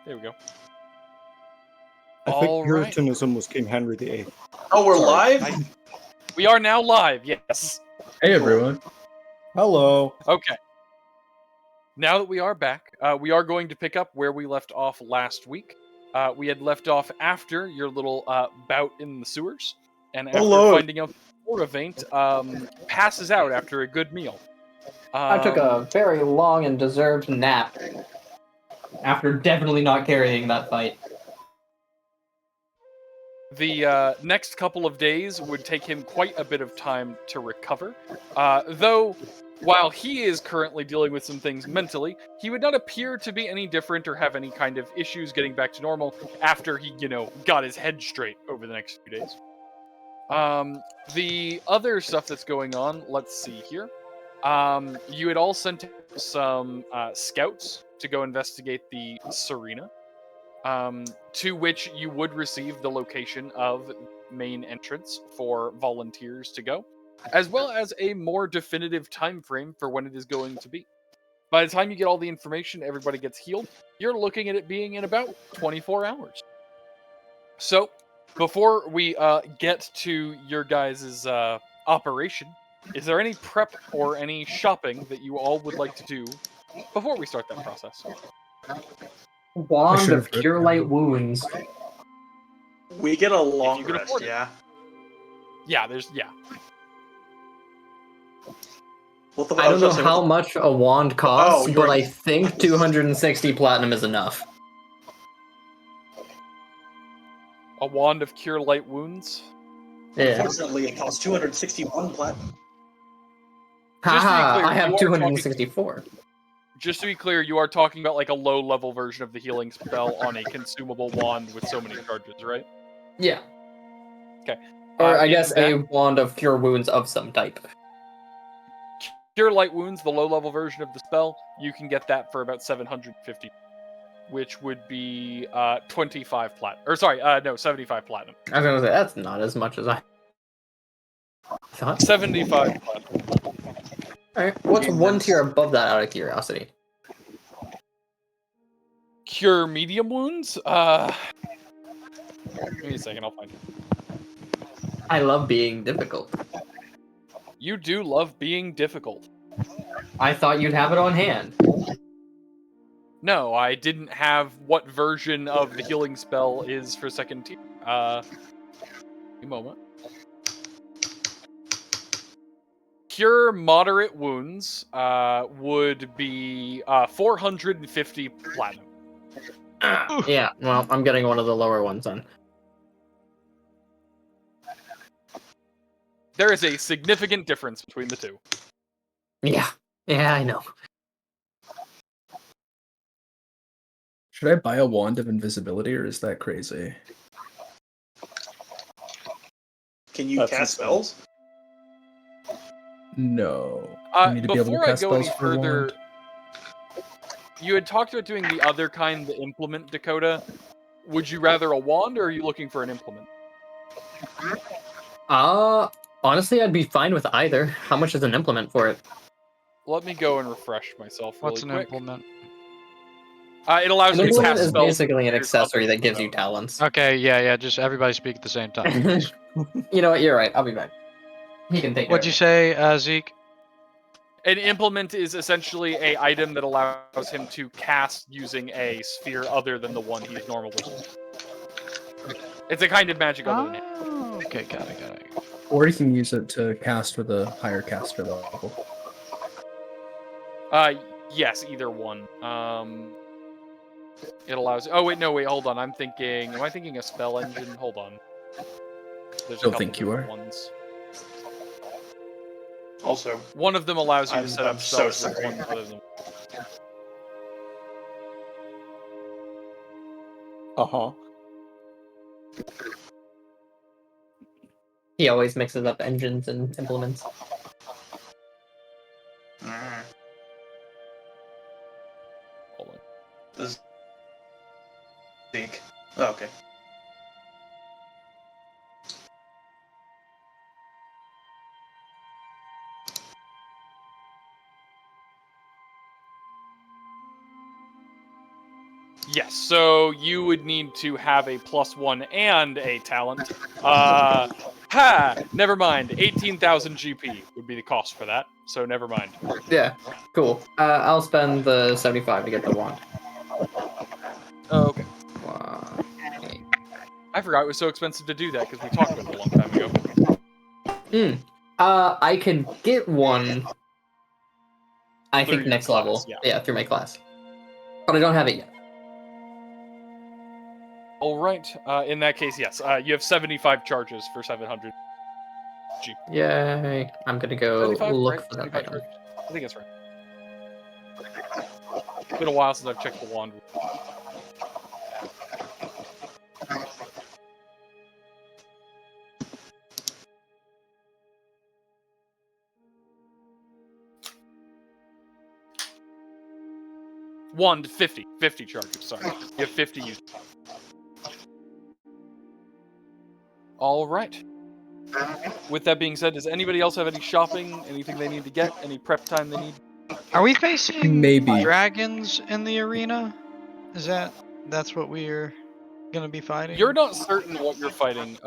There we go. I think Puritanism was King Henry VIII. Oh, we're live? We are now live, yes. Hey, everyone. Hello. Okay. Now that we are back, we are going to pick up where we left off last week. We had left off after your little bout in the sewers, and after finding out Moravaint passes out after a good meal. I took a very long and deserved nap after definitely not carrying that fight. The next couple of days would take him quite a bit of time to recover, though while he is currently dealing with some things mentally, he would not appear to be any different or have any kind of issues getting back to normal after he, got his head straight over the next few days. The other stuff that's going on, let's see here. You had all sent some scouts to go investigate the Serena, to which you would receive the location of main entrance for volunteers to go, as well as a more definitive time frame for when it is going to be. By the time you get all the information, everybody gets healed, you're looking at it being in about 24 hours. So, before we get to your guys' operation, is there any prep or any shopping that you all would like to do before we start that process? Wand of Cure Light Wounds. We get a long rest, yeah? Yeah. Well, I don't know how much a wand costs, but I think 260 platinum is enough. A wand of Cure Light Wounds? Yeah. Unfortunately, it costs 261 platinum. Haha, I have 264. Just to be clear, you are talking about like a low-level version of the healing spell on a consumable wand with so many charges, right? Yeah. Okay. Or I guess a wand of Cure Wounds of some type. Cure Light Wounds, the low-level version of the spell, you can get that for about 750, which would be 25 platinum. Or sorry, no, 75 platinum. I was gonna say, that's not as much as I thought. 75 platinum. Alright, what's one tier above that out of curiosity? Cure Medium Wounds? Give me a second, I'll find it. I love being difficult. You do love being difficult. I thought you'd have it on hand. No, I didn't have what version of the healing spell is for second tier. A moment. Cure Moderate Wounds would be 450 platinum. Yeah, well, I'm getting one of the lower ones then. There is a significant difference between the two. Yeah, I know. Should I buy a wand of invisibility, or is that crazy? Can you cast spells? No. I need to be able to cast spells for a wand. You had talked about doing the other kind, the implement, Dakota. Would you rather a wand, or are you looking for an implement? Honestly, I'd be fine with either. How much is an implement for it? Let me go and refresh myself really What's an implement? It allows you to cast is spells. Basically an accessory that gives you talents. Okay, yeah, just everybody speak at the same time. You know what, you're right, I'll be back. He can take What'd you say, Zeke? An implement is essentially a item that allows him to cast using a sphere other than the one he's normally using. It's a kind of magic other than him. Okay, got it. Or you can use it to cast with a higher caster level. Yes, either one. It allows... Oh, wait, hold on. Am I thinking a spell engine? Hold on. There's a couple think you are. ones. Also, one of them allows you to set up spells so with one other than... Uh-huh. He always mixes up engines and implements. Hold on. This Zeke. Oh, okay. Yes, so you would need to have a +1 and a talent. Never mind. 18,000 GP would be the cost for that, so never mind. Yeah, cool. I'll spend the 75 to get the wand. Okay. Wow. I forgot it was so expensive to do that because we talked about it a long time ago. I can get one. I Through think your next class, level. yeah. Yeah, through my class. But I don't have it yet. All right. In that case, yes. You have 75 charges for 700 G. Yay! I'm gonna go 75, look right? for that 75 item. charges. I think that's right. It's been a while since I've checked the wand. Wand 50 charges. Sorry, you have 50 used. All right. With that being said, does anybody else have any shopping? Anything they need to get? Any prep time they need? Are we facing Maybe. dragons in the arena? That's what we're gonna be fighting? You're not certain what you're fighting.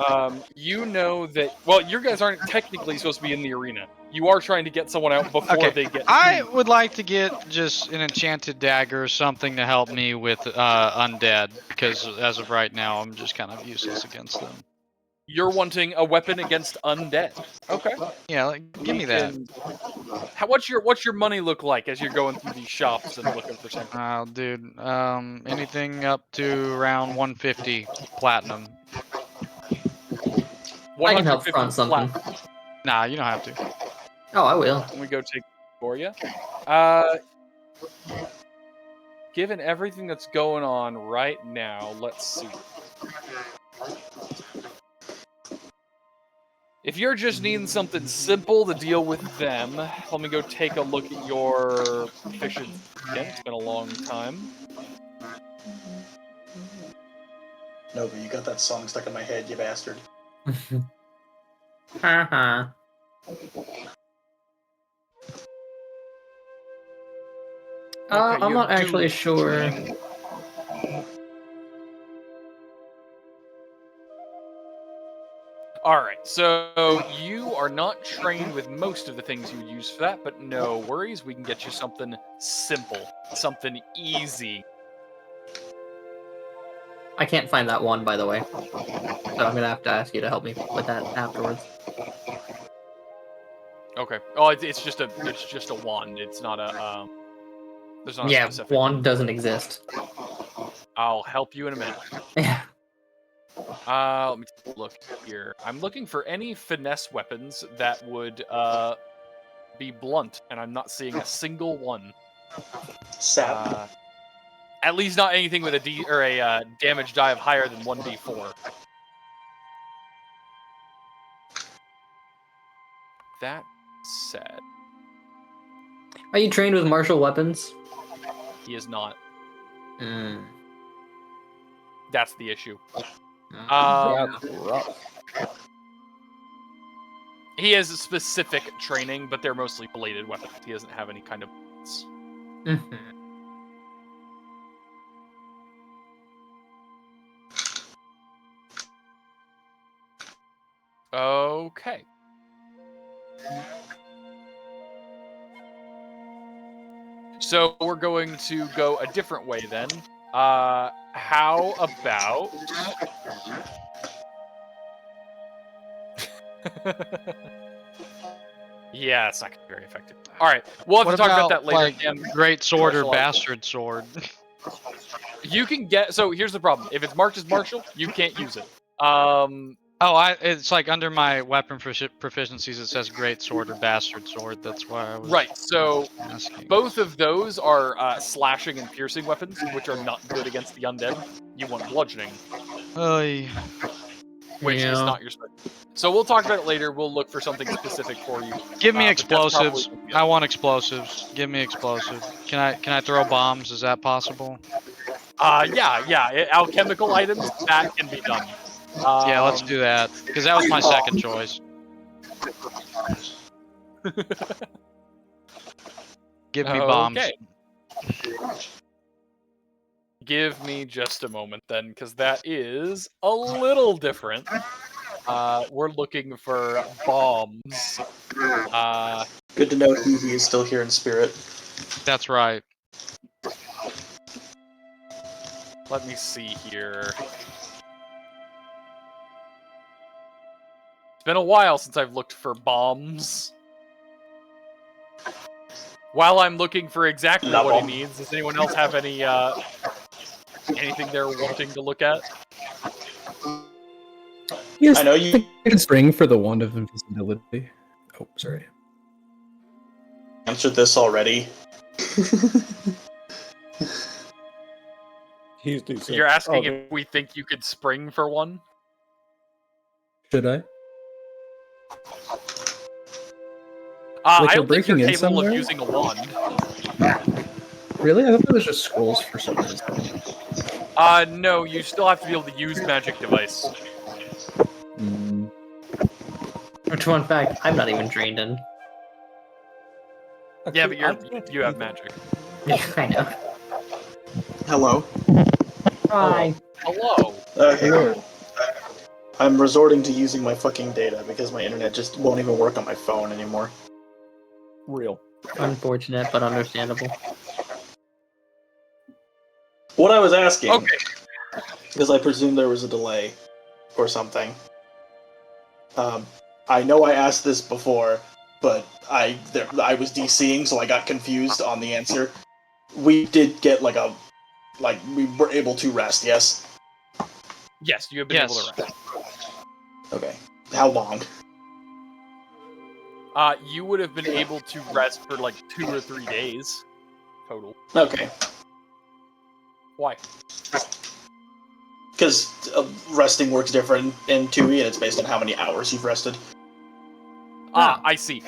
You know that. Well, you guys aren't technically supposed to be in the arena. You are trying to get someone out before Okay, they get. I would like to get just an enchanted dagger or something to help me with undead, because as of right now, I'm just kind of useless against them. You're wanting a weapon against undead. Okay. Yeah, like, give me that. What's your money look like as you're going through these shops and looking for something? Oh, dude, anything up to around 150 platinum. I can help 150 front something. platinum. Nah, you don't have to. Oh, I will. Let me go take for you. Given everything that's going on right now, let's see. If you're just needing something simple to deal with them, let me go take a look at your proficiency again. It's been a long time. No, but you got that song stuck in my head, you bastard. Haha. Okay, I'm you not have actually Doom sure. training. Alright, so you are not trained with most of the things you would use for that, but no worries, we can get you something simple, something easy. I can't find that one, by the way. So I'm gonna have to ask you to help me with that afterwards. Okay. Oh, it's just a wand. It's not a there's not a Yeah, specific wand doesn't exist. I'll help you in a minute. Yeah. Let me take a look here. I'm looking for any finesse weapons that would be blunt, and I'm not seeing a single one. Sap. At least not anything with a damage die of higher than 1d4. That said, Are you trained with martial weapons? he is not. Mm. That's the issue. That's rough. He has a specific training, but they're mostly bladed weapons. He doesn't have any kind of... Mhm. Okay. So we're going to go a different way then. How about... Yeah, it's not going to be very effective. Alright, we'll have What to talk about that later. like, again. great sword or Martial arts. bastard sword? You can get... So here's the problem. If it's marked as martial, you can't use it. Oh, it's like under my weapon proficiencies, it says great sword or bastard sword. That's why I was Right, so asking. both of those are slashing and piercing weapons, which are not good against the undead. You want bludgeoning, which is Yeah. not your specialty. So we'll talk about it later. We'll look for something specific for you. Give me but that's explosives. probably- I want explosives. Give me explosives. Can I throw bombs? Is that possible? Yeah. Alchemical items, that can be done. Yeah, let's do that. Because that was my second choice. Give me bombs. Okay. give me just a moment then, because that is a little different. We're looking for bombs. Good to know he is still here in spirit. That's right. Let me see here. It's been a while since I've looked for bombs. While I'm looking for exactly Not what he bomb. needs, does anyone else have any anything they're wanting to look at? Yes, I know I you. think I could spring for the wand of invisibility. Oh, sorry. Answered this already. He's decent. You're asking Okay. if we think you could spring for one? Should I? I we're don't think you're breaking in capable somewhere? of using a wand. Really? I thought there was just scrolls for some reason. No, you still have to be able to use magic device. Mm. Which, fun fact, I'm not even trained in. Yeah, but Actually, you have magic. Yeah, I know. Hello. Hi. Hello. Okay. Hello. I'm resorting to using my fucking data because my internet just won't even work on my phone anymore. Real. Unfortunate, but understandable. What I was asking, Okay. because I presume there was a delay or something. I know I asked this before, but I was DCing, so I got confused on the answer. We did get we were able to rest, yes? Yes, you have been able Yes. to rest. Okay. How long? You would have been able to rest for like 2 or 3 days total. Okay. Why? Because resting works different in 2e, and it's based on how many hours you've rested. I see.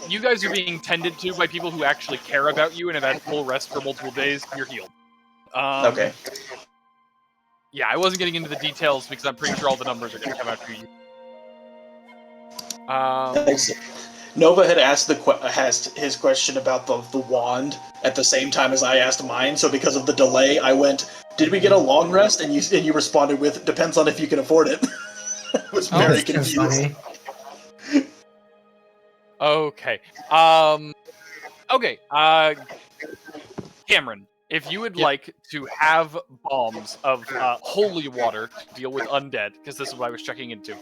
You guys are being tended to by people who actually care about you and have had full rest for multiple days. You're healed. Okay. Yeah, I wasn't getting into the details because I'm pretty sure all the numbers are going to come out for you. Nova had asked his question about the wand at the same time as I asked mine, so because of the delay, I went, "Did we get a long rest?" And you responded with, "Depends on if you can afford it." I was very That's just confused. funny. Okay. Okay. Cameron, if you would Yep. like to have bombs of holy water to deal with undead, because this is what I was checking into,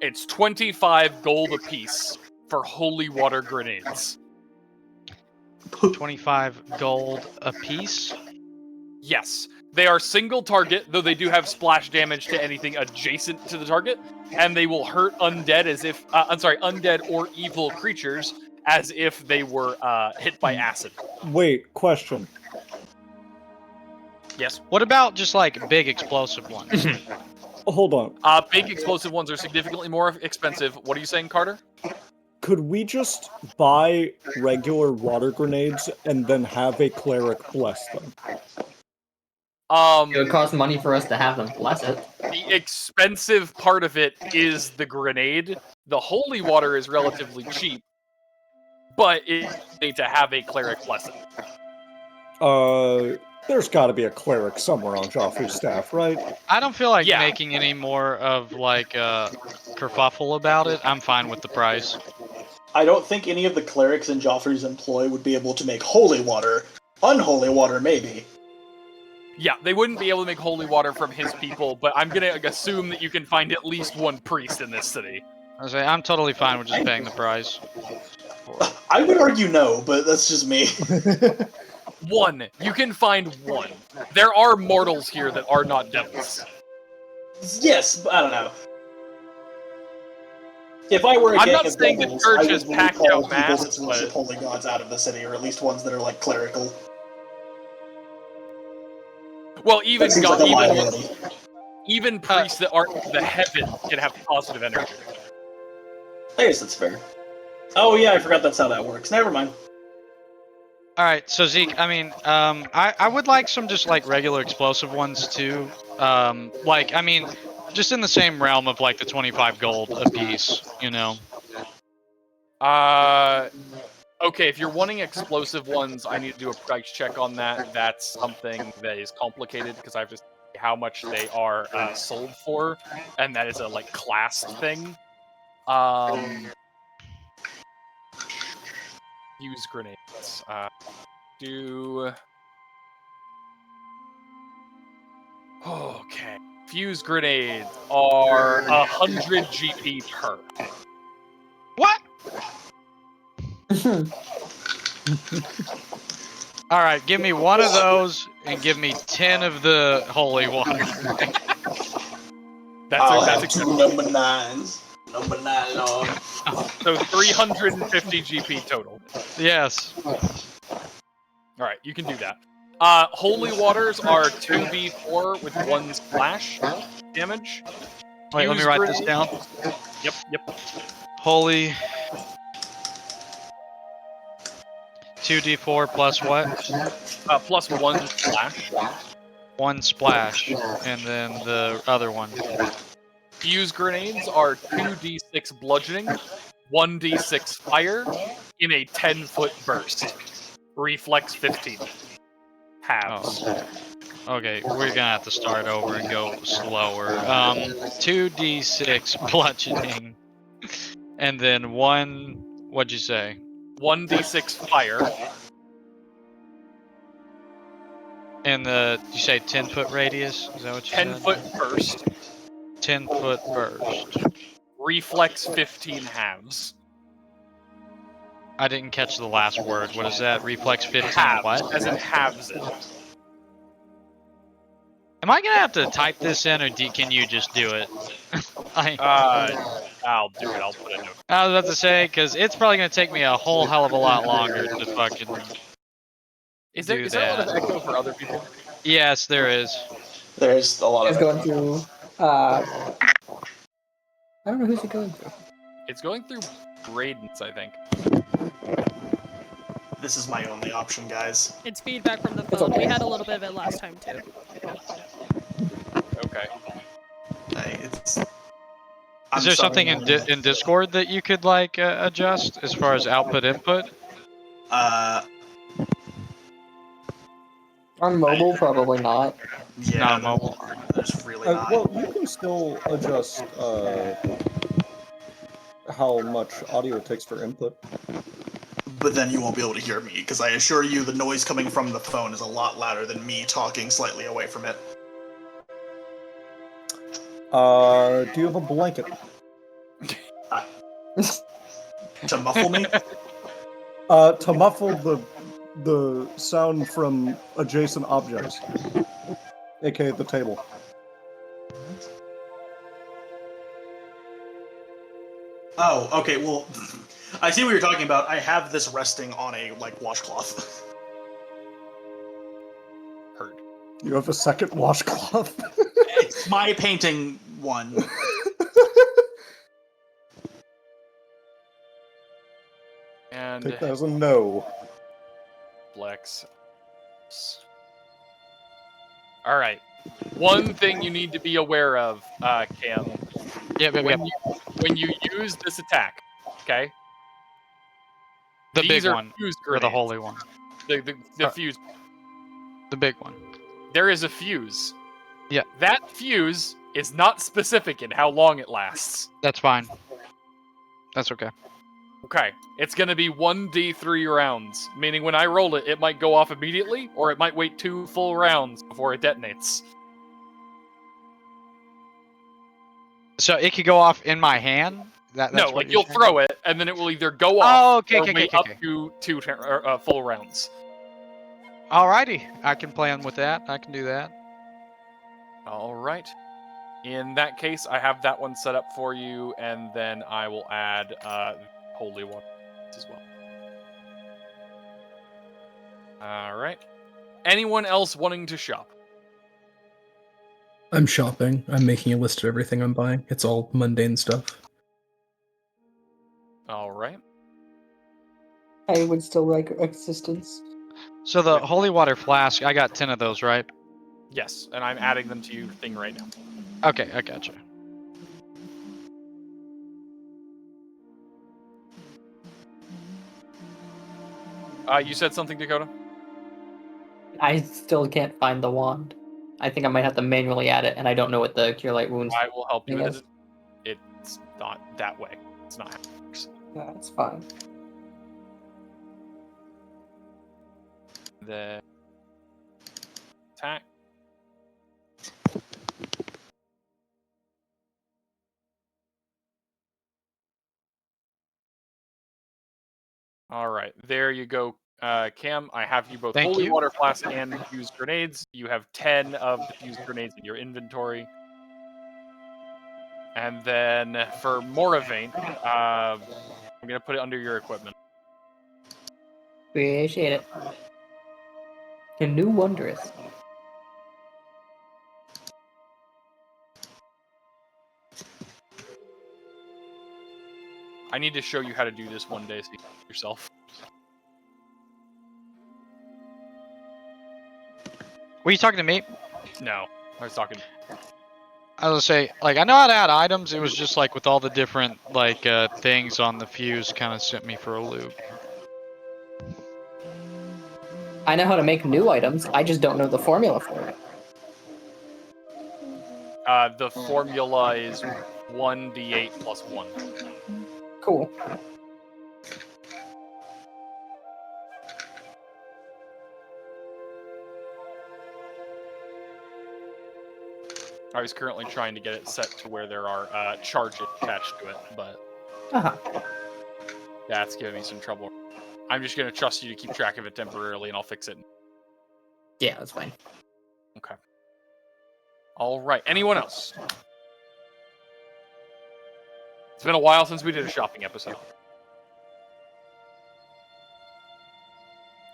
it's 25 gold apiece for holy water grenades. 25 gold apiece. Yes. They are single target, though they do have splash damage to anything adjacent to the target, and they will hurt undead undead or evil creatures as if they were hit by acid. Wait, question. Yes. What about just like big explosive ones? Hold on. Big explosive ones are significantly more expensive. What are you saying, Karter? Could we just buy regular water grenades and then have a cleric bless them? It would cost money for us to have them bless it. The expensive part of it is the grenade. The holy water is relatively cheap, but it need to have a cleric bless it. There's got to be a cleric somewhere on Joffrey's staff, right? I don't feel like Yeah. making any more of like kerfuffle about it. I'm fine with the price. I don't think any of the clerics in Joffrey's employ would be able to make holy water. Unholy water, maybe. Yeah, they wouldn't be able to make holy water from his people, but I'm gonna assume that you can find at least one priest in this city. I'm totally fine with just paying the price. I would argue no, but that's just me. One. You can find one. There are mortals here that are not devils. Yes, but I don't know. If I were a I'm gang not of saying the devils, church I has would packed call out people mass, that worship but- holy gods out of the city, or at least ones that are like clerical. Well, even That seems like a even liability. even priests that aren't in the heaven can have positive energy. I guess that's fair. Oh yeah, I forgot that's how that works. Never mind. All right, so Zeke, I mean, I would like some just like regular explosive ones too. Like, I mean, just in the same realm of like the 25 gold a piece, you know. Okay, if you're wanting explosive ones, I need to do a price check on that. That's something that is complicated because I have to see how much they are sold for, and that is a like classed thing. Use grenades. Okay. Fuse grenades are 100 GP per. What? All right, give me one of those and give me 10 of the holy water. I'll That's have two number 9s. Number 9 Lord. So 350 GP total. Yes. All right, you can do that. Holy waters are 2d4 with 1 splash damage. Wait, let me write this down. Yep. Holy 2d4 plus what? Plus 1 splash. 1 splash, and then the other one. Fuse grenades are 2d6 bludgeoning, 1d6 fire in a 10-foot burst. Reflex 15. Halves. Oh. Okay, we're gonna have to start over and go slower. 2d6 bludgeoning, and then 1. What'd you say? 1d6 fire. And you say 10-foot radius? Is that what you said? 10-foot burst. 10-foot burst. Reflex 15 halves. I didn't catch the last word. What is that? Reflex 15 Halves, what? as in halves it. Am I gonna have to type this in, or can you just do it? I'll do it. I'll put a note. I was about to say, because it's probably gonna take me a whole hell of a lot longer to fucking Is there a lot of echo for other people? Yes, there is. There's a lot It's of going through. I don't know who's it going through. It's going through Braden's, I think. This is my only option, guys. It's feedback from the phone. We had a little bit of it last time too. Okay. Is there something in Discord that you could like adjust as far as output input? On mobile, probably not. Yeah, Not mobile. There's really not. Well, you can still adjust how much audio it takes for input. But then you won't be able to hear me, because I assure you the noise coming from the phone is a lot louder than me talking slightly away from it. Do you have a blanket? To muffle me? To muffle the sound from adjacent objects, aka the table. Oh, okay, well, I see what you're talking about. I have this resting on a, washcloth. Heard. You have a second washcloth? It's my painting one. And Take that as a no. Flex. All right. One thing you need to be aware of, Cam. Yep. When you use this attack, okay? The These big are one, fuse or the grenades. holy one. The fuse. The big one. There is a fuse. Yeah. That fuse is not specific in how long it lasts. That's fine. That's okay. Okay. It's going to be 1d3 rounds, meaning when I roll it, it might go off immediately, or it might wait 2 full rounds before it detonates. So it could go off in my hand? That's No, what like you're you'll saying? throw it, and then it will either go off Oh, okay, or okay, wait okay, up okay. to 2 full rounds. Alrighty, I can plan with that. I can do that. All right. In that case, I have that one set up for you, and then I will add Holy One as well. All right. Anyone else wanting to shop? I'm shopping. I'm making a list of everything I'm buying. It's all mundane stuff. All right. I would still like assistance. So the holy water flask, I got 10 of those, right? Yes, and I'm adding them to your thing right now. Okay, I gotcha. You said something, Dakota? I still can't find the wand. I think I might have to manually add it, and I don't know what the Cure Light Wounds I will help you thing with is. it. It's not that way. It's not how it works. Yeah, it's fine. The attack. All right, there you go, Cam. I have you both Thank holy you. water flask and fused grenades. You have 10 of the fused grenades in your inventory. And then for Moravaint, I'm gonna put it under your equipment. Appreciate it. A new wondrous. I need to show you how to do this one day, so you can do it yourself. Were you talking to me? No, I was talking. I was gonna say, like, I know how to add items. It was just like with all the different like things on the fuse, kind of sent me for a loop. I know how to make new items. I just don't know the formula for it. The formula is 1d8 plus 1. Cool. I was currently trying to get it set to where there are charges attached to it, but Uh-huh. that's giving me some trouble. I'm just going to trust you to keep track of it temporarily, and I'll fix it. Yeah, that's fine. Okay. All right. Anyone else? It's been a while since we did a shopping episode.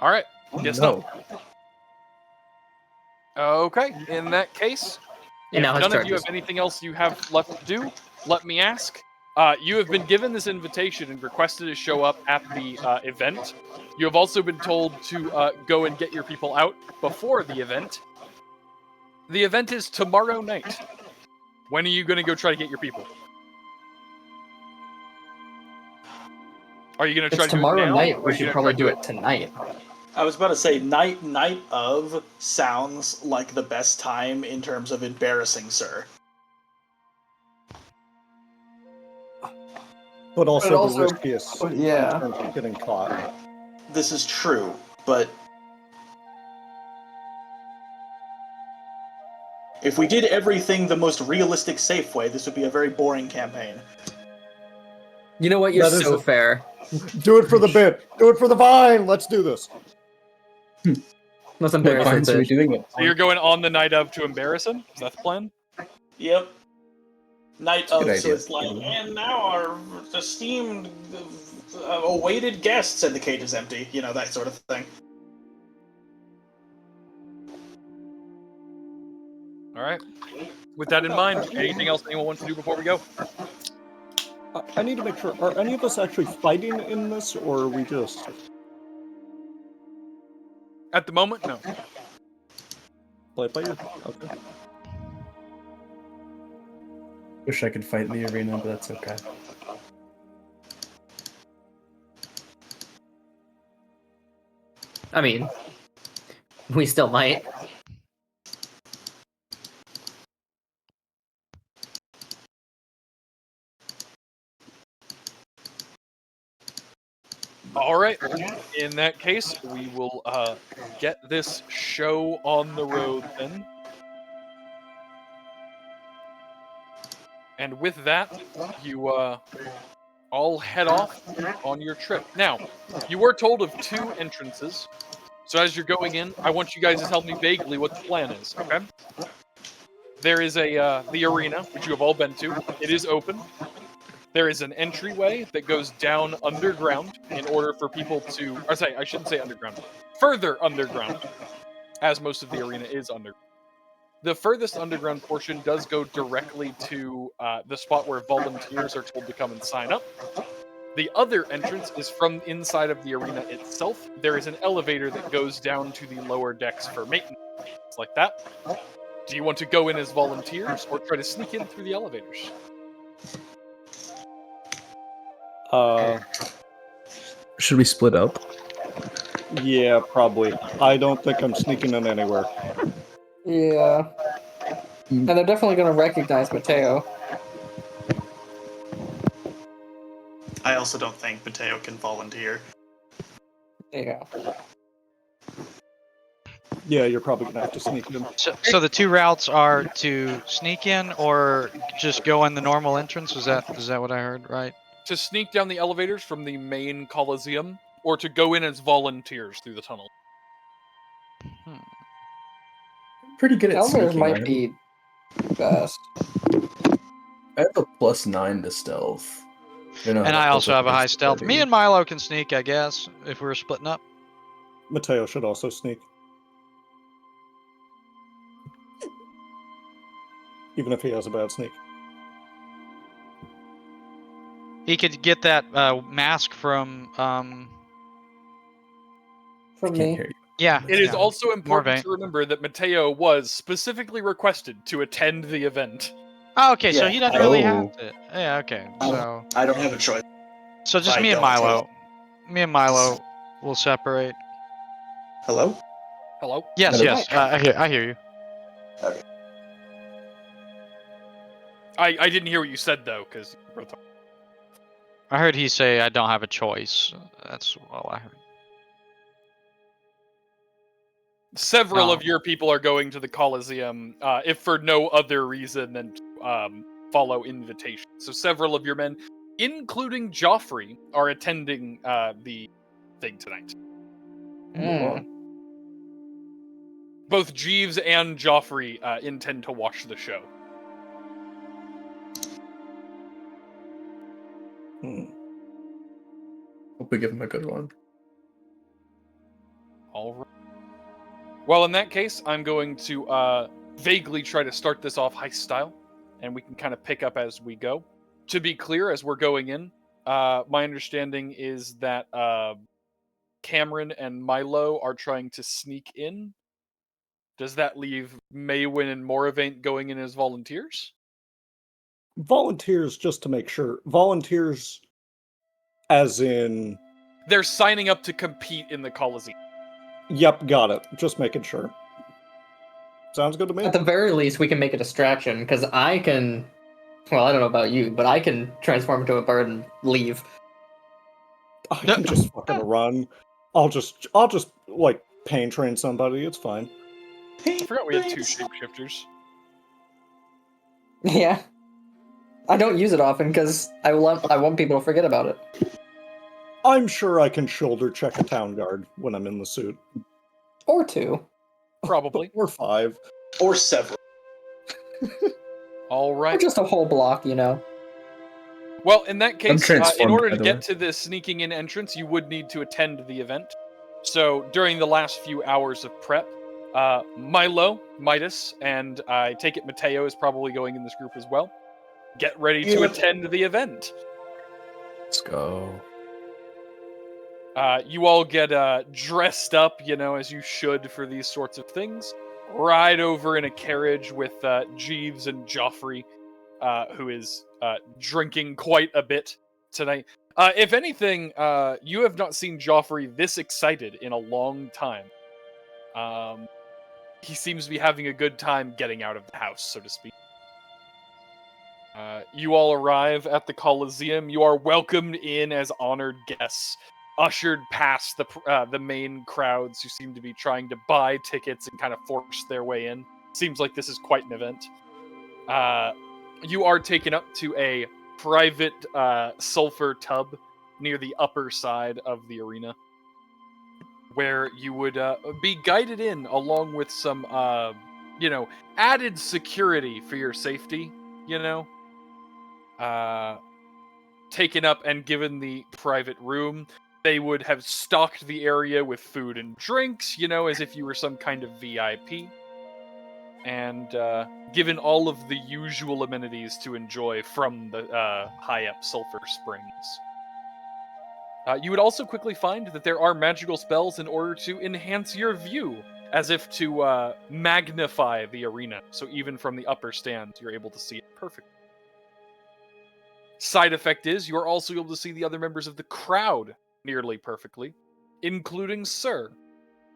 All right. Yes, no. Okay. In that case, And now if has none of you charges. have anything else you have left to do, let me ask. You have been given this invitation and requested to show up at the event. You have also been told to go and get your people out before the event. The event is tomorrow night. When are you going to go try to get your people? Are you going to try It's to do it tomorrow now, night. or are We you should gonna probably try do to it tonight. I was about to say night of sounds like the best time in terms of embarrassing, sir. But also, also- the riskiest yeah. in terms of getting caught. This is true, but if we did everything the most realistic, safe way, this would be a very boring campaign. You know what? You're That is so a- fair. Do it for the bit. Do it for the vine. Let's do this. Let's What embarrass vines this are we bitch. doing it? So you're going on the night of to embarrass him? Is that the plan? Yep. Night a of, good so idea. it's like, and now our esteemed, awaited guests, and the cage is empty. You know, that sort of thing. All right. With that in mind, anything else anyone wants to do before we go? I need to make sure. Are any of us actually fighting in this, or are we just... At the moment, no. Play it by ear? Okay. Wish I could fight in the arena, but that's okay. I mean, we still might. All right. In that case, we will get this show on the road then. And with that, you all head off on your trip. Now, you were told of 2 entrances. So as you're going in, I want you guys to tell me vaguely what the plan is, okay? There is the arena, which you have all been to. It is open. There is an entryway that goes down underground in order for people to... Or sorry, I shouldn't say underground. Further underground, as most of the arena is underground. The furthest underground portion does go directly to the spot where volunteers are told to come and sign up. The other entrance is from inside of the arena itself. There is an elevator that goes down to the lower decks for maintenance, like that. Do you want to go in as volunteers or try to sneak in through the elevators? Should we split up? Yeah, probably. I don't think I'm sneaking in anywhere. Yeah. And they're definitely going to recognize Matteo. I also don't think Matteo can volunteer. Yeah. Yeah, you're probably gonna have to sneak in. So the two routes are to sneak in or just go in the normal entrance. Is that what I heard? Right. To sneak down the elevators from the main Coliseum, or to go in as volunteers through the tunnel. Pretty good at Elevators sneaking. might be best. I have a +9 to stealth. And I also have a high stealth. Me and Milo can sneak, I guess, if we're splitting up. Matteo should also sneak. Even if he has a bad sneak. He could get that mask from. From Can't me. hear you. Yeah. It is yeah. also important Moravaint. to remember that Matteo was specifically requested to attend the event. Oh, okay. So Yeah. he doesn't really Oh. have to. Yeah. Okay. So I don't have a choice. just I me and don't Milo. Me and Milo will separate. Hello? Hello? Yes. Hello. Yes. I hear you. Okay. I didn't hear what you said, though, because you were talking. I heard he say I don't have a choice. That's all I heard. Several No. of your people are going to the Coliseum, if for no other reason than to follow invitations. So several of your men, including Joffrey, are attending the thing tonight. Mm. Both Jeeves and Joffrey intend to watch the show. Hope we give him a good one. All right. Well, in that case, I'm going to vaguely try to start this off heist style, and we can kind of pick up as we go. To be clear, as we're going in, my understanding is that Cameron and Milo are trying to sneak in. Does that leave Mawyn and Moravaint going in as volunteers? Volunteers, just to make sure. Volunteers, as in. They're signing up to compete in the Coliseum. Yep, got it. Just making sure. Sounds good to me. At the very least, we can make a distraction, because I can... Well, I don't know about you, but I can transform into a bird and leave. I can just fucking run. I'll just like pain train somebody. It's fine. I forgot we had two shapeshifters. Yeah. I don't use it often, because I want people to forget about it. I'm sure I can shoulder check a town guard when I'm in the suit. Or two. Probably. Or 5. Or several. All Or right. just a whole block, you know. Well, in that case, in transformed, order by to the get way. to this sneaking in entrance, you would need to attend the event. So during the last few hours of prep, Milo, Midas, and I take it Matteo is probably going in this group as well. Get ready to attend the event. Let's go. You all get dressed up, as you should for these sorts of things. Ride over in a carriage with Jeeves and Joffrey, who is drinking quite a bit tonight. If anything, you have not seen Joffrey this excited in a long time. He seems to be having a good time getting out of the house, so to speak. You all arrive at the Coliseum. You are welcomed in as honored guests, ushered past the main crowds who seem to be trying to buy tickets and kind of force their way in. Seems like this is quite an event. You are taken up to a private sulfur tub near the upper side of the arena, where you would be guided in along with some, added security for your safety, taken up and given the private room. They would have stocked the area with food and drinks, as if you were some kind of VIP. And given all of the usual amenities to enjoy from the high-up sulfur springs. You would also quickly find that there are magical spells in order to enhance your view, as if to magnify the arena. So even from the upper stand, you're able to see it perfectly. Side effect is, you are also able to see the other members of the crowd nearly perfectly. including Sir,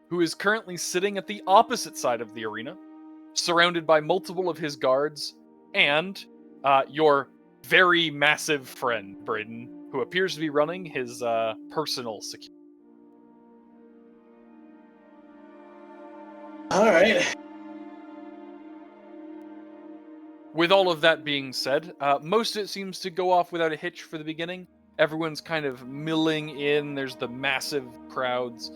who is currently sitting at the opposite side of the arena, surrounded by multiple of his guards, and your very massive friend, Braden, who appears to be running his personal security. All right. With all of that being said, most of it seems to go off without a hitch for the beginning. Everyone's kind of milling in. There's the massive crowds,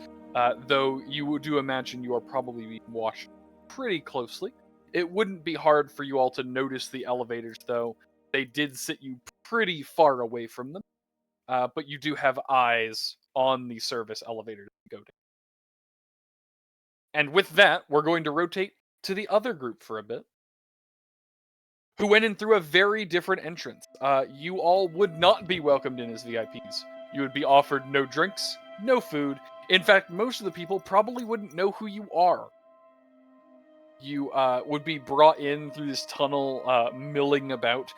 though you do imagine you are probably being watched pretty closely. It wouldn't be hard for you all to notice the elevators, though. They did sit you pretty far away from them, but you do have eyes on the service elevator to go to. And with that, we're going to rotate to the other group for a bit, who went in through a very different entrance. You all would not be welcomed in as VIPs. You would be offered no drinks, no food. In fact, most of the people probably wouldn't know who you are. You would be brought in through this tunnel, milling about.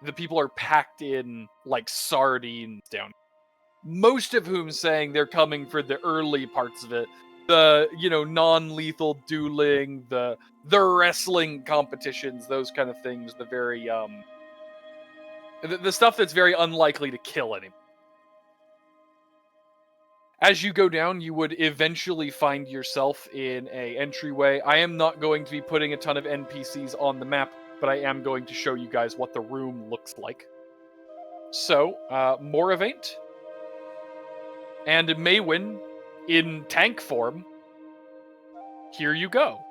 The people are packed in like sardines down. Most of whom saying they're coming for the early parts of it. The, non-lethal dueling, the wrestling competitions, those kind of things, the very, the stuff that's very unlikely to kill anyone. As you go down, you would eventually find yourself in a entryway. I am not going to be putting a ton of NPCs on the map, but I am going to show you guys what the room looks like. So, Moravaint and Mawyn in tank form. Here you go.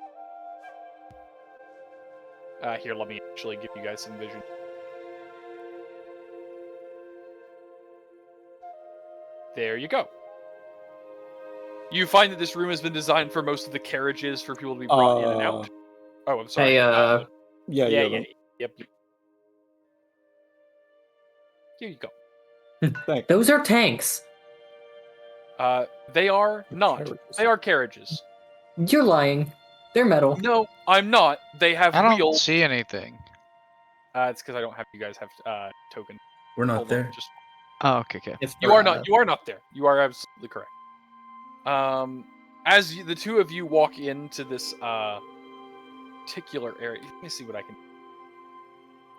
Here, let me actually give you guys some vision. There you go. You find that this room has been designed for most of the carriages for people to be brought in and out. Oh, I'm sorry. Hey, Yeah. Yep. Here you go. Thanks. those are tanks. They are not. Carriages. They are carriages. You're lying. They're metal. No, I'm not. They have I don't wheels. see anything. It's because I don't have you guys have token. We're not Hold on, there. just Oh, okay. you are not. You are not there. You are absolutely correct. As the two of you walk into this particular area, let me see what I can.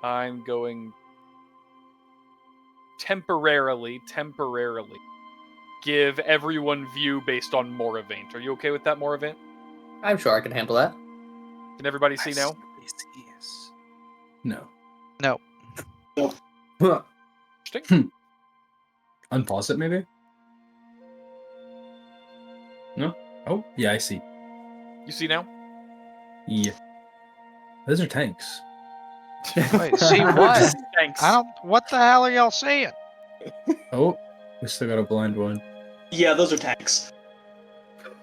I'm going temporarily give everyone view based on Moravaint. Are you okay with that, Moravaint? I'm sure I can handle that. Can everybody see now? No. No. Interesting. Unpause it, maybe? No? Oh, yeah, I see. You see now? Yeah. Those are tanks. Wait, see what? Thanks. What the hell are y'all seeing? Oh, we still got a blind one. Yeah, those are tanks.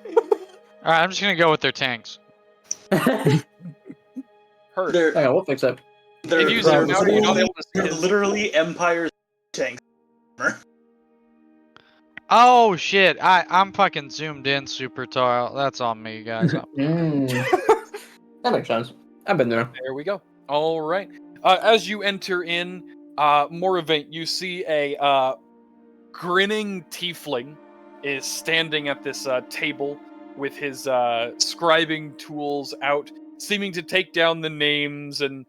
Alright, I'm just gonna go with their tanks. Heard. They're Hang on, we'll fix it. they're, If you zoom they're out, you're not literally, able to see they're his- literally Empire's tanks. Oh shit! I'm fucking zoomed in super tall. That's on me, guys. That makes sense. I've been there. There we go. All right. As you enter in, Moravaint, you see a grinning tiefling is standing at this table with his scribing tools out, seeming to take down the names and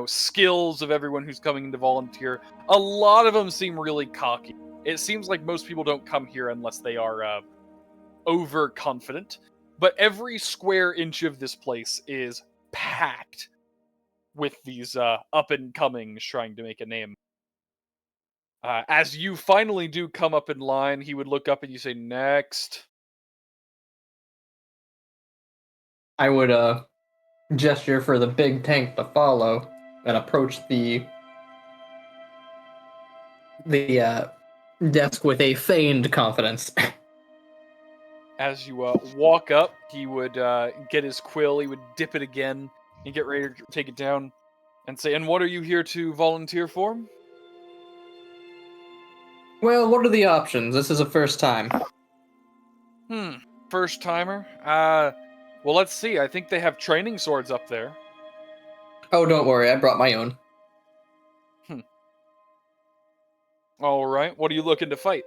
skills of everyone who's coming in to volunteer. A lot of them seem really cocky. It seems like most people don't come here unless they are overconfident. But every square inch of this place is packed with these up-and-comings trying to make a name. As you finally do come up in line, he would look up and you say, "Next." I would gesture for the big tank to follow and approach the desk with a feigned confidence. As you walk up, he would get his quill, he would dip it again, and get ready to take it down, and say, "And what are you here to volunteer for?" Well, what are the options? This is a first time. First timer? Well, let's see. I think they have training swords up there. Oh, don't worry, I brought my own. All right. What are you looking to fight?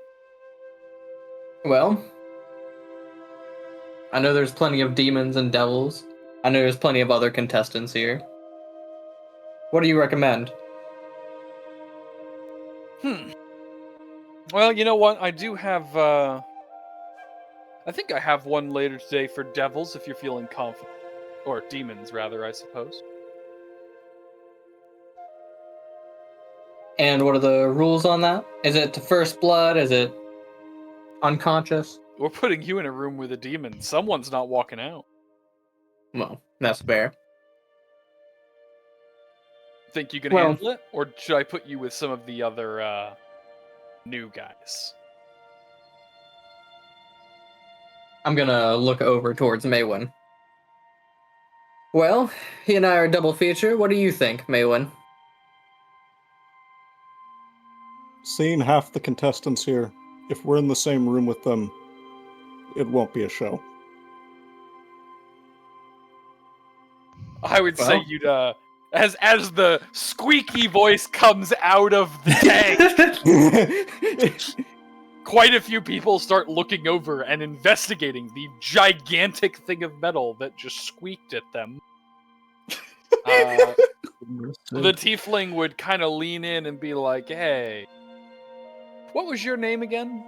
Well, I know there's plenty of demons and devils. I know there's plenty of other contestants here. What do you recommend? Well, you know what? I do have, I think I have one later today for devils, if you're feeling confident. Or demons, rather, I suppose. And what are the rules on that? Is it to first blood? Is it unconscious? We're putting you in a room with a demon. Someone's not walking out. Well, that's fair. Think you can Well- handle it? Or should I put you with some of the other, new guys? I'm gonna look over towards Mawyn. Well, he and I are a double feature. What do you think, Mawyn? Seeing half the contestants here, if we're in the same room with them, it won't be a show. I would say Well. you'd, as the squeaky voice comes out of the tank, quite a few people start looking over and investigating the gigantic thing of metal that just squeaked at them. The tiefling would kind of lean in and be like, hey, what was your name again?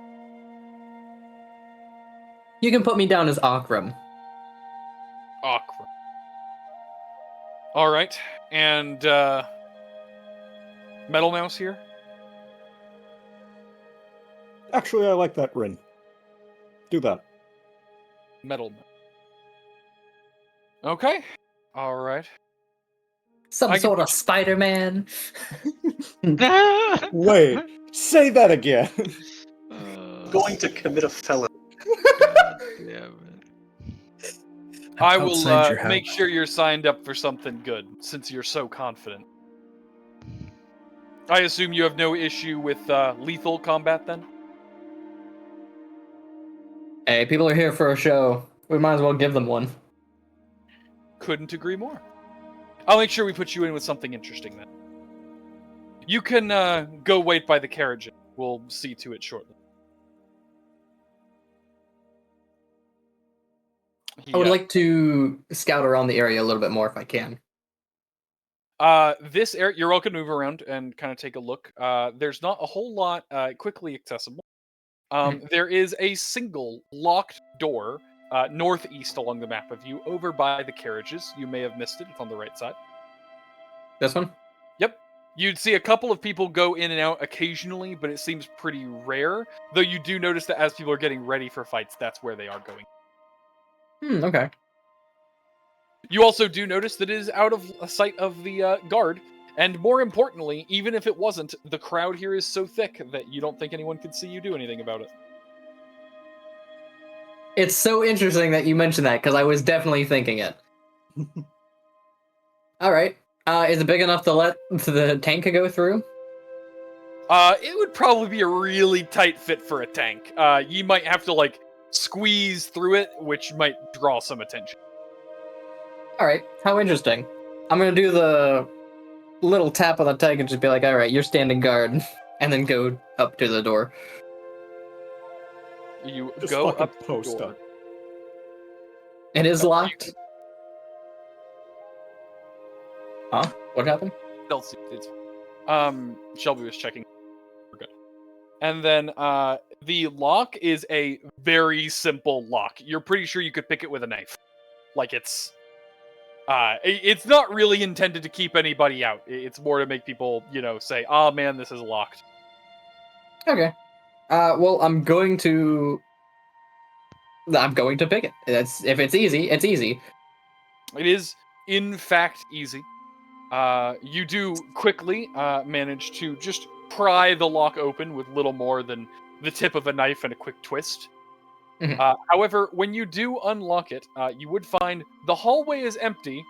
You can put me down as Ocram. Ocram. Alright, and, Metal Mouse here? Actually, I like that, Rin. Do that. Metal Mouse. Okay, alright. Some I sort of Spider-Man. Wait, say that again. Going to commit a felony. I will Outside your house. make sure you're signed up for something good, since you're so confident. I assume you have no issue with lethal combat, then? Hey, people are here for a show. We might as well give them one. Couldn't agree more. I'll make sure we put you in with something interesting, then. You can go wait by the carriage. We'll see to it shortly. I would like to scout around the area a little bit more if I can. This area, you're welcome to move around and kind of take a look. There's not a whole lot quickly accessible. There is a single locked door northeast along the map of you, over by the carriages. You may have missed it. It's on the right side. This one? Yep. You'd see a couple of people go in and out occasionally, but it seems pretty rare. Though you do notice that as people are getting ready for fights, that's where they are going. Okay. You also do notice that it is out of sight of the guard, and more importantly, even if it wasn't, the crowd here is so thick that you don't think anyone could see you do anything about it. It's so interesting that you mentioned that, because I was definitely thinking it. Alright. Is it big enough to let the tank go through? It would probably be a really tight fit for a tank. You might have to, like, squeeze through it, which might draw some attention. Alright, how interesting. I'm gonna do the little tap on the tank and just be like, alright, you're standing guard, and then go up to the door. You Just go fucking up the post door. up. It is locked? Huh? What happened? Chelsea, it's Shelby was checking. We're good. And then the lock is a very simple lock. You're pretty sure you could pick it with a knife. Like it's not really intended to keep anybody out. It's more to make people, say, "Oh man, this is locked." Okay. Well, I'm going to pick it. If it's easy, it's easy. It is, in fact, easy. You do quickly manage to just pry the lock open with little more than the tip of a knife and a quick twist. Mhm. However, when you do unlock it, you would find the hallway is empty,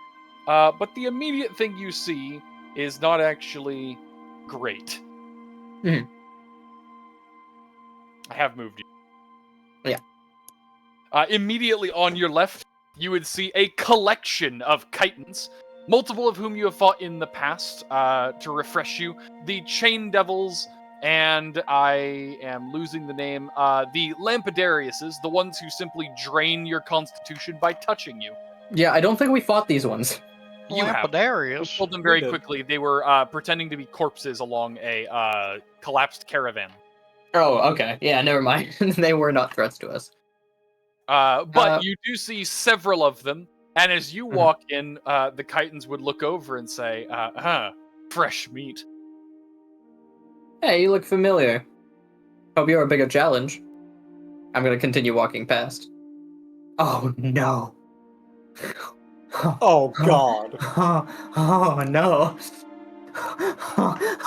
but the immediate thing you see is not actually great. Mhm. I have moved you. Yeah. Immediately on your left, you would see a collection of chitons, multiple of whom you have fought in the past. To refresh you, the Chain Devils and I am losing the name. The Lampidariuses, the ones who simply drain your constitution by touching you. Yeah, I don't think we fought these ones. You have. We Lapidarius. killed them very did. quickly. They were pretending to be corpses along a collapsed caravan. Oh, okay. Yeah, never mind. They were not threats to us. But you do see several of them, and as you walk in, the Chitons would look over and say, fresh meat. Hey, you look familiar. Hope you're a bigger challenge. I'm gonna continue walking past. Oh, no. Oh God. Oh, no.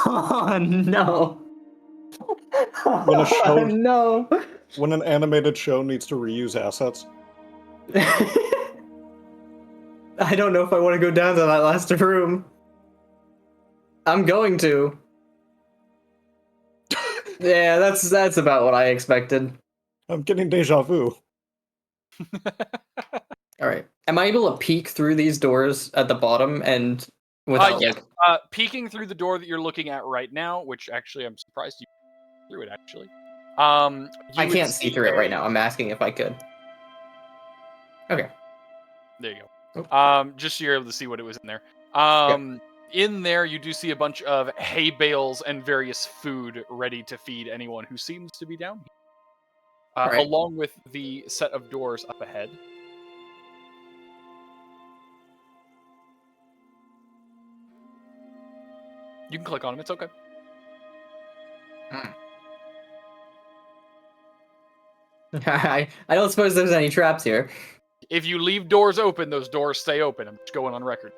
Oh, no. When a show- no. When an animated show needs to reuse assets. I don't know if I want to go down to that last room. I'm going to. Yeah, that's about what I expected. I'm getting deja vu. All right. Am I able to peek through these doors at the bottom and without Yes. like... Peeking through the door that you're looking at right now, which actually I'm surprised you through it actually. I can't see through it right now. I'm asking if I could. Okay. There you go. Just so you're able to see what it was in there. In there, you do see a bunch of hay bales and various food ready to feed anyone who seems to be down here. Right. Along with the set of doors up ahead. You can click on them, it's okay. I don't suppose there's any traps here. If you leave doors open, those doors stay open. I'm just going on record.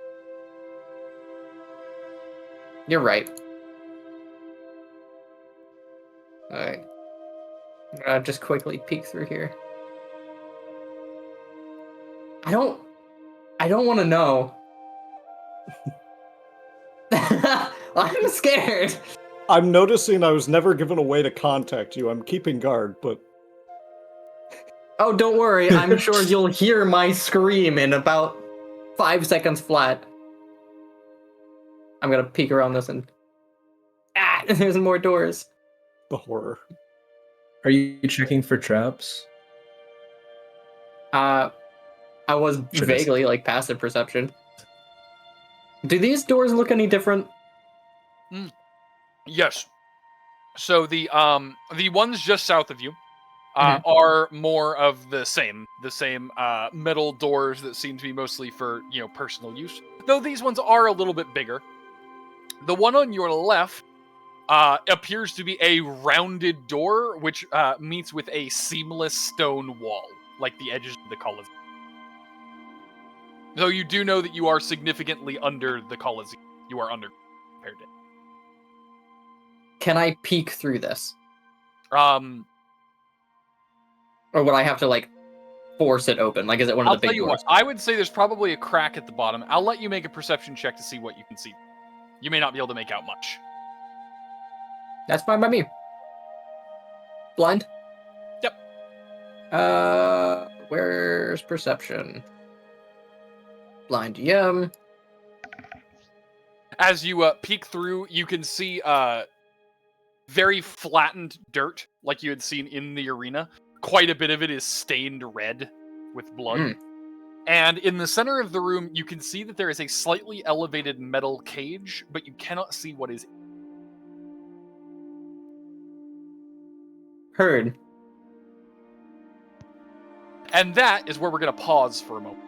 You're right. Alright. I'm gonna just quickly peek through here. I don't want to know. I'm scared. I'm noticing I was never given a way to contact you. I'm keeping guard, but... Oh, don't worry. I'm sure you'll hear my scream in about 5 seconds flat. I'm gonna peek around this and... Ah! There's more doors. The horror. Are you checking for traps? I was Should I say- vaguely, like, passive perception. Do these doors look any different? Yes. So the ones just south of you are more of the same metal doors that seem to be mostly for personal use. Though these ones are a little bit bigger. The one on your left appears to be a rounded door, which meets with a seamless stone wall, like the edges of the Colosseum. Though you do know that you are significantly under the Colosseum. You are under compared to it. Can I peek through this? Or Or would I have to, like, force it open? Like, is it one of I'll the big tell you doors? what, I would say there's probably a crack at the bottom. I'll let you make a perception check to see what you can see. You may not be able to make out much. That's fine by me. Blind? Yep. Where's perception? Blind DM. As you peek through, you can see very flattened dirt, like you had seen in the arena. Quite a bit of it is stained red with blood. And in the center of the room, you can see that there is a slightly elevated metal cage, but you cannot see what is. Heard. And that is where we're going to pause for a moment.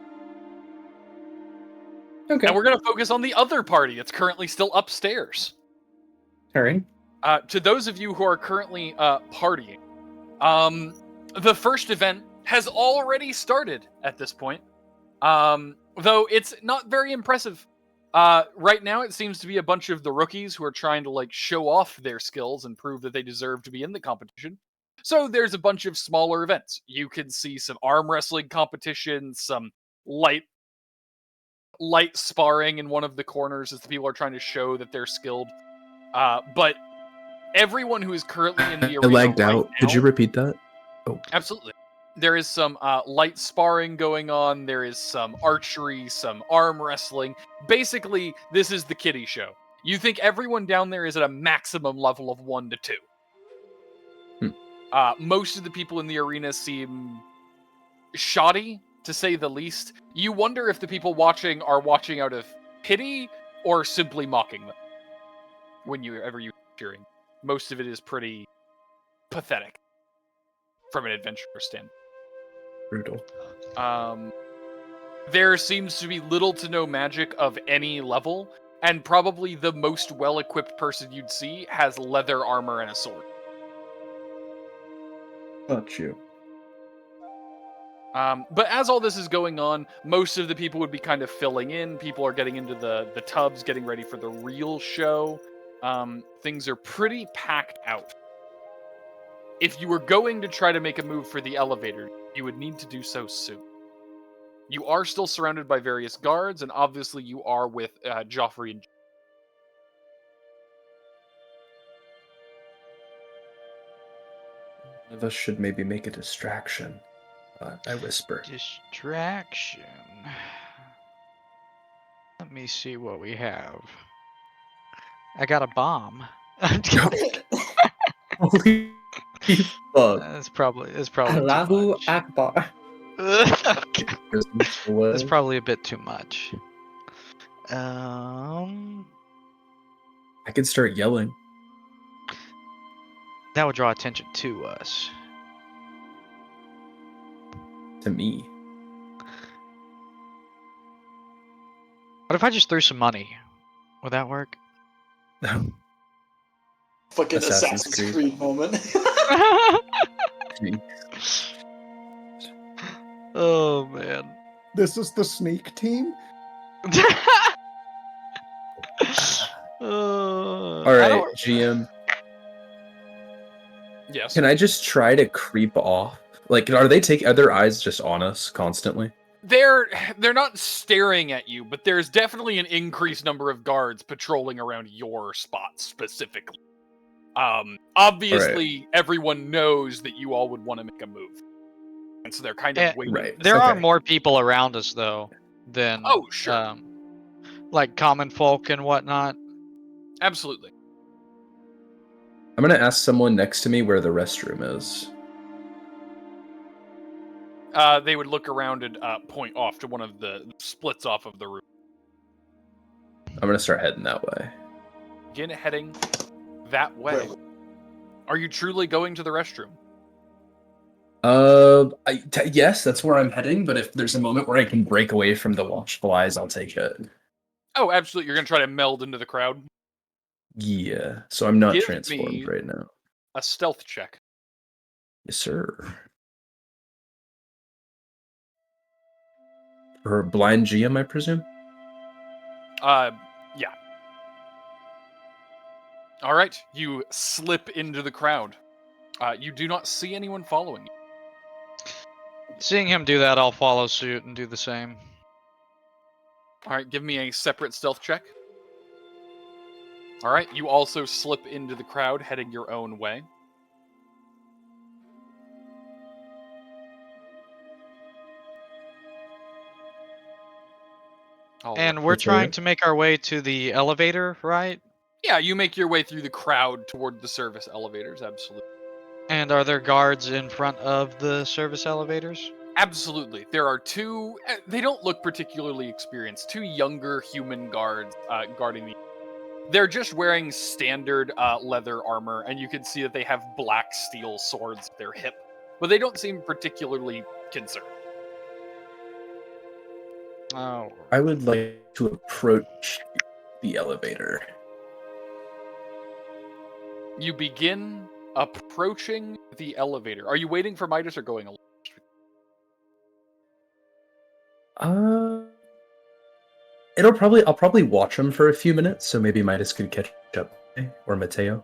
Okay. And we're going to focus on the other party that's currently still upstairs. Heard. To those of you who are currently partying, the first event has already started at this point. Though it's not very impressive. Right now, it seems to be a bunch of the rookies who are trying to show off their skills and prove that they deserve to be in the competition. So there's a bunch of smaller events. You can see some arm wrestling competitions, some light sparring in one of the corners as the people are trying to show that they're skilled. But everyone who is currently in the I arena lagged right out. Did now- you repeat that? Oh. Absolutely. There is some light sparring going on. There is some archery, some arm wrestling. Basically, this is the kiddie show. You think everyone down there is at a maximum level of 1 to 2. Most of the people in the arena seem shoddy, to say the least. You wonder if the people watching are watching out of pity or simply mocking them whenever you cheering. Most of it is pretty pathetic from an adventurer standpoint. Brutal. There seems to be little to no magic of any level, and probably the most well-equipped person you'd see has leather armor and a sword. Not you. But as all this is going on, most of the people would be kind of filling in. People are getting into the tubs, getting ready for the real show. Things are pretty packed out. If you were going to try to make a move for the elevator, you would need to do so soon. You are still surrounded by various guards, and obviously you are with Joffrey and... One of us should maybe make a distraction. I whisper. Distraction. Let me see what we have. I got a bomb. Holy fuck. It's probably too Allahu much. Akbar. That's probably a bit too much. I could start yelling. That would draw attention to us. To me. What if I just threw some money? Would that work? Fucking Assassin's Assassin's Creed. Creed moment. Oh man. This is the sneak team? All right, GM. Yes. Can I just try to creep off? Like, are their eyes just on us constantly? They're not staring at you, but there's definitely an increased number of guards patrolling around your spot specifically. Obviously, everyone knows that you all would want to make a move, and so they're kind of waiting. Right. There are Okay. more people around us though than sure, like common folk and whatnot. absolutely. I'm gonna ask someone next to me where the restroom is. They would look around and point off to one of the splits off of the room. I'm gonna start heading that way. Begin heading that way. Wait. Are you truly going to the restroom? Yes, that's where I'm heading. But if there's a moment where I can break away from the watchful eyes, I'll take it. Oh, absolutely. You're going to try to meld into the crowd? Yeah. So I'm not Give transformed me- right now. A stealth check. Yes, sir. For blind GM, I presume. Yeah. All right, you slip into the crowd. You do not see anyone following you. Seeing him do that, I'll follow suit and do the same. All right, give me a separate stealth check. All right, you also slip into the crowd, heading your own way. All And right. we're That's trying right. to make our way to the elevator, right? Yeah, you make your way through the crowd toward the service elevators, absolutely. And are there guards in front of the service elevators? Absolutely. There are two, they don't look particularly experienced, two younger human guards guarding the... They're just wearing standard leather armor, and you can see that they have black steel swords at their hip, but they don't seem particularly concerned. Oh. I would like to approach the elevator. You begin approaching the elevator. Are you waiting for Midas or going along? I'll probably watch him for a few minutes, so maybe Midas could catch up, or Matteo.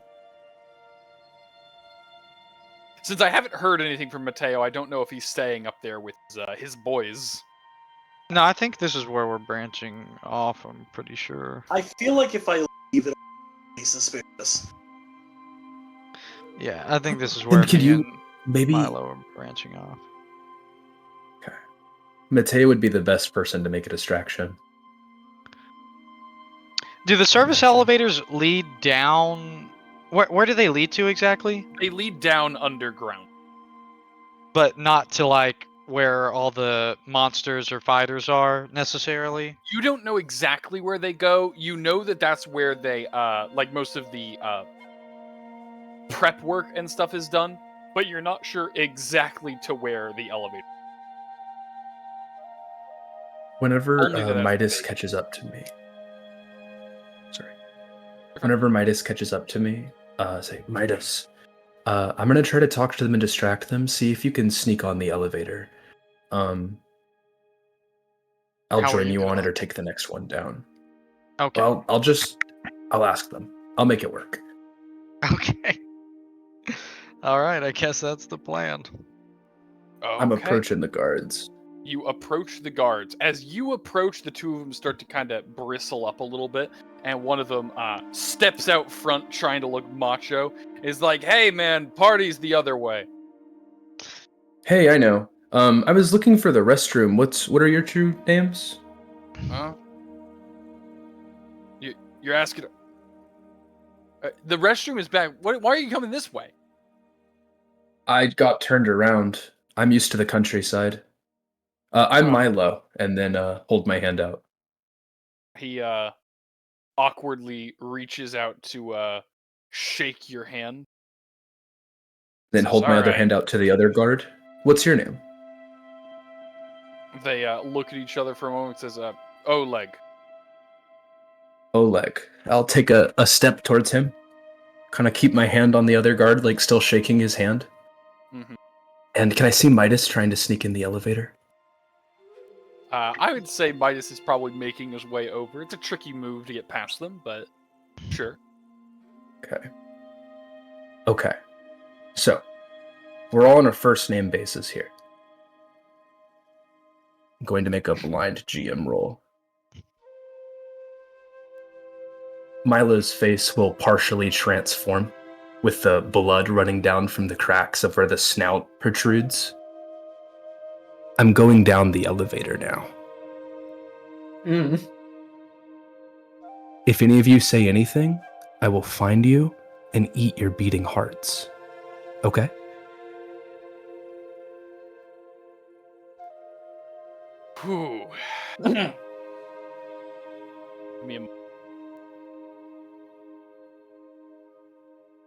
Since I haven't heard anything from Matteo, I don't know if he's staying up there with his boys. No, I think this is where we're branching off, I'm pretty sure. I feel like if I leave it, it'll be suspicious. Yeah, I think this is where could me you and maybe Milo are branching off. Matteo would be the best person to make a distraction. Do the service elevators lead down? Where do they lead to exactly? They lead down underground. But not to like where all the monsters or fighters are necessarily. You don't know exactly where they go. You know that that's where they, like most of the prep work and stuff is done, but you're not sure exactly to where the elevator. Whenever Only that that's Midas big. catches up to me, sorry. Whenever Midas catches up to me, say, Midas, I'm gonna try to talk to them and distract them. See if you can sneak on the elevator. I'll How are join you you on gonna- it or take the next one down. Okay. Well, I'll ask them. I'll make it work. Okay. All right. I guess that's the plan. I'm Okay. approaching the guards. You approach the guards. As you approach, the two of them start to kind of bristle up a little bit, and one of them steps out front trying to look macho. Is like, hey man, party's the other way. Hey, I know. I was looking for the restroom. What are your true names? Huh? You're asking... the restroom is back. Why are you coming this way? I got turned around. I'm used to the countryside. I'm Oh. Milo, and then hold my hand out. He awkwardly reaches out to shake your hand. Then Says, hold my other "Alright." hand out to the other guard. What's your name? They look at each other for a moment. Says, Oleg. Oleg. I'll take a step towards him. Kind of keep my hand on the other guard, like still shaking his hand. Mm-hmm. And can I see Midas trying to sneak in the elevator? I would say Midas is probably making his way over. It's a tricky move to get past them, but sure. Okay. So, we're all on a first name basis here. I'm going to make a blind GM roll. Milo's face will partially transform, with the blood running down from the cracks of where the snout protrudes. I'm going down the elevator now. If any of you say anything, I will find you and eat your beating hearts. Okay? Whew. Give me a...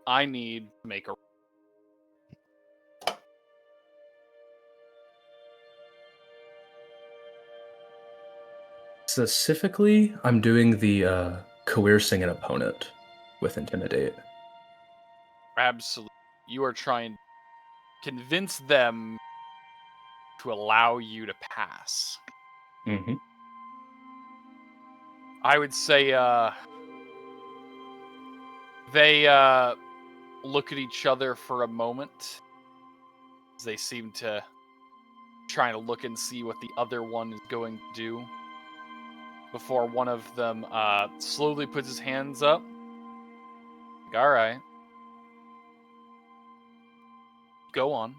I need to make a... Specifically, I'm doing the coercing an opponent with Intimidate. Absolutely. You are trying to convince them to allow you to pass. Mm-hmm. I would say they look at each other for a moment. They seem to trying to look and see what the other one is going to do before one of them slowly puts his hands up. Like, all right. Go on.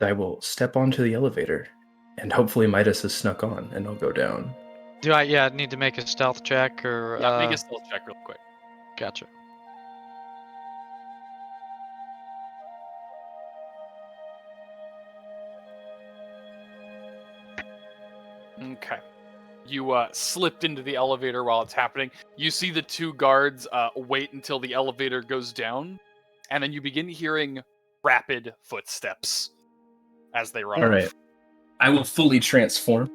I will step onto the elevator, and hopefully Midas has snuck on, and I'll go down. Do I need to make a stealth check or Yeah, make a stealth check real quick. Gotcha. Okay. You slipped into the elevator while it's happening. You see the two guards wait until the elevator goes down, and then you begin hearing rapid footsteps as they run All off. right. I will fully transform.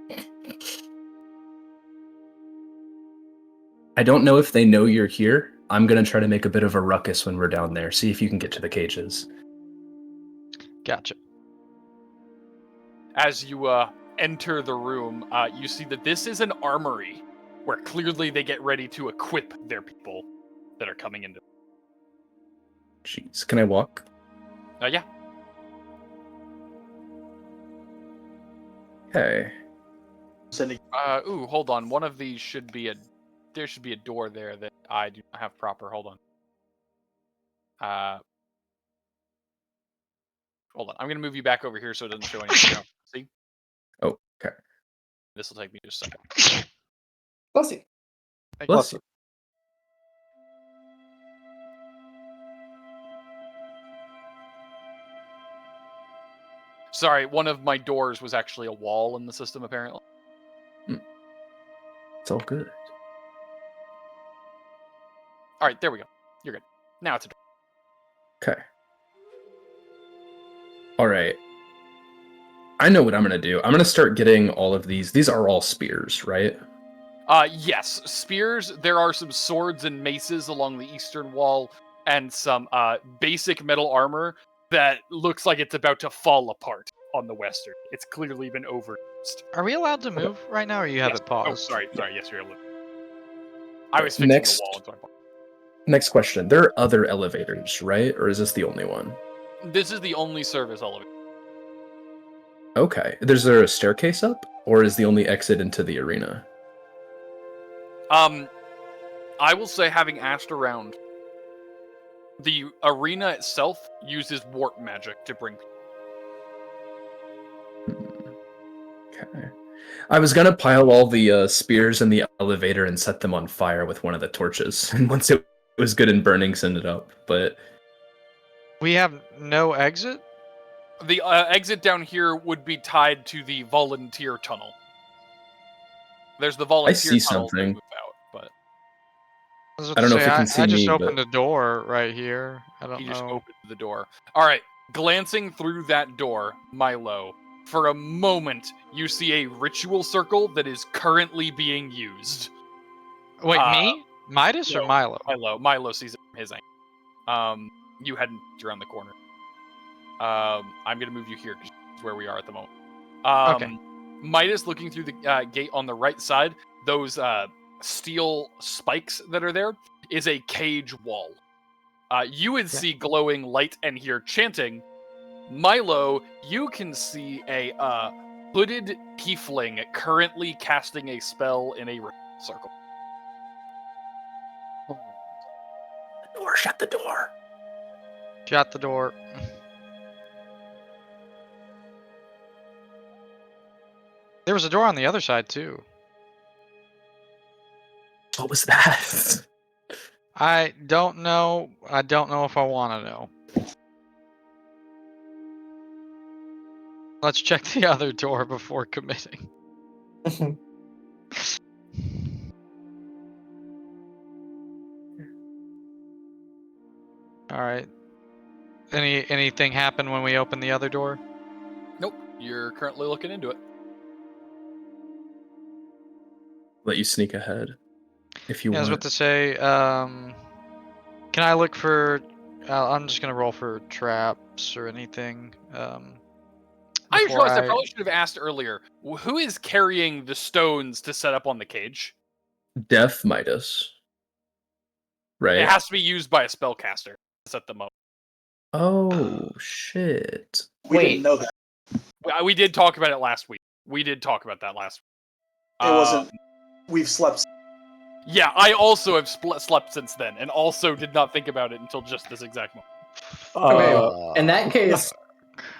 I don't know if they know you're here. I'm going to try to make a bit of a ruckus when we're down there. See if you can get to the cages. Gotcha. As you enter the room, you see that this is an armory where clearly they get ready to equip their people that are coming into. Jeez, can I walk? Yeah. Okay. Sending Ooh, hold on. One of these should be there should be a door there that I do not have proper. Hold on. Hold on. I'm gonna move you back over here so it doesn't show anything. See? Oh, okay. This will take me just a second. Bless you. Thank Bless you. you. Sorry, one of my doors was actually a wall in the system, apparently. It's all good. All right, there we go. You're good. Now it's a door. Okay. All right. I know what I'm gonna do. I'm gonna start getting all of these. These are all spears, right? Yes, spears. There are some swords and maces along the eastern wall, and some basic metal armor that looks like it's about to fall apart on the western. It's clearly been overused. Are we allowed to move right now, or you have Yes. it paused? Oh, sorry. Yes, you're able to. I was fixing Next. the wall. And so I Next question. There are other elevators, right? Or is this the only one? This is the only service elevator. Okay. Is there a staircase up? Or is the only exit into the arena? I will say, having asked around, the arena itself uses warp magic to bring. Okay. I was gonna pile all the spears in the elevator and set them on fire with one of the torches. And once it was good and burning, send it up. But We have no exit? The exit down here would be tied to the volunteer tunnel. There's the volunteer see tunnel to something. move out, but I don't know if you can see I just me, opened but- a door right here. I don't he know. just opened the door. All right, glancing through that door, Milo, for a moment you see a ritual circle that is currently being used. Wait, me? Midas or no. Milo? Milo sees it from his angle. You hadn't around the corner. I'm gonna move you here because it's where we are at the moment. Okay. Midas looking through the gate on the right side, those steel spikes that are there, is a cage wall. You would see glowing light and hear chanting. Milo, you can see a hooded tiefling currently casting a spell in a circle. Shut the door. Shut the door. There was a door on the other side too. What was that? I don't know. I don't know if I want to know. Let's check the other door before committing. All right. Anything happen when we open the other door? Nope, you're currently looking into it. Let you sneak ahead, if you Yeah, I was want. about to say. Can I look for? I'm just gonna roll for traps or anything. I just before realized I probably should have asked earlier. Who is carrying the stones to set up on the cage? Death Midas. Right? It has to be used by a spellcaster to set them up. Oh, shit. We Wait. didn't know that. We did talk about it last week. We did talk about that last week. It wasn't. We've slept. Yeah, I also have slept since then, and also did not think about it until just this exact moment. Okay, in that case,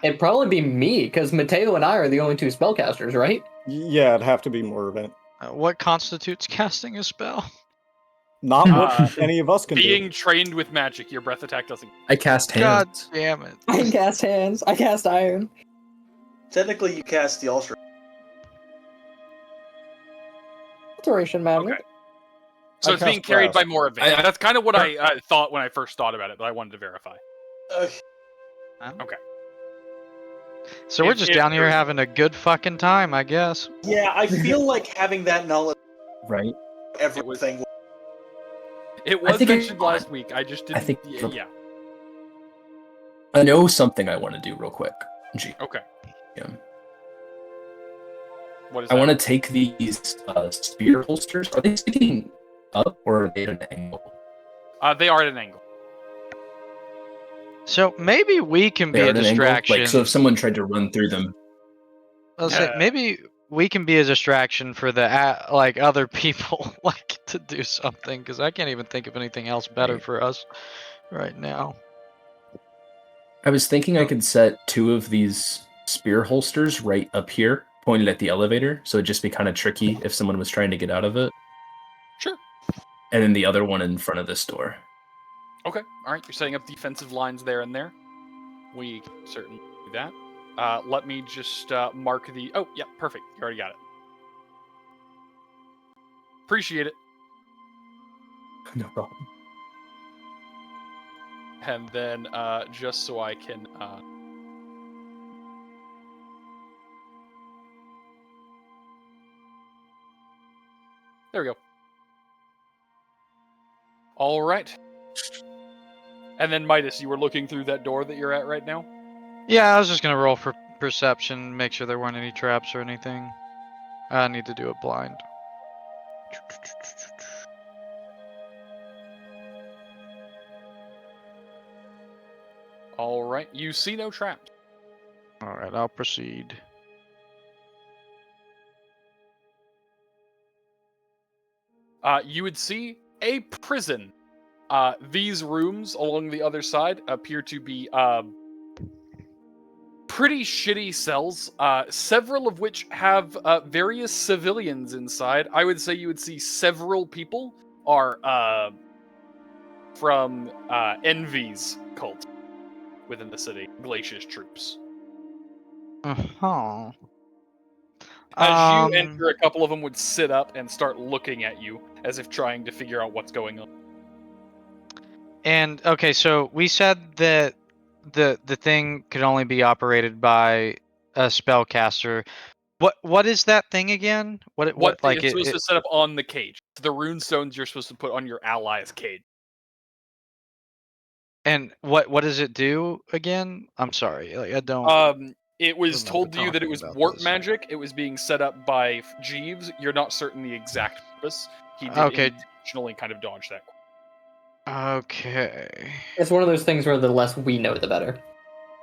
it'd probably be me, because Matteo and I are the only two spellcasters, right? Yeah, it'd have to be Moravaint. What constitutes casting a spell? Not what any of us can Being do. trained with magic, your breath attack doesn't. I cast God hands. damn it! I cast hands. I cast iron. Technically, you cast the Ultra. Alteration magic. Okay. So I it's being cast carried by Blast. Moravaint. That's kind of what I thought when I first thought about it, but I wanted to verify. Okay. So we're If- just if down here there's- having a good fucking time, I guess. Yeah, I feel like having that knowledge, Right? everything. It was think mentioned last week. I just didn't. think- Yeah. I know something I want to do real quick. G. Okay. Yeah. What is I that? want to take these spear holsters. Are they sticking up or are they at an angle? They are at an angle. So maybe we can be They are a at an angle? distraction. Like, so if someone tried to run through them. Let's say maybe we can be a distraction for the like other people like to do something, because I can't even think of anything else better Right. for us right now. I was thinking I could set 2 of these spear holsters right up here, pointed at the elevator, so it'd just be kind of tricky if someone was trying to get out of it. Sure. and then the other one in front of this door. Okay, all right. You're setting up defensive lines there and there. We can certainly do that. Let me just mark the... Oh, yeah, perfect. You already got it. Appreciate it. No problem. And then, just so I can... There we go. All right. And then, Midas, you were looking through that door that you're at right now? Yeah, I was just gonna roll for perception, make sure there weren't any traps or anything. I need to do it blind. All right. You see no traps. All right, I'll proceed. You would see a prison. These rooms along the other side appear to be pretty shitty cells, several of which have various civilians inside. I would say you would see several people are from Envy's cult within the city, Glacia's troops. Uh-huh. As you enter, a couple of them would sit up and start looking at you as if trying to figure out what's going on. And okay, so we said that the thing could only be operated by a spellcaster. What is that thing again? What like it's supposed to set up on the cage? The rune stones you're supposed to put on your ally's cage. And what does it do again? I'm sorry, like I don't. It was remember told to you that it talking was about warp this. magic. It was being set up by Jeeves. You're not certain the exact purpose. He did Okay. intentionally kind of dodge that. Okay. It's one of those things where the less we know, the better.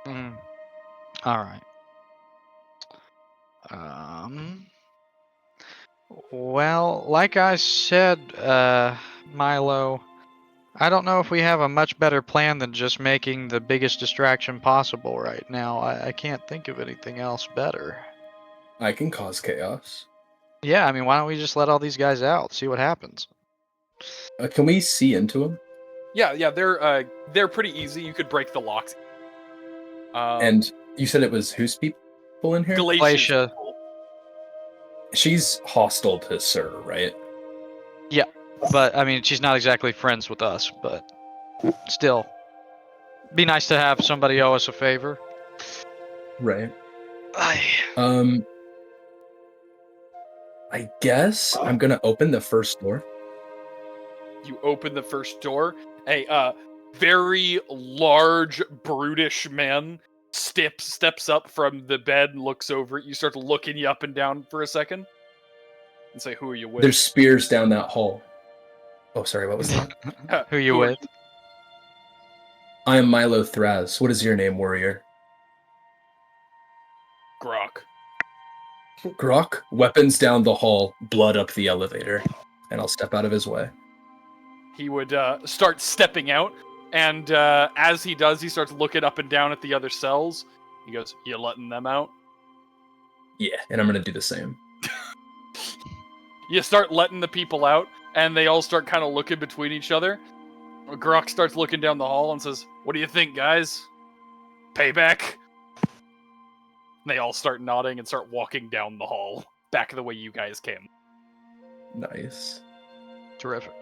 Mm. All right. Well, like I said, Milo, I don't know if we have a much better plan than just making the biggest distraction possible right now. I can't think of anything else better. I can cause chaos. Yeah, I mean, why don't we just let all these guys out, see what happens? Can we see into them? Yeah, they're pretty easy. You could break the locks. And you said it was whose people in here? Glacia. She's hostile to Sir, right? Yeah, but I mean, she's not exactly friends with us, but still, be nice to have somebody owe us a favor. Right. I guess I'm gonna open the first door. You open the first door. A very large, brutish man steps up from the bed and looks over at you, starts looking you up and down for a second, and say, "Who are you with?" There's spears down that hall. Oh, sorry, what was that? Who you with? I am Milo Thraz. What is your name, warrior? Grok. Grok, weapons down the hall, blood up the elevator, and I'll step out of his way. He would start stepping out, and as he does, he starts looking up and down at the other cells. He goes, "You letting them out?" Yeah, and I'm gonna do the same. You start letting the people out, and they all start kind of looking between each other. Grok starts looking down the hall and says, "What do you think, guys? Payback?" And they all start nodding and start walking down the hall, back the way you guys came. Nice. Terrific.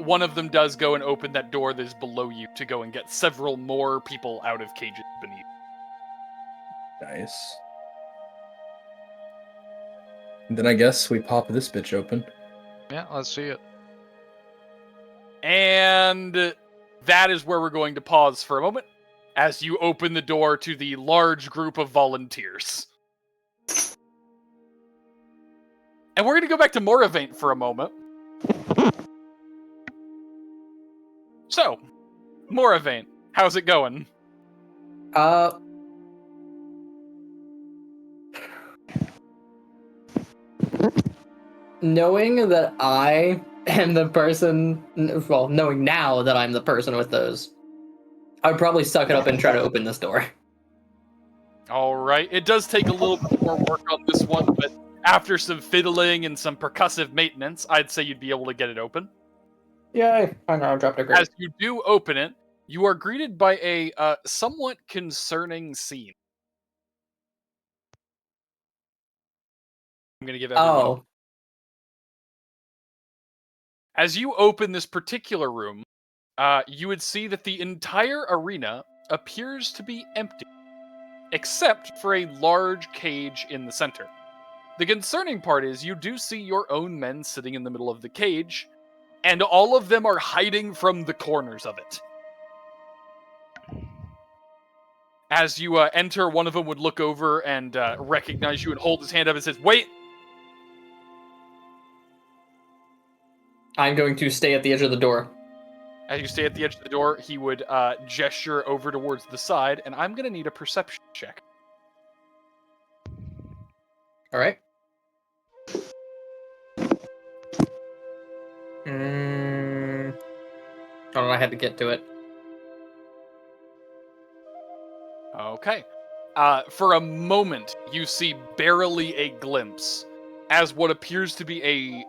One of them does go and open that door that is below you to go and get several more people out of cages beneath. Nice. And then I guess we pop this bitch open. Yeah, let's see it. And that is where we're going to pause for a moment as you open the door to the large group of volunteers. And we're going to go back to Moravaint for a moment. So, Moravaint, how's it going? Knowing that I am the person, well, knowing now that I'm the person with those, I would probably suck it up and try to open this door. All right. It does take a little bit more work on this one, but after some fiddling and some percussive maintenance, I'd say you'd be able to get it open. Yay! I know, I dropped a grade. As you do open it, you are greeted by a somewhat concerning scene. I'm going to give everyone. Oh. As you open this particular room, you would see that the entire arena appears to be empty, except for a large cage in the center. The concerning part is you do see your own men sitting in the middle of the cage, and all of them are hiding from the corners of it. As you enter, one of them would look over and recognize you and hold his hand up and says, "Wait!" I'm going to stay at the edge of the door. As you stay at the edge of the door, he would gesture over towards the side, and I'm going to need a perception check. All right. Oh, I had to get to it. Okay. For a moment, you see barely a glimpse as what appears to be a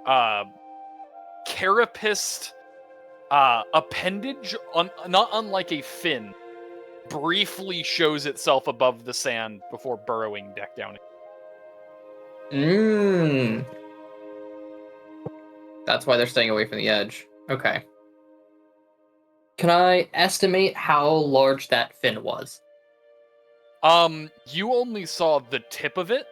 carapaced appendage, not unlike a fin, briefly shows itself above the sand before burrowing back down. That's why they're staying away from the edge. Okay. Can I estimate how large that fin was? You only saw the tip of it.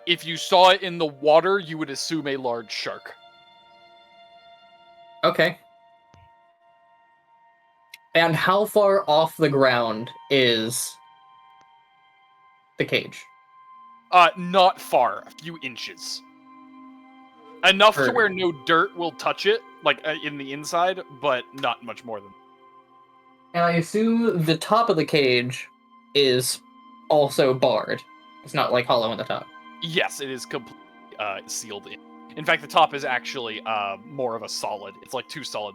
If you saw it in the water, you would assume a large shark. Okay. And how far off the ground is the cage? Not far, a few inches. Enough to where no dirt will touch it, like in the inside, but not much more than. And I assume the top of the cage is also barred. It's not like hollow on the top. Yes, it is completely sealed in. In fact, the top is actually more of a solid. It's like two solid.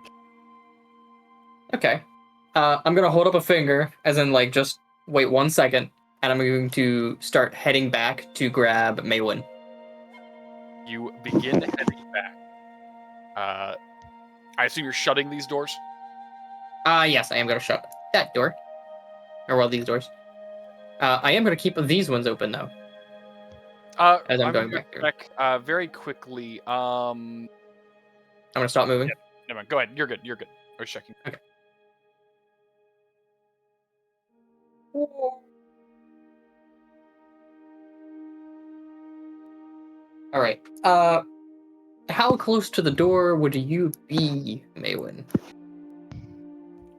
Okay. I'm gonna hold up a finger, as in like just wait 1 second, and I'm going to start heading back to grab Mawyn. You begin heading back. I assume you're shutting these doors? Yes, I am gonna shut that door. Or well, these doors. I am gonna keep these ones open though. As I'm going back there. Very quickly. I'm gonna stop moving. Yeah, never mind. Go ahead. You're good. You're good. I was checking. Okay. All right. How close to the door would you be, Mawyn?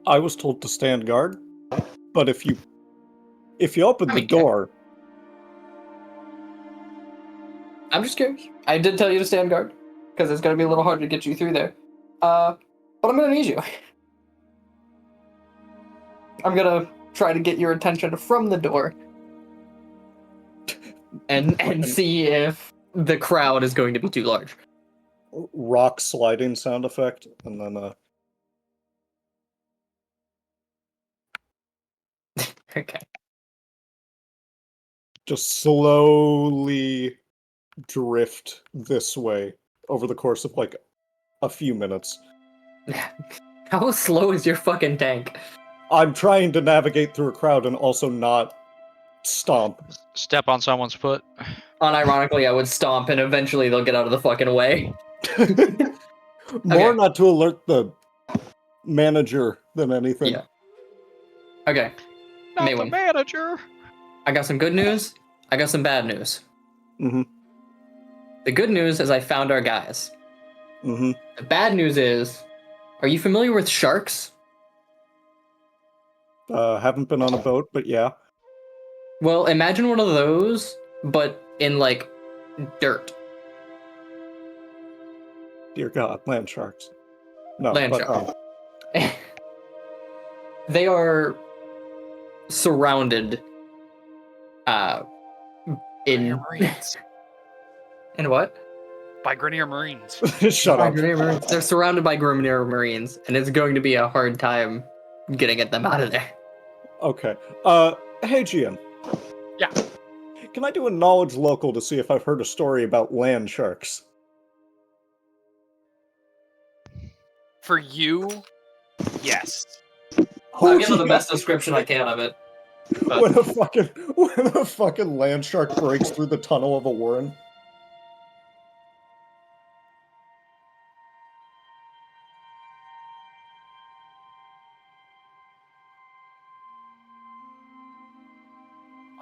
I was told to stand guard, but if you open the door, I'm just curious. I did tell you to stand guard because it's gonna be a little hard to get you through there. But I'm gonna need you. I'm gonna try to get your attention from the door and see if the crowd is going to be too large. rock sliding sound effect, and then Okay. just slowly drift this way over the course of like a few minutes. How slow is your fucking tank? I'm trying to navigate through a crowd and also not stomp. Step on someone's foot. Unironically, I would stomp and eventually they'll get out of the fucking way. More Okay. not to alert the manager than anything. Yeah. Okay. Not the Mawyn. manager. I got some good news. I got some bad news. Mm-hmm. The good news is I found our guys. Mm-hmm. The bad news is, are you familiar with sharks? Haven't been on a boat, but yeah. Well, imagine one of those, but in like dirt. Dear God, land sharks. No, Land but, sharks. They are surrounded in Marines. in what? By Grenier Marines. Shut up. Marines. They're surrounded by Grenier Marines, and it's going to be a hard time getting at them out of there. Okay. Hey, Gian. Yeah. Can I do a knowledge local to see if I've heard a story about land sharks? For you, yes. I'll give her the best description I can of it. But When a fucking land shark breaks through the tunnel of a warren.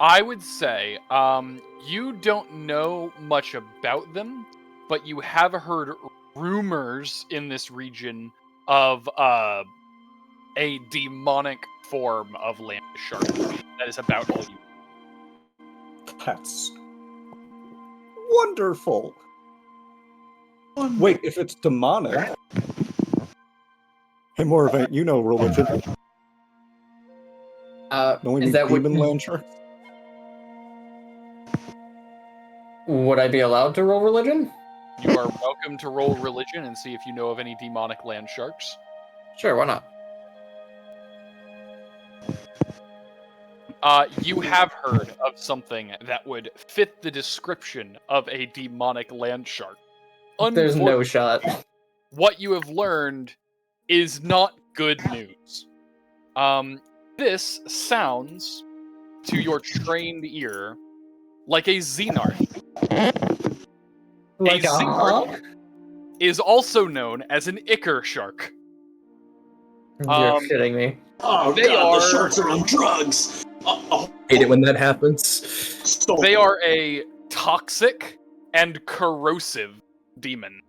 I would say you don't know much about them, but you have heard rumors in this region of a demonic form of land shark. That is about all you. That's wonderful. Wait, if it's demonic... Hey, Moravaint, you know religion. Don't we is need that demon land sharks? Would I be allowed to roll religion? You are welcome to roll religion and see if you know of any demonic land sharks. Sure, why not? You have heard of something that would fit the description of a demonic land shark. There's no shot. What you have learned is not good news. This sounds, to your trained ear, like a xenarch. Like a xenarch is also known as an ichor shark. You're kidding me. Oh god, the sharks are on drugs! Hate it when that happens. They are a toxic and corrosive demon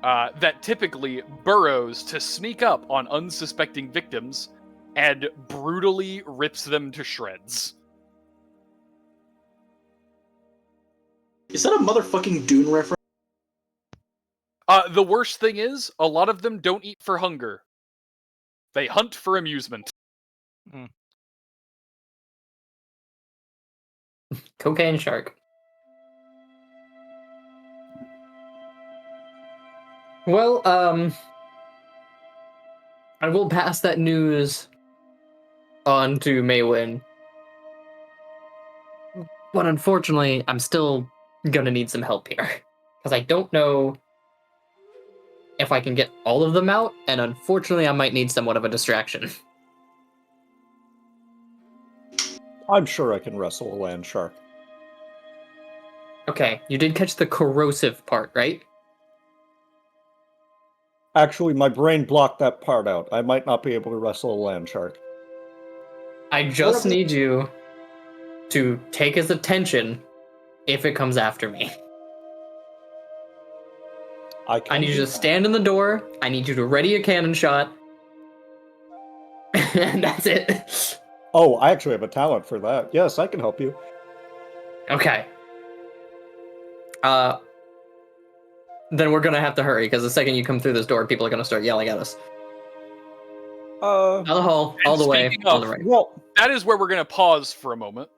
that typically burrows to sneak up on unsuspecting victims and brutally rips them to shreds. Is that a motherfucking Dune reference? The worst thing is, a lot of them don't eat for hunger. They hunt for amusement. Cocaine shark. Well, I will pass that news on to Mawyn. But unfortunately, I'm still gonna need some help here. Because I don't know if I can get all of them out, and unfortunately I might need somewhat of a distraction. I'm sure I can wrestle a land shark. Okay, you did catch the corrosive part, right? Actually, my brain blocked that part out. I might not be able to wrestle a land shark. I just need you to take his attention if it comes after me. I need you to stand in the door. I need you to ready a cannon shot. And that's it. Oh, I actually have a talent for that. Yes, I can help you. Okay. Then we're gonna have to hurry, because the second you come through this door, people are gonna start yelling at us. Down the hall, all the way, on the right. Well, that is where we're going to pause for a moment.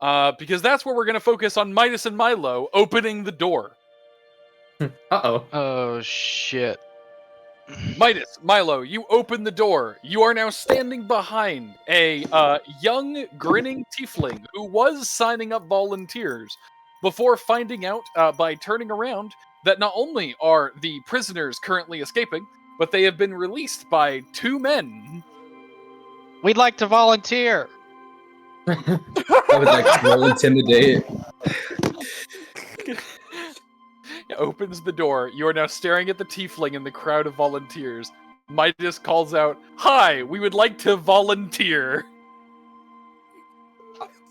Because that's where we're going to focus on Midas and Milo opening the door. Uh-oh. Oh, shit. Midas, Milo, you open the door. You are now standing behind a young, grinning tiefling who was signing up volunteers before finding out by turning around that not only are the prisoners currently escaping, but they have been released by 2 men. We'd like to volunteer. I would like to roll intimidate. It opens the door. You are now staring at the tiefling in the crowd of volunteers. Midas calls out, "Hi, we would like to volunteer."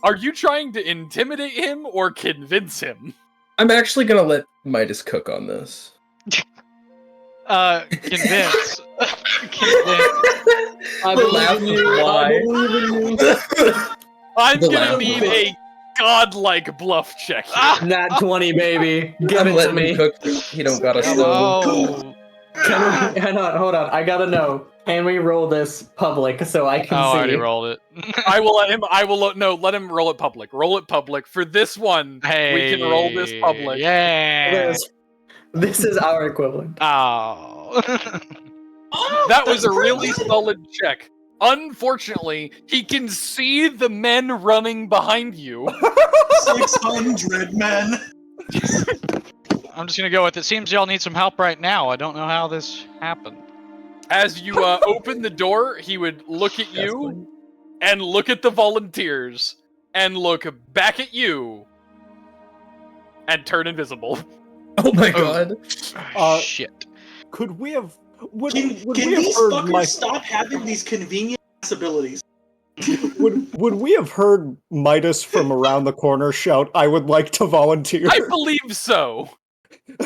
Are you trying to intimidate him or convince him? I'm actually gonna let Midas cook on this. Convince. I believe in you. I believe in you. I'm The gonna laugh. need a godlike bluff check here. Nat 20, baby. Give I'm it to letting me. him cook. He don't got a stove. Oh. Can we, hold on. I gotta know. Can we roll this public so I can Oh, I see? already rolled it. I will let him. Let him roll it public. Roll it public for this one. Hey, we can roll this public. Yeah. This is our equivalent. Oh. That was a really solid check. Unfortunately, he can see the men running behind you. 600 men. I'm just gonna go with it. Seems y'all need some help right now. I don't know how this happened. As you open the door, he would look at you and look at the volunteers and look back at you and turn invisible. Oh my god. Shit. Could we have? Would Can we have these heard fuckers stop having these convenient ass abilities? Would we have heard Midas from around the corner shout, "I would like to volunteer"? I believe so.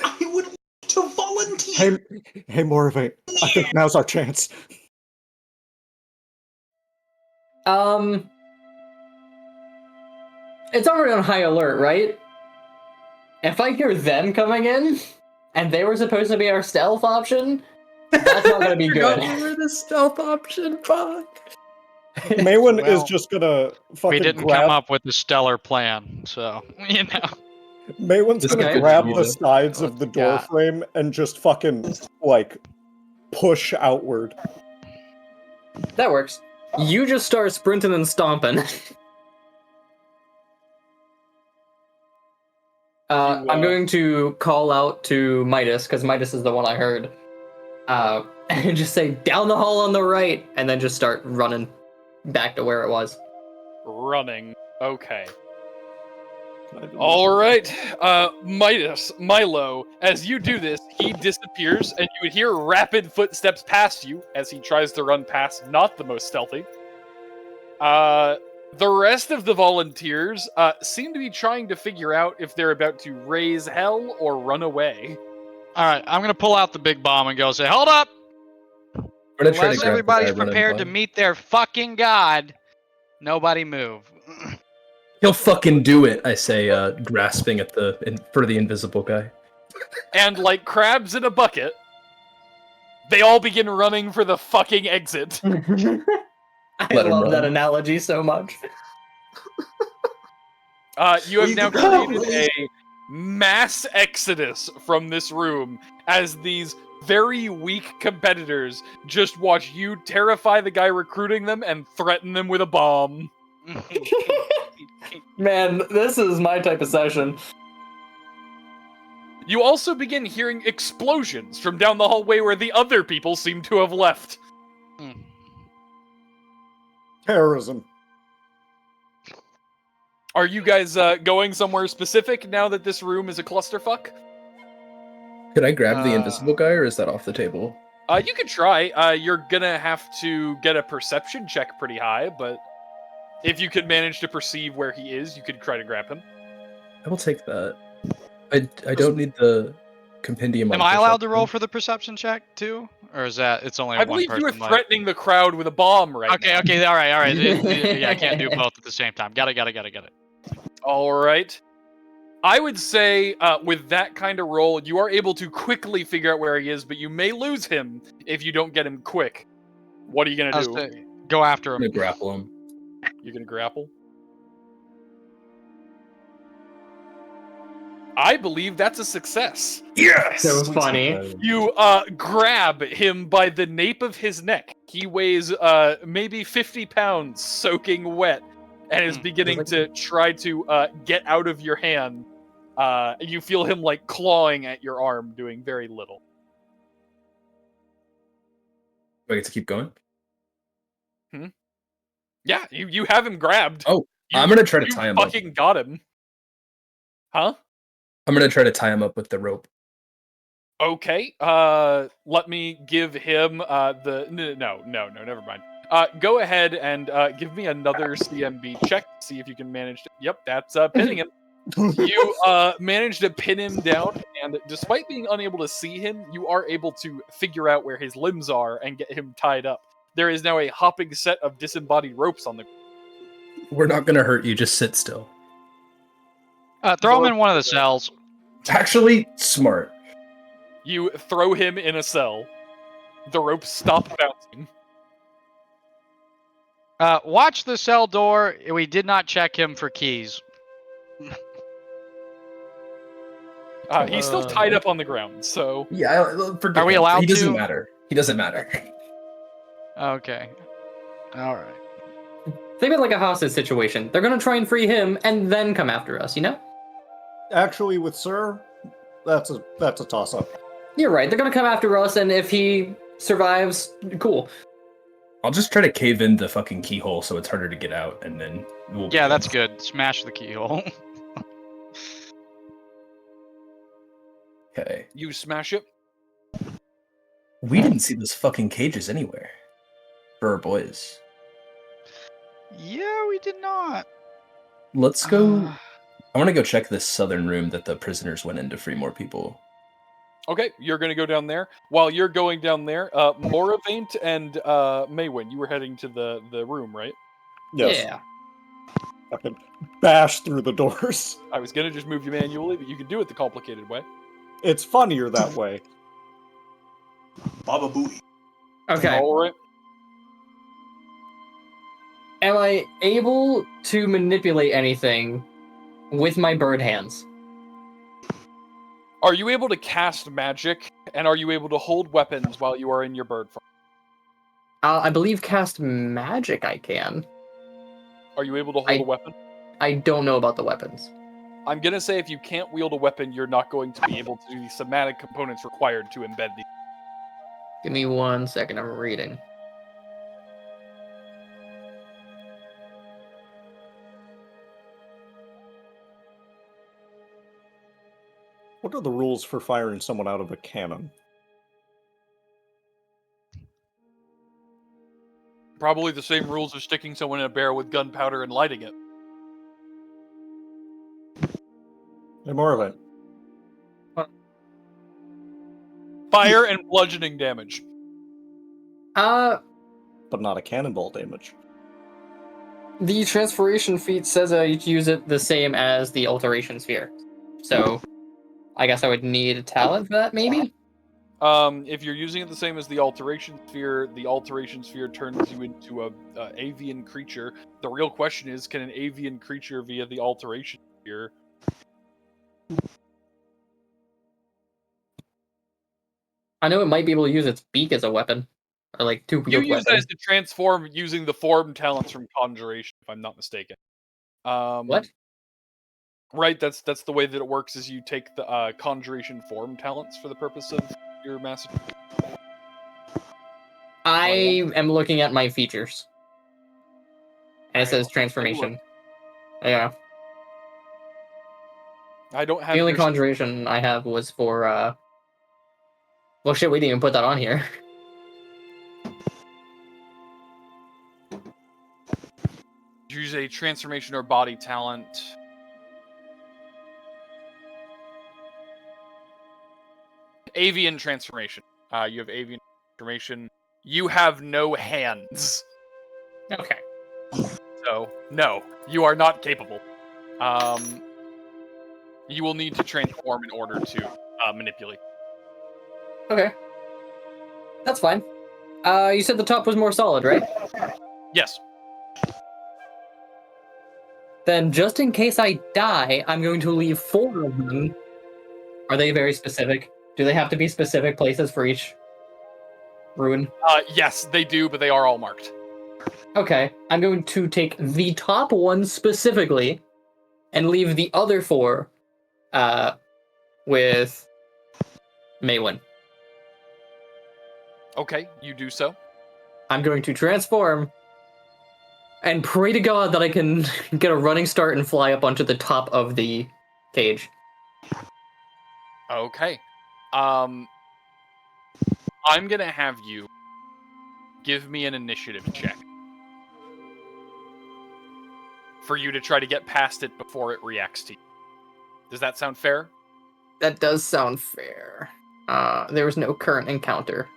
I would like to volunteer. Hey, Moravaint, I think now's our chance. It's already on high alert, right? If I hear them coming in, and they were supposed to be our stealth option, that's not gonna be good. We were the stealth option, fuck. Mawyn is Well, just gonna fucking We didn't grab. come up with the stellar plan, so you know. Maywyn's This gonna guy- grab Yeah. the sides of the door Yeah. frame and just fucking, like, push outward. That works. You just start sprinting and stomping. I'm going to call out to Midas, because Midas is the one I heard. And just say, down the hall on the right, and then just start running back to where it was. Running. Okay. All right. Milo, as you do this, he disappears, and you would hear rapid footsteps past you as he tries to run past not the most stealthy. The rest of the volunteers seem to be trying to figure out if they're about to raise hell or run away. All right, I'm gonna pull out the big bomb and go say, "Hold up! We're gonna try to Unless grab everybody's the guy running prepared by. to meet their fucking god, nobody move." He'll fucking do it, I say, grasping at for the invisible guy. And like crabs in a bucket, they all begin running for the fucking exit. I Let him love that run. analogy so much. You have We now go. created a mass exodus from this room as these very weak competitors just watch you terrify the guy recruiting them and threaten them with a bomb. Man, this is my type of session. You also begin hearing explosions from down the hallway where the other people seem to have left. Terrorism. Are you guys going somewhere specific now that this room is a clusterfuck? Could I grab the invisible guy, or is that off the table? You can try. You're gonna have to get a perception check pretty high, but if you could manage to perceive where he is, you could try to grab him. I will take that. I don't need the compendium. Am on I allowed to perception. roll for the perception check too, or is that it's only I one believe person? you were like- threatening the crowd with a bomb right now. Okay, all right. Yeah, I can't do both at the same time. Got it. All right. I would say with that kind of roll, you are able to quickly figure out where he is, but you may lose him if you don't get him quick. What are you going I to was do? to go after I'm him. gonna grapple him. You're going to grapple? I believe that's a success. Yes. So funny. You grab him by the nape of his neck. He weighs maybe 50 pounds soaking wet and is beginning to try to get out of your hand. You feel him like clawing at your arm, doing very little. Do I get to keep going? Yeah, you have him grabbed. Oh, You- I'm gonna try to you tie him up. fucking got him. Huh? I'm gonna try to tie him up with the rope. Okay. Let me give him the no, never mind. Go ahead and give me another CMB check. See if you can manage to. Yep, that's pinning him. You manage to pin him down, and despite being unable to see him, you are able to figure out where his limbs are and get him tied up. There is now a hopping set of disembodied ropes on the. We're not gonna hurt you. Just sit still. Throw him in one of the cells. Actually, smart. You throw him in a cell. The ropes stop bouncing. Watch the cell door. We did not check him for keys. He's still tied up on the ground, so. Yeah. Forget Are we him. allowed He doesn't to? matter. He doesn't matter. Okay. All right. Think of it like a hostage situation. They're gonna try and free him and then come after us, you know? Actually, with Sir, That's a toss-up. You're right. They're gonna come after us, and if he survives, cool. I'll just try to cave in the fucking keyhole so it's harder to get out, and then we'll be Yeah, good. that's good. Smash the keyhole. Okay. You smash it. We didn't see those fucking cages anywhere. For our boys. Yeah, we did not. Let's go. I want to go check this southern room that the prisoners went in to free more people. Okay, you're going to go down there. While you're going down there, Moravaint and Mawyn, you were heading to the room, right? Yes. Yeah. Fucking bash through the doors. I was going to just move you manually, but you can do it the complicated way. It's funnier that way. Baba Booey. Okay. All right. Am I able to manipulate anything with my bird hands? Are you able to cast magic, and are you able to hold weapons while you are in your bird form? I believe cast magic I can. Are you able to hold a weapon? I don't know about the weapons. I'm going to say if you can't wield a weapon, you're not going to be able to do the somatic components required to embed these. Give me 1 second, I'm reading. What are the rules for firing someone out of a cannon? Probably the same rules as sticking someone in a barrel with gunpowder and lighting it. Hey, Moravaint. Fire and bludgeoning damage. But not a cannonball damage. The transformation feat says I use it the same as the alteration sphere. So, I guess I would need a talent for that, maybe? If you're using it the same as the alteration sphere turns you into a avian creature. The real question is, can an avian creature via the alteration sphere... I know it might be able to use its beak as a weapon. Or like two You wield use that weapon. as to transform using the form talents from Conjuration, if I'm not mistaken. What? Right, that's the way that it works, is you take the Conjuration form talents for the purpose of your master. I am looking at my features. And it Alright, says well, take a transformation. Yeah. I don't have The only your... conjuration I have was for, well, shit, we didn't even put that on here. Use a transformation or body talent. Avian transformation. You have avian transformation. You have no hands. Okay. So, no, you are not capable. You will need to transform in order to manipulate. Okay. That's fine. You said the top was more solid, right? Yes. Then just in case I die, I'm going to leave 4 of them. Are they very specific? Do they have to be specific places for each ruin? Yes, they do, but they are all marked. Okay, I'm going to take the top one specifically and leave the other 4 with Mawyn. Okay, you do so. I'm going to transform and pray to God that I can get a running start and fly up onto the top of the cage. Okay. I'm gonna have you give me an initiative check for you to try to get past it before it reacts to you. Does that sound fair? That does sound fair. There was no current encounter,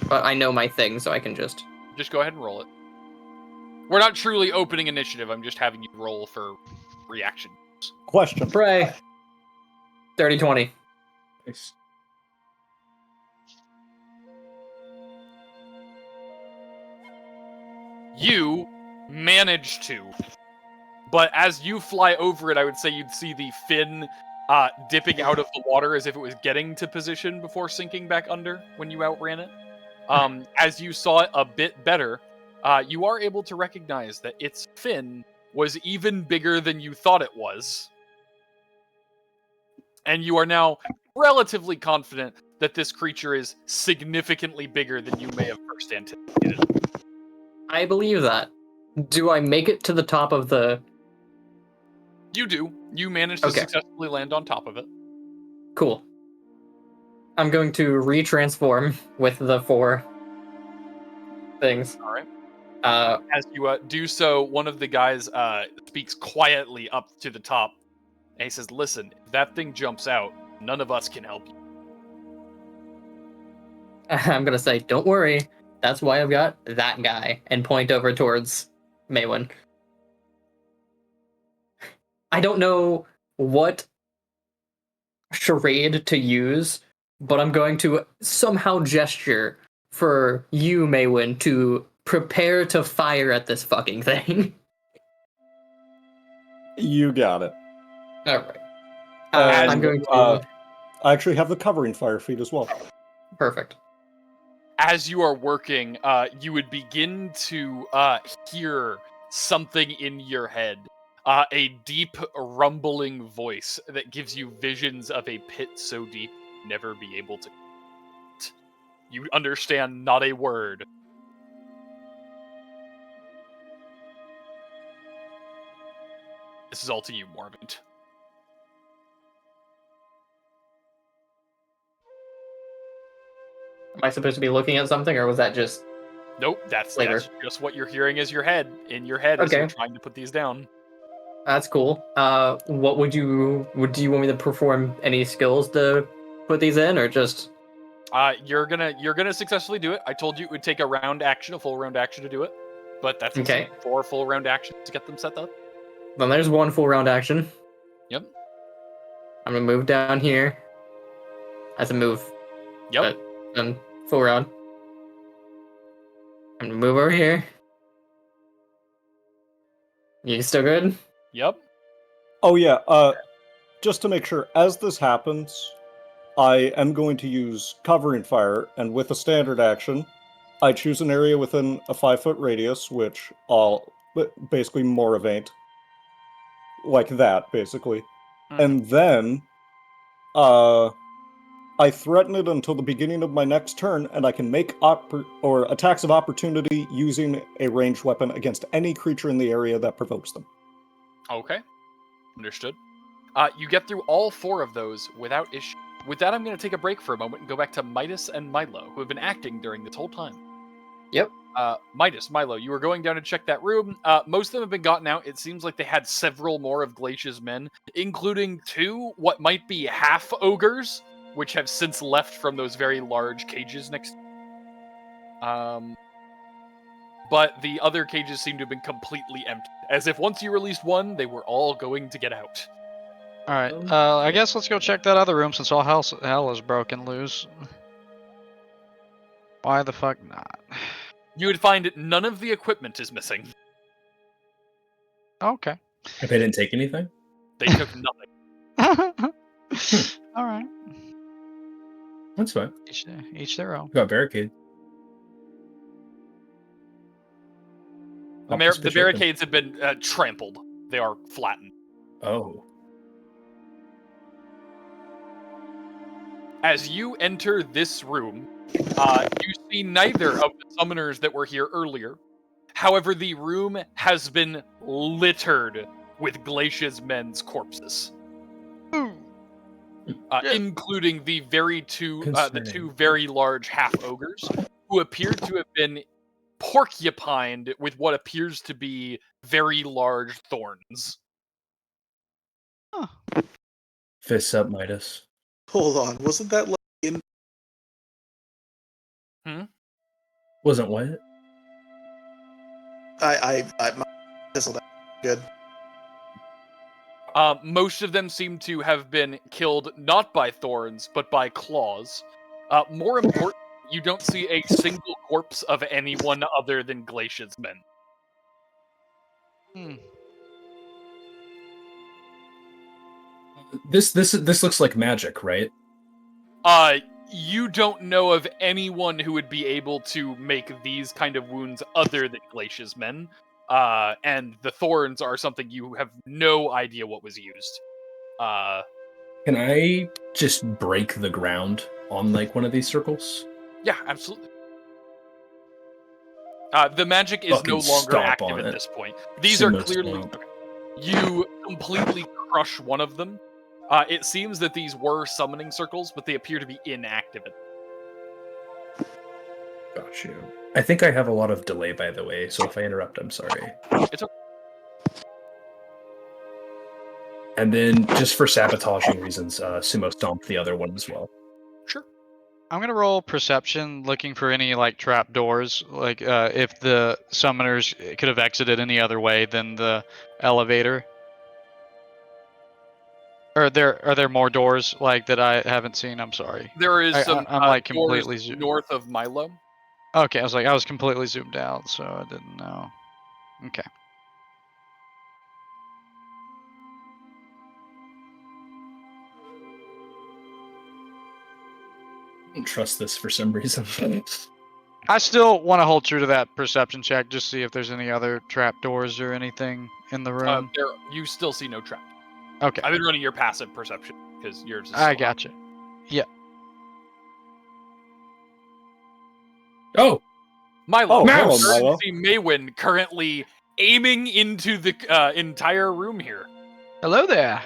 but I know my thing, so I can just go ahead and roll it. We're not truly opening initiative. I'm just having you roll for reaction. Question. pray. 30-20. Nice. You manage to, but as you fly over it, I would say you'd see the fin dipping out of the water as if it was getting to position before sinking back under when you outran it. As you saw it a bit better, you are able to recognize that its fin was even bigger than you thought it was. And you are now relatively confident that this creature is significantly bigger than you may have first anticipated. I believe that. Do I make it to the top of the... You do. You manage to successfully land on top of it. Cool. I'm going to retransform with the 4 things. All right. Uh, As you do so, one of the guys speaks quietly up to the top, and he says, "Listen, if that thing jumps out, none of us can help you." I'm gonna say, don't worry, that's why I've got that guy, and point over towards Mawyn. I don't know what charade to use, but I'm going to somehow gesture for you, Mawyn, to prepare to fire at this fucking thing. You got it. Alright. And, I'm going to... I actually have the covering fire feat as well. Perfect. As you are working, you would begin to hear something in your head. A deep, rumbling voice that gives you visions of a pit so deep you'd never be able to... You understand not a word. This is all to you, Moravaint. Am I supposed to be looking at something, or was that just... Nope, that's Flavor? just what you're hearing as your head. In your head as Okay. you're trying to put these down. That's cool. What would you... do you want me to perform any skills to put these in, or just... You're gonna successfully do it. I told you it would take a round action, a full round action to do it. But that's Okay. 4 full round actions to get them set up. Then there's 1 full round action. Yep. I'm gonna move down here. As a move. Yep. Then full round. I'm gonna move over here. You still good? Yep. Oh yeah, just to make sure, as this happens, I am going to use covering fire, and with a standard action, I choose an area within a 5-foot radius, which I'll basically Moravaint. Like that, basically. Mhm. And then, I threaten it until the beginning of my next turn, and I can make attacks of opportunity using a ranged weapon against any creature in the area that provokes them. Okay. Understood. You get through all 4 of those without issue. With that, I'm going to take a break for a moment and go back to Midas and Milo, who have been acting during this whole time. Yep. Midas, Milo, you were going down to check that room. Most of them have been gotten out. It seems like they had several more of Glacia's men, including 2 what might be half ogres, which have since left from those very large cages next. But the other cages seem to have been completely empty, as if once you released one, they were all going to get out. Alright, I guess let's go check that other room since all hell is broken loose. Why the fuck not? You would find none of the equipment is missing. Okay. If they didn't take anything? They took nothing. Alright. That's fine. Each their own. Got barricade. The barricades have been trampled. They are flattened. Oh. As you enter this room, you see neither of the summoners that were here earlier. However, the room has been littered with Glacia's men's corpses, including the two very large half ogres who appear to have been porcupined with what appears to be very large thorns. Huh. Fists up, Midas. Hold on, wasn't that like in... Wasn't what? my pistol down. Good. Most of them seem to have been killed not by thorns, but by claws. More important, you don't see a single corpse of anyone other than Glacia's men. This looks like magic, right? You don't know of anyone who would be able to make these kind of wounds other than Glacia's men. And the thorns are something you have no idea what was used. Can I just break the ground on like one of these circles? Yeah, absolutely. The magic is Fucking no longer stomp active on at it. this point. These are Sumo clearly... stomp. Okay. You completely crush one of them. It seems that these were summoning circles, but they appear to be inactive. Got you. I think I have a lot of delay, by the way, so if I interrupt, I'm sorry. It's okay. And then, just for sabotaging reasons, Sumo Stomp the other one as well. Sure. I'm gonna roll perception, looking for any like trap doors, like if the summoners could have exited any other way than the elevator. Are there more doors like that I haven't seen? I'm sorry. There is some I'm like doors completely north of Milo. Okay, I was completely zoomed out, so I didn't know. Okay. I don't trust this for some reason. I still want to hold true to that perception check, just see if there's any other trap doors or anything in the room. You still see no trap. Okay. I've been running your passive perception because yours is. I gotcha. Yeah. Oh, Milo. Oh, Mouse! hello, Milo. See Mawyn currently aiming into the entire room here. Hello there.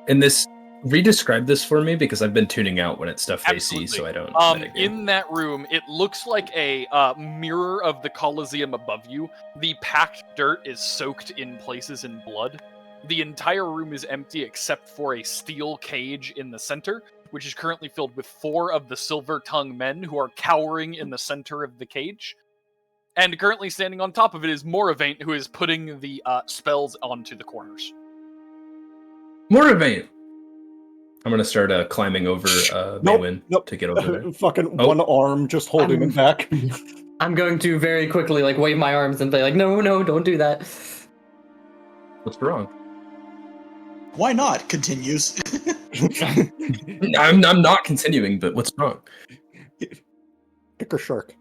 and this, re-describe this for me because I've been tuning out when it's stuff they see, so I don't. metagame. In that room, it looks like a mirror of the Colosseum above you. The packed dirt is soaked in places in blood. The entire room is empty except for a steel cage in the center, which is currently filled with 4 of the Silvertongue men who are cowering in the center of the cage. And currently standing on top of it is Moravaint, who is putting the spells onto the corners. Moravaint! I'm gonna start climbing over Mawyn Nope. to get over there. Fucking Oh. one arm just holding him back. I'm going to very quickly like wave my arms and be like, no, don't do that. What's wrong? Why not? Continues. I'm not continuing, but what's wrong? Picker shark.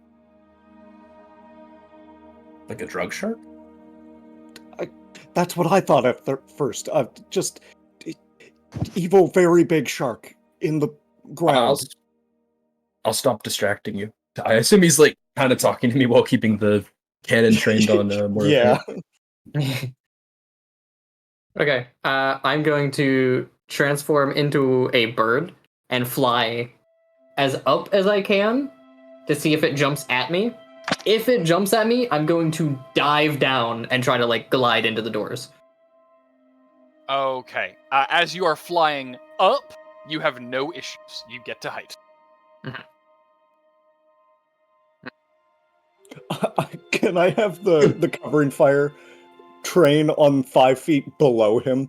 Like a drug shark? That's what I thought at first. Just evil, very big shark in the ground. I'll stop distracting you. I assume he's like kind of talking to me while keeping the cannon trained on Moravaint. Yeah. Okay, I'm going to transform into a bird and fly as up as I can to see if it jumps at me. If it jumps at me, I'm going to dive down and try to like glide into the doors. Okay. As you are flying up, you have no issues. You get to height. Can I have the covering fire train on 5 feet below him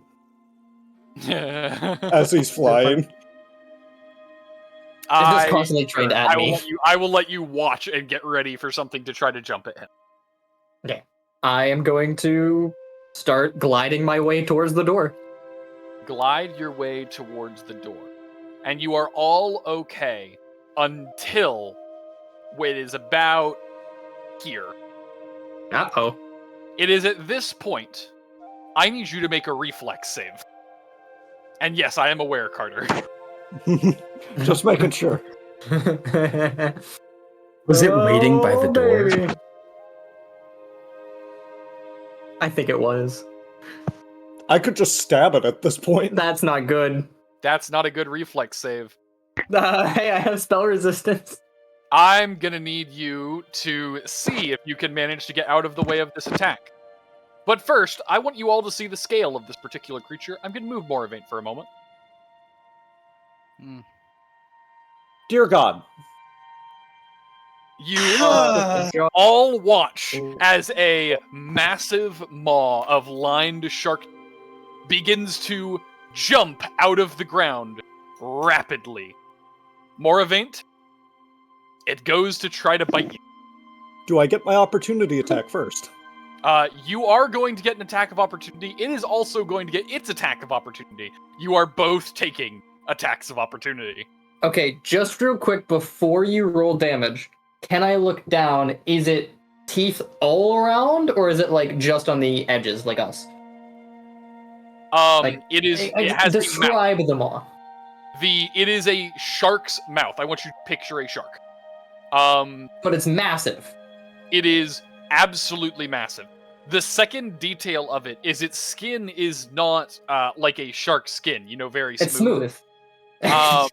as he's flying? It's just constantly trained at me. I will let you watch and get ready for something to try to jump at him. Okay. I am going to start gliding my way towards the door. Glide your way towards the door. And you are all okay until it is about here. Uh-oh. It is at this point, I need you to make a reflex save. And yes, I am aware, Karter. Just making sure. Was it waiting by the door? Baby. I think it was. I could just stab it at this point. That's not good. That's not a good reflex save. Hey, I have spell resistance. I'm gonna need you to see if you can manage to get out of the way of this attack. But first, I want you all to see the scale of this particular creature. I'm gonna move Moravaint for a moment. Dear God. You all watch as a massive maw of lined shark begins to jump out of the ground rapidly. Moravaint, it goes to try to bite you. Do I get my opportunity attack first? You are going to get an attack of opportunity. It is also going to get its attack of opportunity. You are both taking attacks of opportunity. Okay, just real quick before you roll damage, can I look down? Is it teeth all around, or is it like just on the edges, like us? It has describe them all. It is a shark's mouth. I want you to picture a shark. But it's massive. It is absolutely massive. The second detail of it is its skin is not like a shark's skin, very smooth. It's smooth.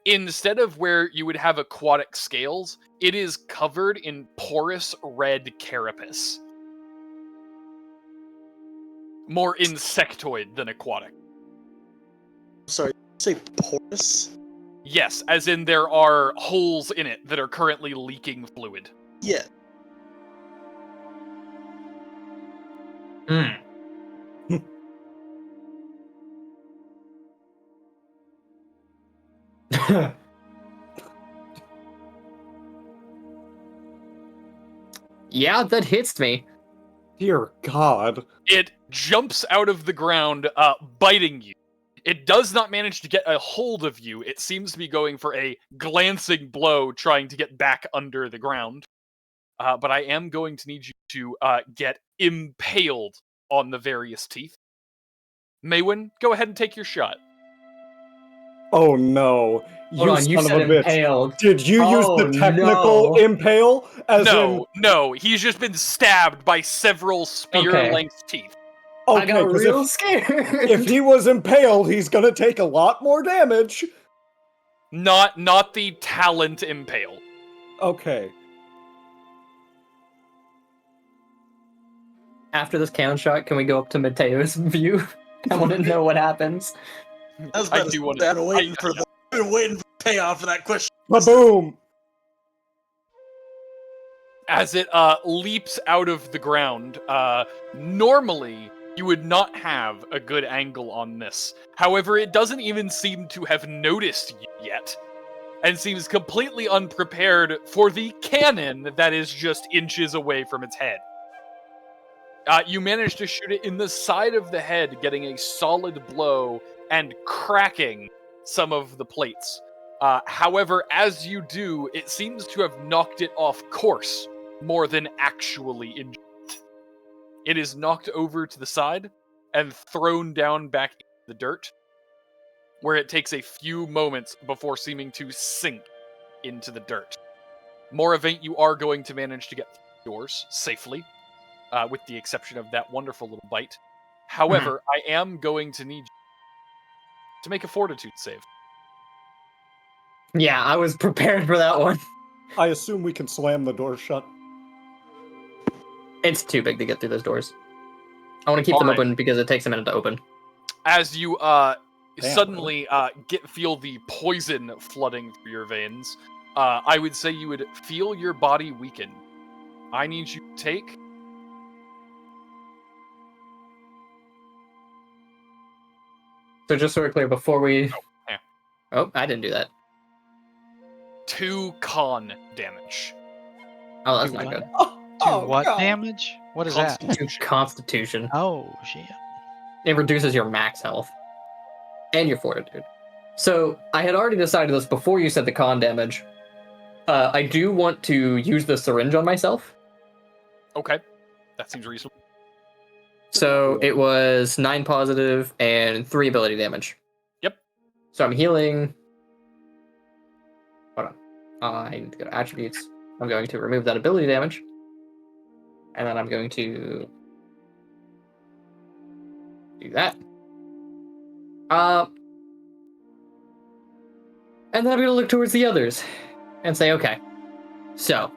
Instead of where you would have aquatic scales, it is covered in porous red carapace. More insectoid than aquatic. Sorry, say porous? Yes, as in there are holes in it that are currently leaking fluid. Yeah. Mm. Yeah, that hits me. Dear God. It jumps out of the ground, biting you. It does not manage to get a hold of you. It seems to be going for a glancing blow, trying to get back under the ground. But I am going to need you to get impaled on the various teeth. Mawyn, go ahead and take your shot. Oh no. Hold on, you son said of a bitch. impaled. Did you use Oh, the technical no. impale? As in... No, he's just been stabbed by several spear-length teeth. Okay, I got 'cause real scared. if he was impaled, he's gonna take a lot more damage. Not the talent impale. Okay. After this cannon shot, can we go up to Matteo's view? I want to know what happens. I do want to. I've been waiting for the payoff for that question. Ba-boom! As it leaps out of the ground, normally you would not have a good angle on this. However, it doesn't even seem to have noticed you yet, and seems completely unprepared for the cannon that is just inches away from its head. You manage to shoot it in the side of the head, getting a solid blow and cracking some of the plates. However, as you do, it seems to have knocked it off course more than actually injured. It is knocked over to the side and thrown down back into the dirt, where it takes a few moments before seeming to sink into the dirt. Moravaint, you are going to manage to get through doors safely, with the exception of that wonderful little bite. However, I am going to need you to make a fortitude save. Yeah, I was prepared for that one. I assume we can slam the door shut. It's too big to get through those doors. I want to keep them open because it takes a minute to open. As you suddenly feel the poison flooding through your veins, I would say you would feel your body weaken. I need you to take... So just so we're clear, before we... yeah. Oh, I didn't do that. 2 con damage. Oh, that's not good. What damage? What is that? Constitution. Oh, shit. It reduces your max health. And your fortitude. So, I had already decided this before you said the con damage. I do want to use the syringe on myself. Okay. That seems reasonable. So, it was 9 positive and 3 ability damage. Yep. So, I'm healing... Hold on. I need to go to attributes. I'm going to remove that ability damage. And then I'm going to do that. And then I'm going to look towards the others and say, okay, so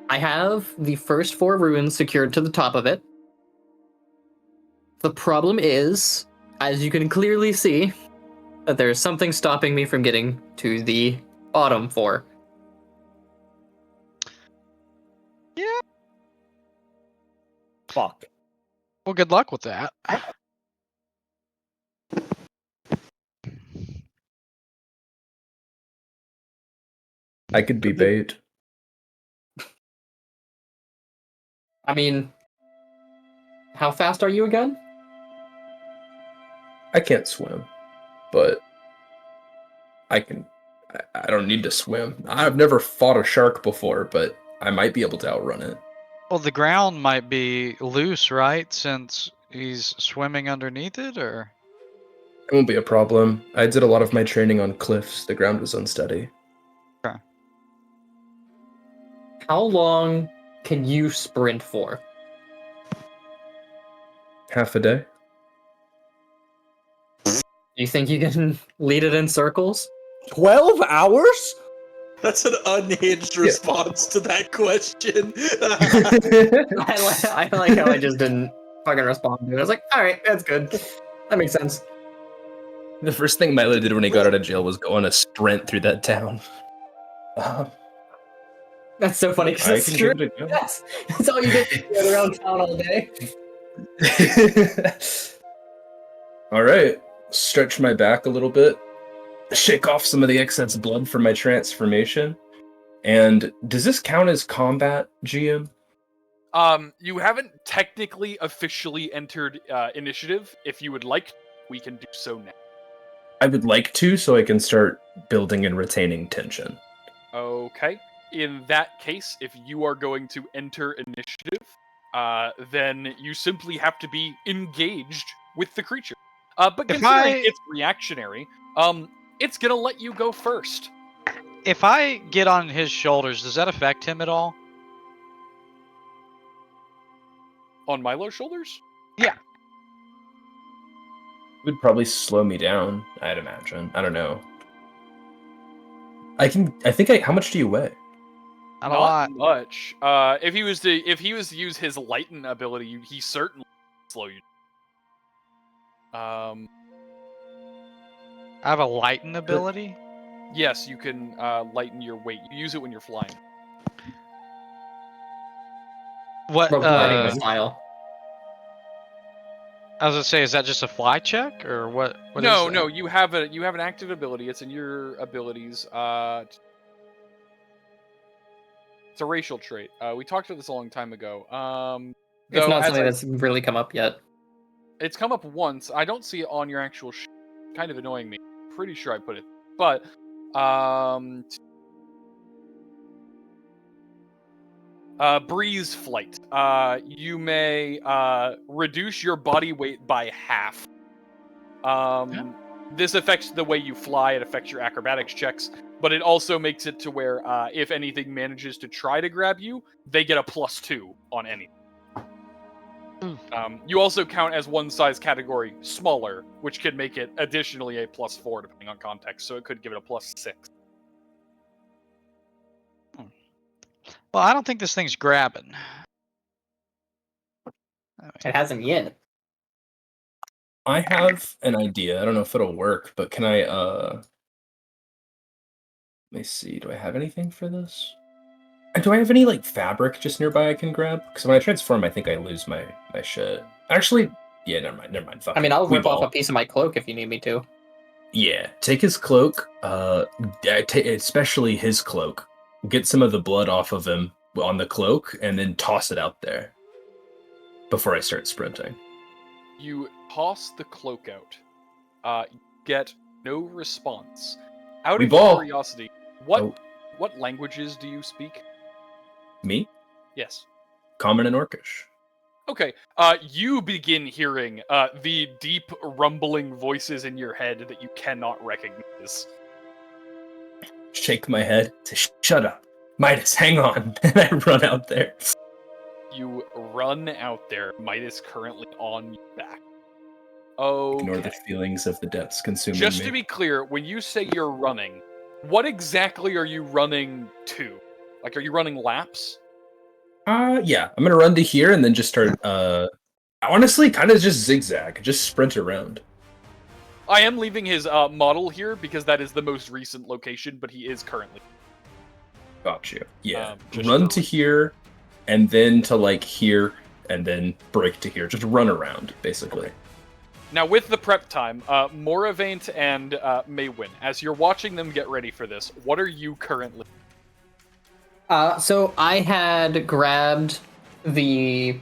I have the first 4 runes secured to the top of it. The problem is, as you can clearly see, that there's something stopping me from getting to the bottom 4. Yeah. Fuck. Well, good luck with that. I could be bait. I mean, how fast are you again? I can't swim, but I can. I don't need to swim. I've never fought a shark before, but I might be able to outrun it. Well, the ground might be loose, right? Since he's swimming underneath it, or? It won't be a problem. I did a lot of my training on cliffs. The ground was unsteady. How long can you sprint for? Half a day. You think you can lead it in circles? 12 hours? That's an unhinged response to that question. I like how I just didn't fucking respond to it. I was like, alright, that's good. That makes sense. The first thing Milo did when he got out of jail was go on a sprint through that town. That's so funny I because can it's true. give it a go. Yes, that's all you get to do around town all day. All right, stretch my back a little bit, shake off some of the excess blood from my transformation. And does this count as combat, GM? You haven't technically officially entered initiative. If you would like, we can do so now. I would like to, so I can start building and retaining tension. Okay. In that case, if you are going to enter initiative, then you simply have to be engaged with the creature. But considering it's reactionary, it's gonna let you go first. If I get on his shoulders, does that affect him at all? On Milo's shoulders? Yeah. It would probably slow me down, I'd imagine. I don't know. How much do you weigh? Not a lot. Much. If he was to use his lighten ability, he certainly would slow you. I have a lighten ability? Yes, you can lighten your weight. You use it when you're flying. What? Riding the style. I was gonna say, is that just a fly check or what? No, you have an active ability. It's in your abilities. It's a racial trait. We talked about this a long time ago. It's not something that's really come up yet. It's come up once. I don't see it on your actual kind of annoying me. Pretty sure I put it. But breeze flight. You may reduce your body weight by half. This affects the way you fly. It affects your acrobatics checks, but it also makes it to where if anything manages to try to grab you, they get a +2 on anything. You also count as one size category smaller, which could make it additionally a +4 depending on context, so it could give it a +6. Well, I don't think this thing's grabbing. It hasn't yet. I have an idea. I don't know if it'll work, but can I, let me see. Do I have anything for this? Do I have any, like, fabric just nearby I can grab? Because when I transform, I think I lose my shit. Actually, yeah, never mind. Fuck I mean, I'll We rip off ball. a piece of my cloak if you need me to. Yeah, take his cloak, especially his cloak. Get some of the blood off of him on the cloak, and then toss it out there before I start sprinting. You toss the cloak out. Get no response. Out We of ball. curiosity, Oh. what languages do you speak? Me? Yes. Common and Orcish. Okay. You begin hearing the deep rumbling voices in your head that you cannot recognize. Shake my head to shut up. Midas, hang on. And I run out there. You run out there. Midas currently on your back. Okay. Ignore the feelings of the depths consuming Just me. to be clear, when you say you're running, what exactly are you running to? Like, are you running laps? Yeah. I'm gonna run to here and then just start, honestly, kind of just zigzag. Just sprint around. I am leaving his model here because that is the most recent location, but he is currently. Got you. Yeah. Just Run for- to here, and then to, like, here, and then break to here. Just run around, basically. Now, with the prep time, Moravaint and Mawyn, as you're watching them get ready for this, what are you currently? So I had grabbed the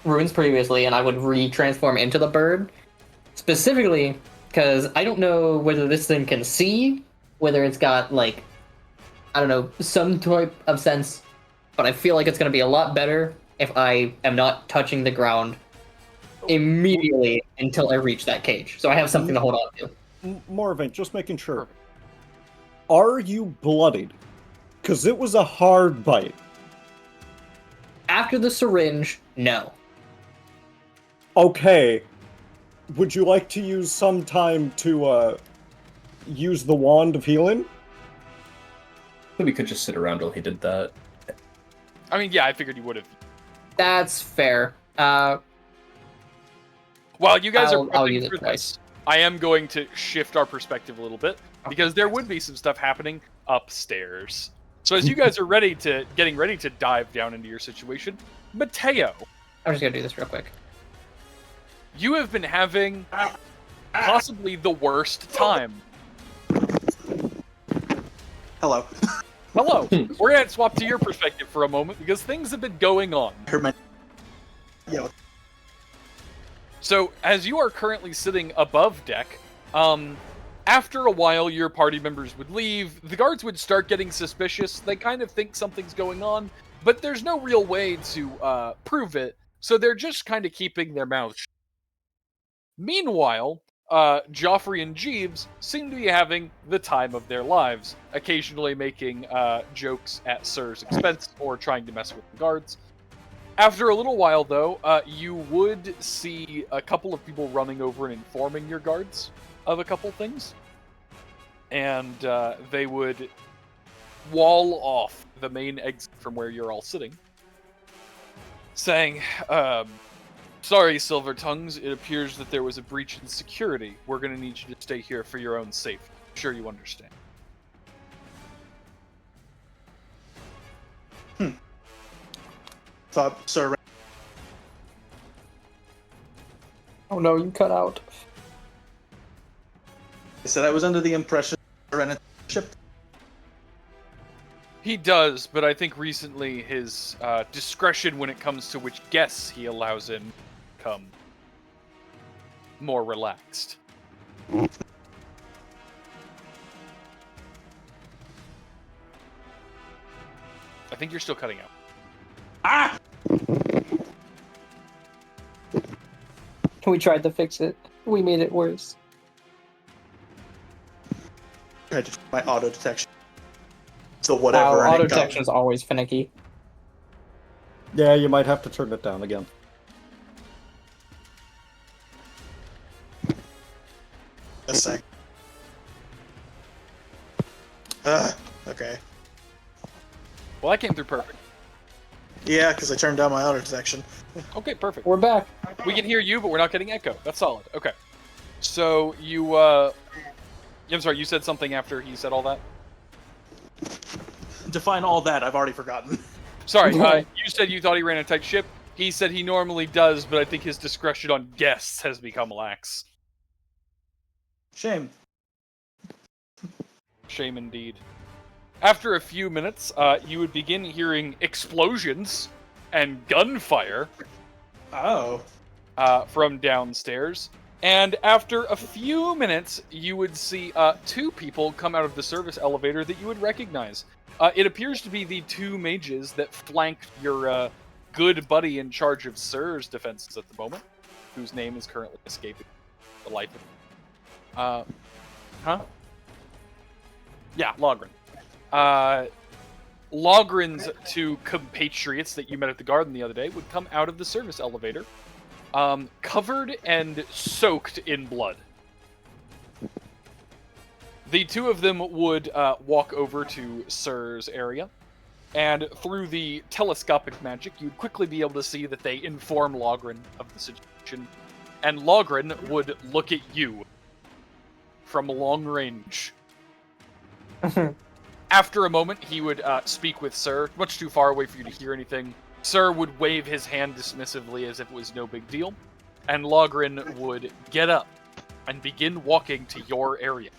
runes previously, and I would re-transform into the bird. Specifically, because I don't know whether this thing can see, whether it's got, like, I don't know, some type of sense, but I feel like it's going to be a lot better if I am not touching the ground immediately until I reach that cage. So I have something to hold on to. Moravaint, just making sure. Perfect. Are you bloodied? Because it was a hard bite. After the syringe, no. Okay. Would you like to use some time to, use the Wand of Healing? We could just sit around while he did that. I mean, yeah, I figured you would have. That's fair. While you guys I'll are use it prepping for twice. this, I am going to shift our perspective a little bit because there would be some stuff happening upstairs. So as you guys are getting ready to dive down into your situation, Matteo, I'm just gonna do this real quick. you have been having possibly the worst time. Hello. Hello. We're gonna swap to your perspective for a moment because things have been going on. Yo. So, as you are currently sitting above deck, after a while your party members would leave, the guards would start getting suspicious, they kind of think something's going on, but there's no real way to prove it, so they're just kind of keeping their mouths shut. Meanwhile, Joffrey and Jeeves seem to be having the time of their lives, occasionally making jokes at Sir's expense or trying to mess with the guards. After a little while, though, you would see a couple of people running over and informing your guards of a couple things. And they would wall off the main exit from where you're all sitting, saying, sorry, Silvertongues, it appears that there was a breach in security. We're going to need you to stay here for your own safety. I'm sure you understand. Thought, sir. Oh no, you cut out. I said I was under the impression Serenity shipped. He does, but I think recently his discretion when it comes to which guests he allows in become more relaxed. I think you're still cutting out. Ah! We tried to fix it. We made it worse. Tried to my auto detection. So whatever. Our and auto it got- detection is always finicky. Yeah, you might have to turn it down again. A sec. Okay. Well, that came through perfect. Yeah, because I turned down my auto detection. Okay, perfect. We're back. We can hear you, but we're not getting echo. That's solid. Okay. So you, I'm sorry, you said something after he said all that? Define all that. I've already forgotten. Sorry, you said you thought he ran a tight ship. He said he normally does, but I think his discretion on guests has become lax. Shame. Shame indeed. After a few minutes, you would begin hearing explosions and gunfire Oh. from downstairs. And after a few minutes, you would see two people come out of the service elevator that you would recognize. It appears to be the two mages that flanked your good buddy in charge of Sir's defenses at the moment, whose name is currently escaping the life of Yeah, Logren. Logren's two compatriots that you met at the garden the other day would come out of the service elevator, covered and soaked in blood. The two of them would walk over to Sir's area, and through the telescopic magic, you'd quickly be able to see that they inform Logren of the situation, and Logren would look at you from long range. After a moment, he would speak with Sir, much too far away for you to hear anything. Sir would wave his hand dismissively as if it was no big deal, and Logren would get up and begin walking to your area.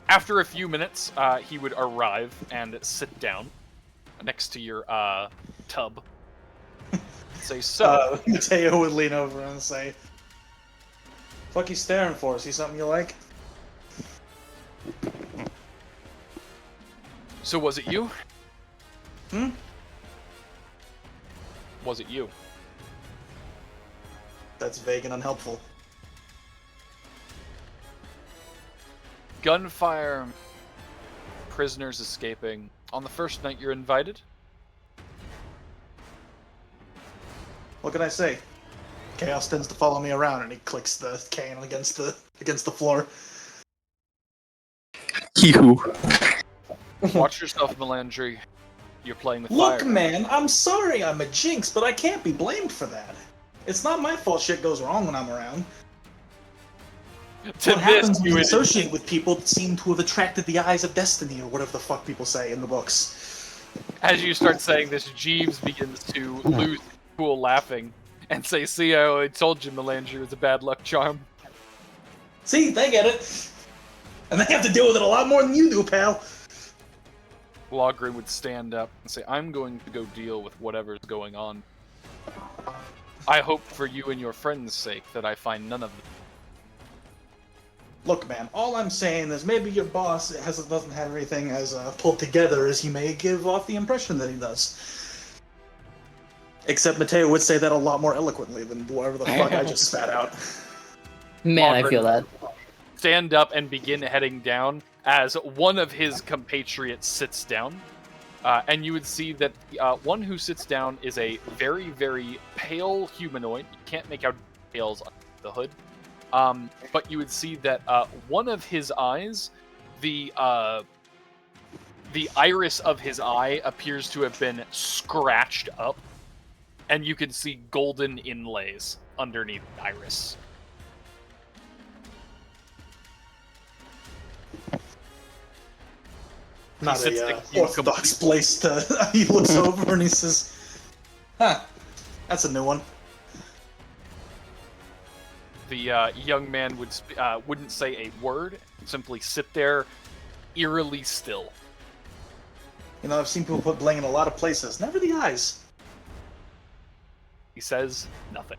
After a few minutes, he would arrive and sit down next to your tub. Say, so... Matteo would lean over and say, "Fuck you staring for? See something you like?" So was it you? was it you? That's vague and unhelpful. Gunfire, prisoners escaping. On the first night you're invited. What can I say? Chaos tends to follow me around, and he clicks the cane against the floor. You. Watch yourself, Malandri. You're playing with Look, fire. man, I'm sorry I'm a jinx, but I can't be blamed for that. It's not my fault shit goes wrong when I'm around. To What happens this, when you you associate with people that seem to have attracted the eyes of destiny, or whatever the fuck people say in the books? as you start saying this, Jeeves begins to lose cool laughing and say, "See, I told you Malandri was a bad luck charm." See, they get it. And they have to deal with it a lot more than you do, pal. Logrin would stand up and say, "I'm going to go deal with whatever's going on. I hope for you and your friends' sake that I find none of them." Look, man, all I'm saying is maybe your boss doesn't have everything as pulled together as he may give off the impression that he does. Except Matteo would say that a lot more eloquently than whatever the fuck I just spat out. Man, I Logrin feel that. stand up and begin heading down as one of his compatriots sits down. And you would see that one who sits down is a very, very pale humanoid. You can't make out details under the hood. But you would see that one of his eyes, the iris of his eye appears to have been scratched up. And you can see golden inlays underneath the iris. Not sits a next to you orthodox place to... He looks over and he says, "Huh, that's a new one." The young man wouldn't say a word, simply sit there, eerily still. You know, I've seen people put bling in a lot of places. Never the eyes. He says nothing.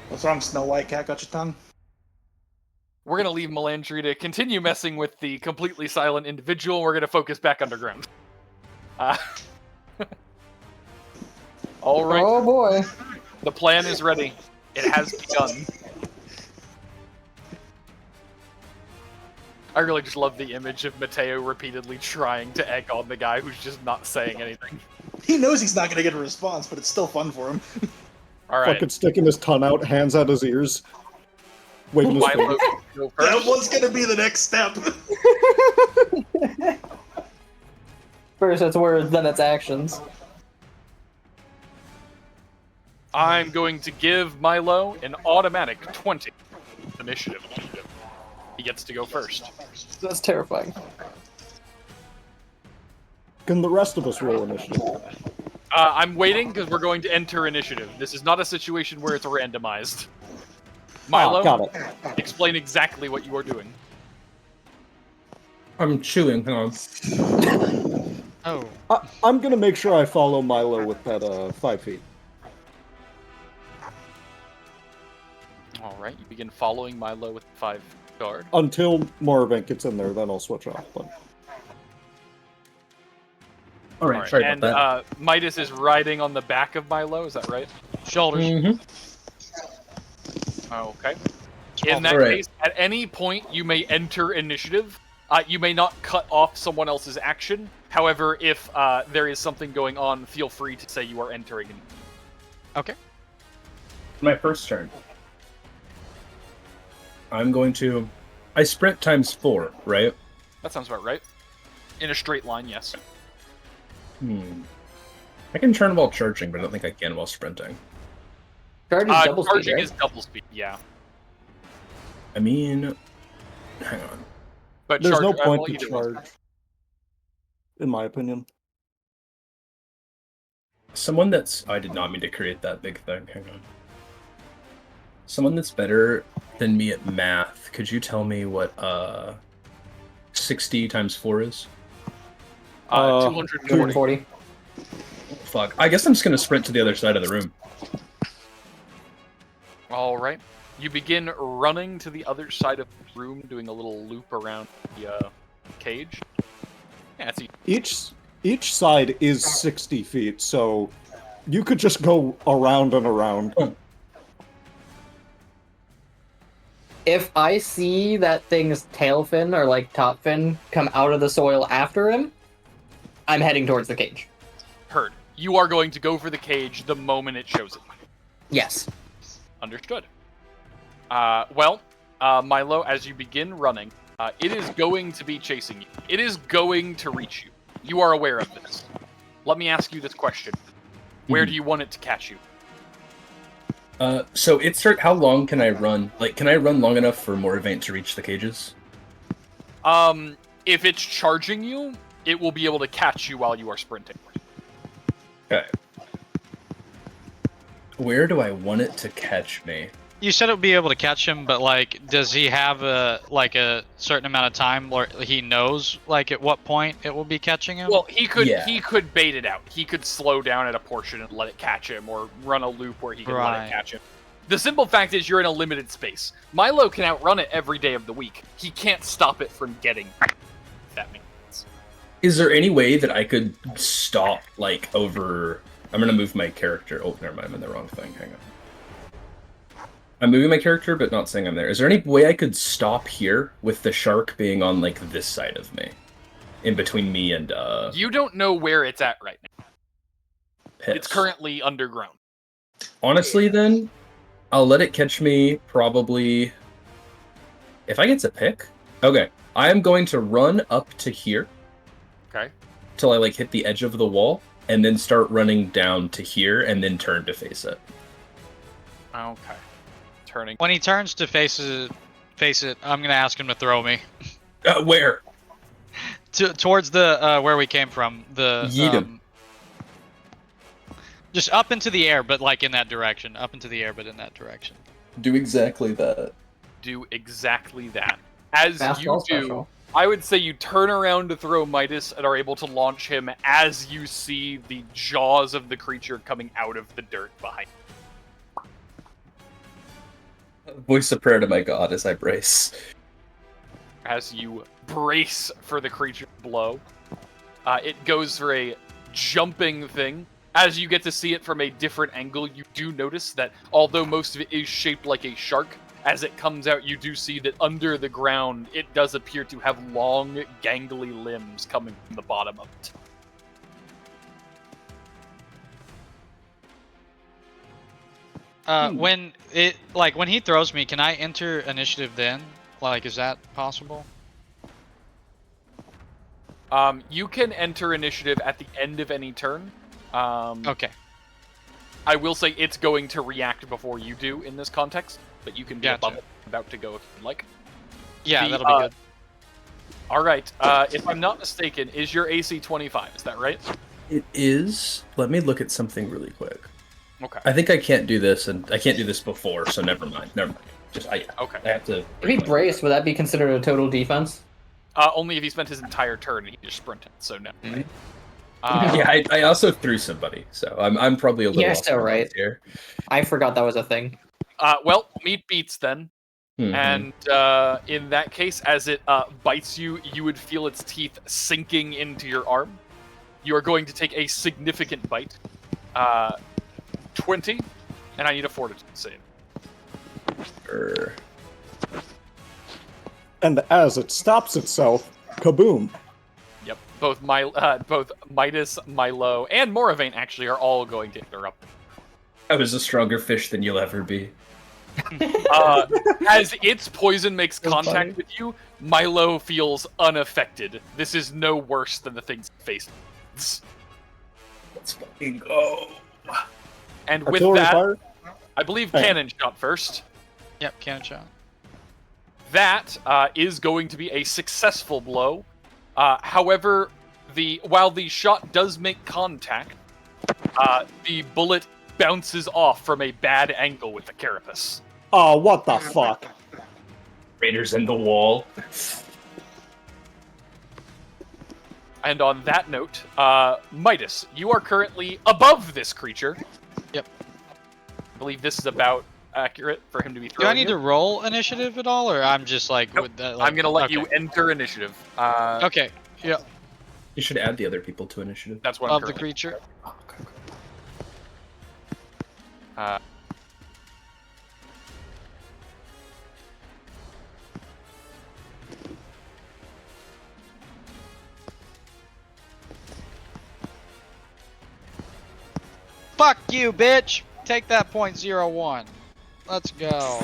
What's wrong, Snow White? Cat got your tongue? We're going to leave Malandri to continue messing with the completely silent individual. We're going to focus back underground. All right. Oh boy. The plan is ready. It has begun. I really just love the image of Matteo repeatedly trying to egg on the guy who's just not saying anything. He knows he's not going to get a response, but it's still fun for him. All right. Fucking sticking his tongue out, hands at his ears. Waving his Milo, finger. go That first. one's going to be the next step. First it's words, then it's actions. I'm going to give Milo an automatic 20 initiative. He gets to go first. That's terrifying. Can the rest of us roll initiative? I'm waiting because we're going to enter initiative. This is not a situation where it's randomized. Milo, Got it. explain exactly what you are doing. I'm chewing. Hang on. Oh, I'm gonna make sure I follow Milo with that 5 feet. All right, you begin following Milo with 5 guard. Until Moravaint gets in there, then I'll switch off. But All right, sorry and about that. Midas is riding on the back of Milo. Is that right? shoulders. Mm-hmm. Okay. Small In that Alright. case, at any point you may enter initiative. You may not cut off someone else's action. However, if there is something going on, feel free to say you are entering. Okay. My first turn. I'm going to... I sprint times 4, right? That sounds about right. In a straight line, yes. I can turn while charging, but I don't think I can while sprinting. Charge is double speed, Charging right? is double speed, yeah. I mean... Hang on. But there's no charge, point well, to either charge, one's in my opinion. Someone that's... I did not mean to create that big thing. Hang on. Someone that's better than me at math, could you tell me what 60 times 4 is? 240. 240. Fuck. I guess I'm just going to sprint to the other side of the room. All right. You begin running to the other side of the room, doing a little loop around the cage. Yeah, it's Each side is 60 feet, so you could just go around and around. If I see that thing's tail fin or like top fin come out of the soil after him, I'm heading towards the cage. Heard. You are going to go for the cage the moment it shows it. Yes. Understood. Milo, as you begin running, it is going to be chasing you. It is going to reach you. You are aware of this. Let me ask you this question. Where do you want it to catch you? So how long can I run? Like, can I run long enough for Moravaint to reach the cages? If it's charging you, it will be able to catch you while you are sprinting. Okay. Where do I want it to catch me? You said it would be able to catch him, but like, does he have a certain amount of time where he knows like at what point it will be catching him? Well, he could bait it out. He could slow down at a portion and let it catch him, or run a loop where he can let it catch him. The simple fact is you're in a limited space. Milo can outrun it every day of the week. He can't stop it from getting. If that makes sense. Is there any way that I could stop like over? I'm gonna move my character. Oh, never mind. I'm in the wrong thing. Hang on. I'm moving my character, but not saying I'm there. Is there any way I could stop here with the shark being on, like, this side of me? In between me and, You don't know where it's at right now. Piss. It's currently underground. Honestly, then, I'll let it catch me probably... If I get to pick? Okay. I am going to run up to here. Okay. Till I, like, hit the edge of the wall, and then start running down to here, and then turn to face it. Okay. Turning. When he turns to face it, I'm gonna ask him to throw me. Where? Towards the where we came from. Yeet him. Just up into the air, but like in that direction. Up into the air, but in that direction. Do exactly that. Do exactly that. As Fast you ball do, special. I would say you turn around to throw Midas and are able to launch him as you see the jaws of the creature coming out of the dirt behind. Voice a prayer to my god as I brace. As you brace for the creature blow, it goes for a jumping thing. As you get to see it from a different angle, you do notice that although most of it is shaped like a shark, as it comes out, you do see that under the ground, it does appear to have long, gangly limbs coming from the bottom of it. When he throws me, can I enter initiative then? Like, is that possible? You can enter initiative at the end of any turn. Okay. I will say it's going to react before you do in this context, but you can be above it, about to go if you'd like. Yeah, that'll be good. Alright, if I'm not mistaken, is your AC 25, is that right? It is. Let me look at something really quick. Okay. I think I can't do this, and I can't do this before, so never mind. Just I have to. If he braced, would that be considered a total defense? Only if he spent his entire turn and he just sprinted, so no. Mm-hmm. Yeah, I also threw somebody, so I'm probably a little. You're still right. Here. I forgot that was a thing. Well, meat beats then. Mm-hmm. And in that case, as it bites you, you would feel its teeth sinking into your arm. You are going to take a significant bite. 20, and I need a fortitude save. And as it stops itself, kaboom! Yep, both Midas, Milo, and Moravaint actually are all going to interrupt. I was a stronger fish than you'll ever be. As its poison makes contact with you, Milo feels unaffected. This is no worse than the things he faced. Let's fucking go. And with Artillery that, fire? I believe cannon shot first. Yep, cannon shot. That is going to be a successful blow. However, while the shot does make contact, the bullet bounces off from a bad angle with the carapace. Oh, what the fuck? Raiders in the wall. And on that note, Midas, you are currently above this creature. Yep. I believe this is about accurate for him to be Do throwing I need to roll initiative at all, or I'm just like... Nope. With that, I'm going to let you enter initiative. Okay, yeah. You should add the other people to initiative. That's what I'm Of the currently- creature. Uh, Fuck you, bitch! Take that .01. Let's go.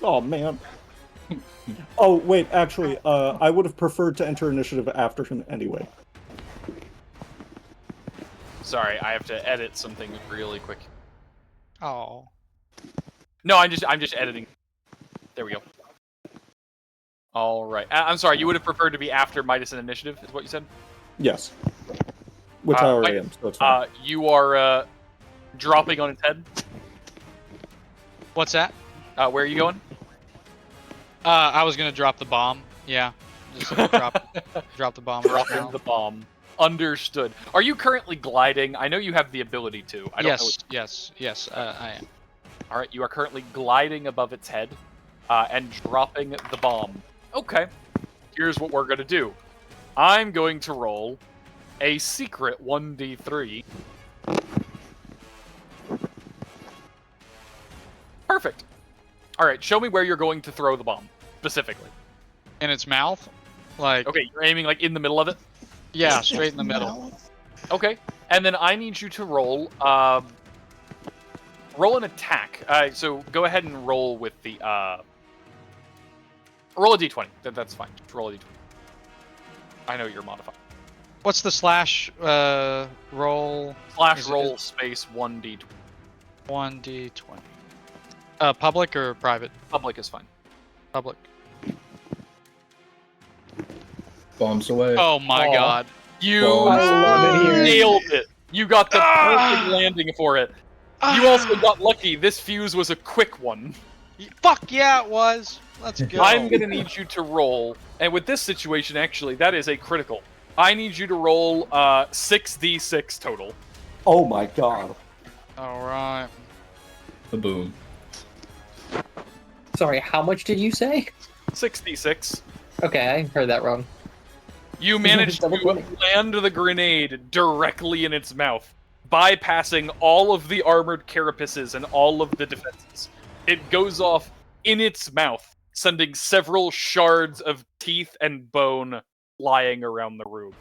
Oh man. Oh wait, actually, I would have preferred to enter initiative after him anyway. sorry, I have to edit something really quick. Oh. No, I'm just editing. There we go. All right. I'm sorry. You would have preferred to be after Midas and initiative, is what you said? Yes. Which I already am, so it's fine. You are dropping on its head. What's that? Where are you going? I was gonna drop the bomb. Yeah. Just drop the bomb. right now. Dropping the bomb. Understood. Are you currently gliding? I know you have the ability to. I don't know. Yes, I am. All right, you are currently gliding above its head and dropping the bomb. Okay. Here's what we're going to do. I'm going to roll a secret 1d3. Perfect. All right, show me where you're going to throw the bomb, specifically. In its mouth? Like, Okay, you're aiming like in the middle of it? yeah, straight in the middle. Okay. And then I need you to roll roll an attack. So go ahead and roll with the roll a d20. That's fine. Just roll a d20. I know you're modified. What's the slash roll? Slash roll space 1d20. 1d20. Public or private? Public is fine. Public. Bombs away. Oh my god. You I love it here. nailed it. You got the perfect landing for it. You also got lucky. This fuse was a quick one. Fuck yeah, it was. Let's go. I'm going to need you to roll, and with this situation, actually, that is a critical. I need you to roll 6d6 total. Oh my god. Alright. Boom. Sorry, how much did you say? 6d6. Okay, I heard that wrong. You managed to Double 20. land the grenade directly in its mouth, bypassing all of the armored carapaces and all of the defenses. It goes off in its mouth, sending several shards of teeth and bone flying around the room.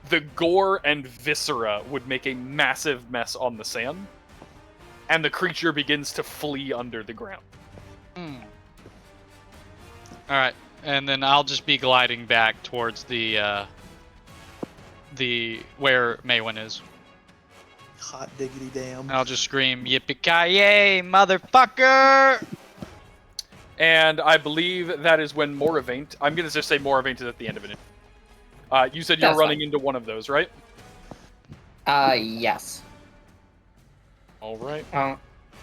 The gore and viscera would make a massive mess on the sand, and the creature begins to flee under the ground. Alright, and then I'll just be gliding back towards the where Mawyn is. Hot diggity damn. And I'll just scream, yippee-ki-yay, motherfucker! And I believe that is when Moravaint... I'm going to just say Moravaint is at the end of it. You said you're That's running fine. into one of those, right? Yes. All right.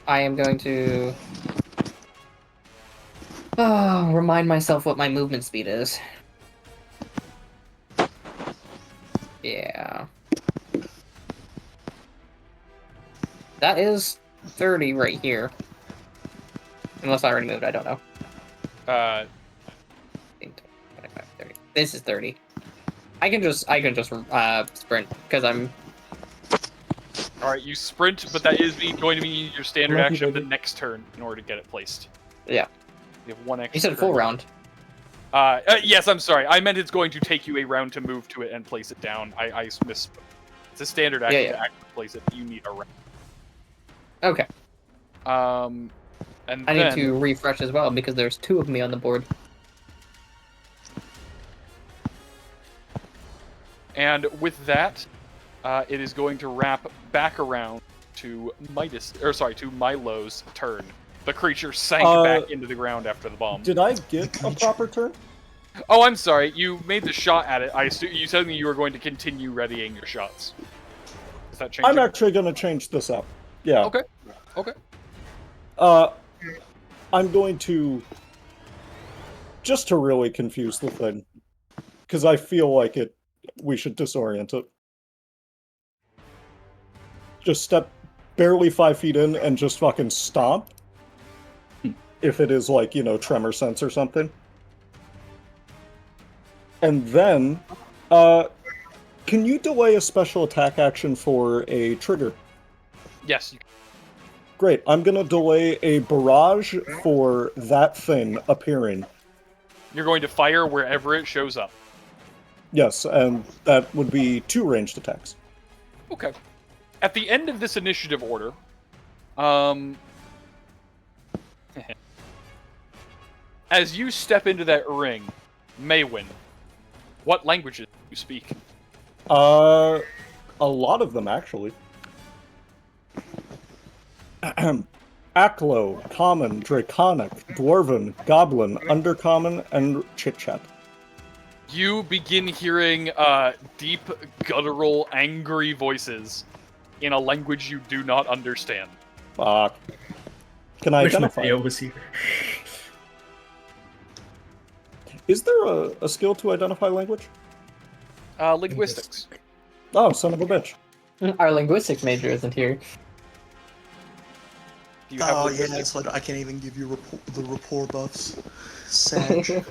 I am going to... remind myself what my movement speed is. Yeah. That is 30 right here. Unless I already moved, I don't know. 25, 30. This is 30. I can just sprint because I'm. All right, you sprint, but that is going to be your standard action of the next turn in order to get it placed. Yeah. You have one extra. You said full round. Yes, I'm sorry. I meant it's going to take you a round to move to it and place it down. I misspoke. It's a standard action Yeah. to actually place it. You need a round. Okay. And I then, need to refresh as well because there's 2 of me on the board. And with that, it is going to wrap back around to Milo's turn. The creature sank back into the ground after the bomb. Did I get a proper turn? Oh, I'm sorry. You made the shot at it. You told me you were going to continue readying your shots. Is that changing? I'm actually going to change this up. Yeah. Okay. Okay. I'm going to... Just to really confuse the thing. Because I feel like we should disorient it. Just step barely 5 feet in and just fucking stomp. If it is like, tremor sense or something. And then, can you delay a special attack action for a trigger? Yes. Great. I'm going to delay a barrage for that thing appearing. You're going to fire wherever it shows up. Yes, and that would be 2 ranged attacks. Okay. At the end of this initiative order, as you step into that ring, Mawyn, what languages do you speak? A lot of them, actually. Aklo, Common, Draconic, Dwarven, Goblin, Undercommon, and Chit-Chat. You begin hearing deep, guttural, angry voices in a language you do not understand. Fuck. Can I Wish identify? Matteo was here. Is there a skill to identify language? Linguistics. Oh, son of a bitch. Our linguistics major isn't here. Do you have Oh, yeah, linguistics? so I can't even give you the rapport buffs. Sad.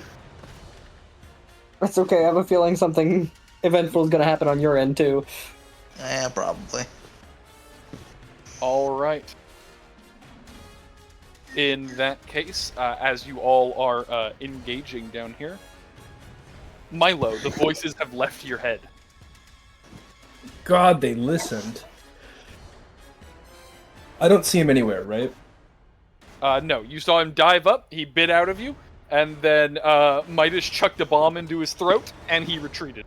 That's okay. I have a feeling something eventful is going to happen on your end too. Yeah, probably. All right. In that case, as you all are engaging down here, Milo, the voices have left your head. God, they listened. I don't see him anywhere, right? No, you saw him dive up, he bit out of you, and then Midas chucked a bomb into his throat, and he retreated.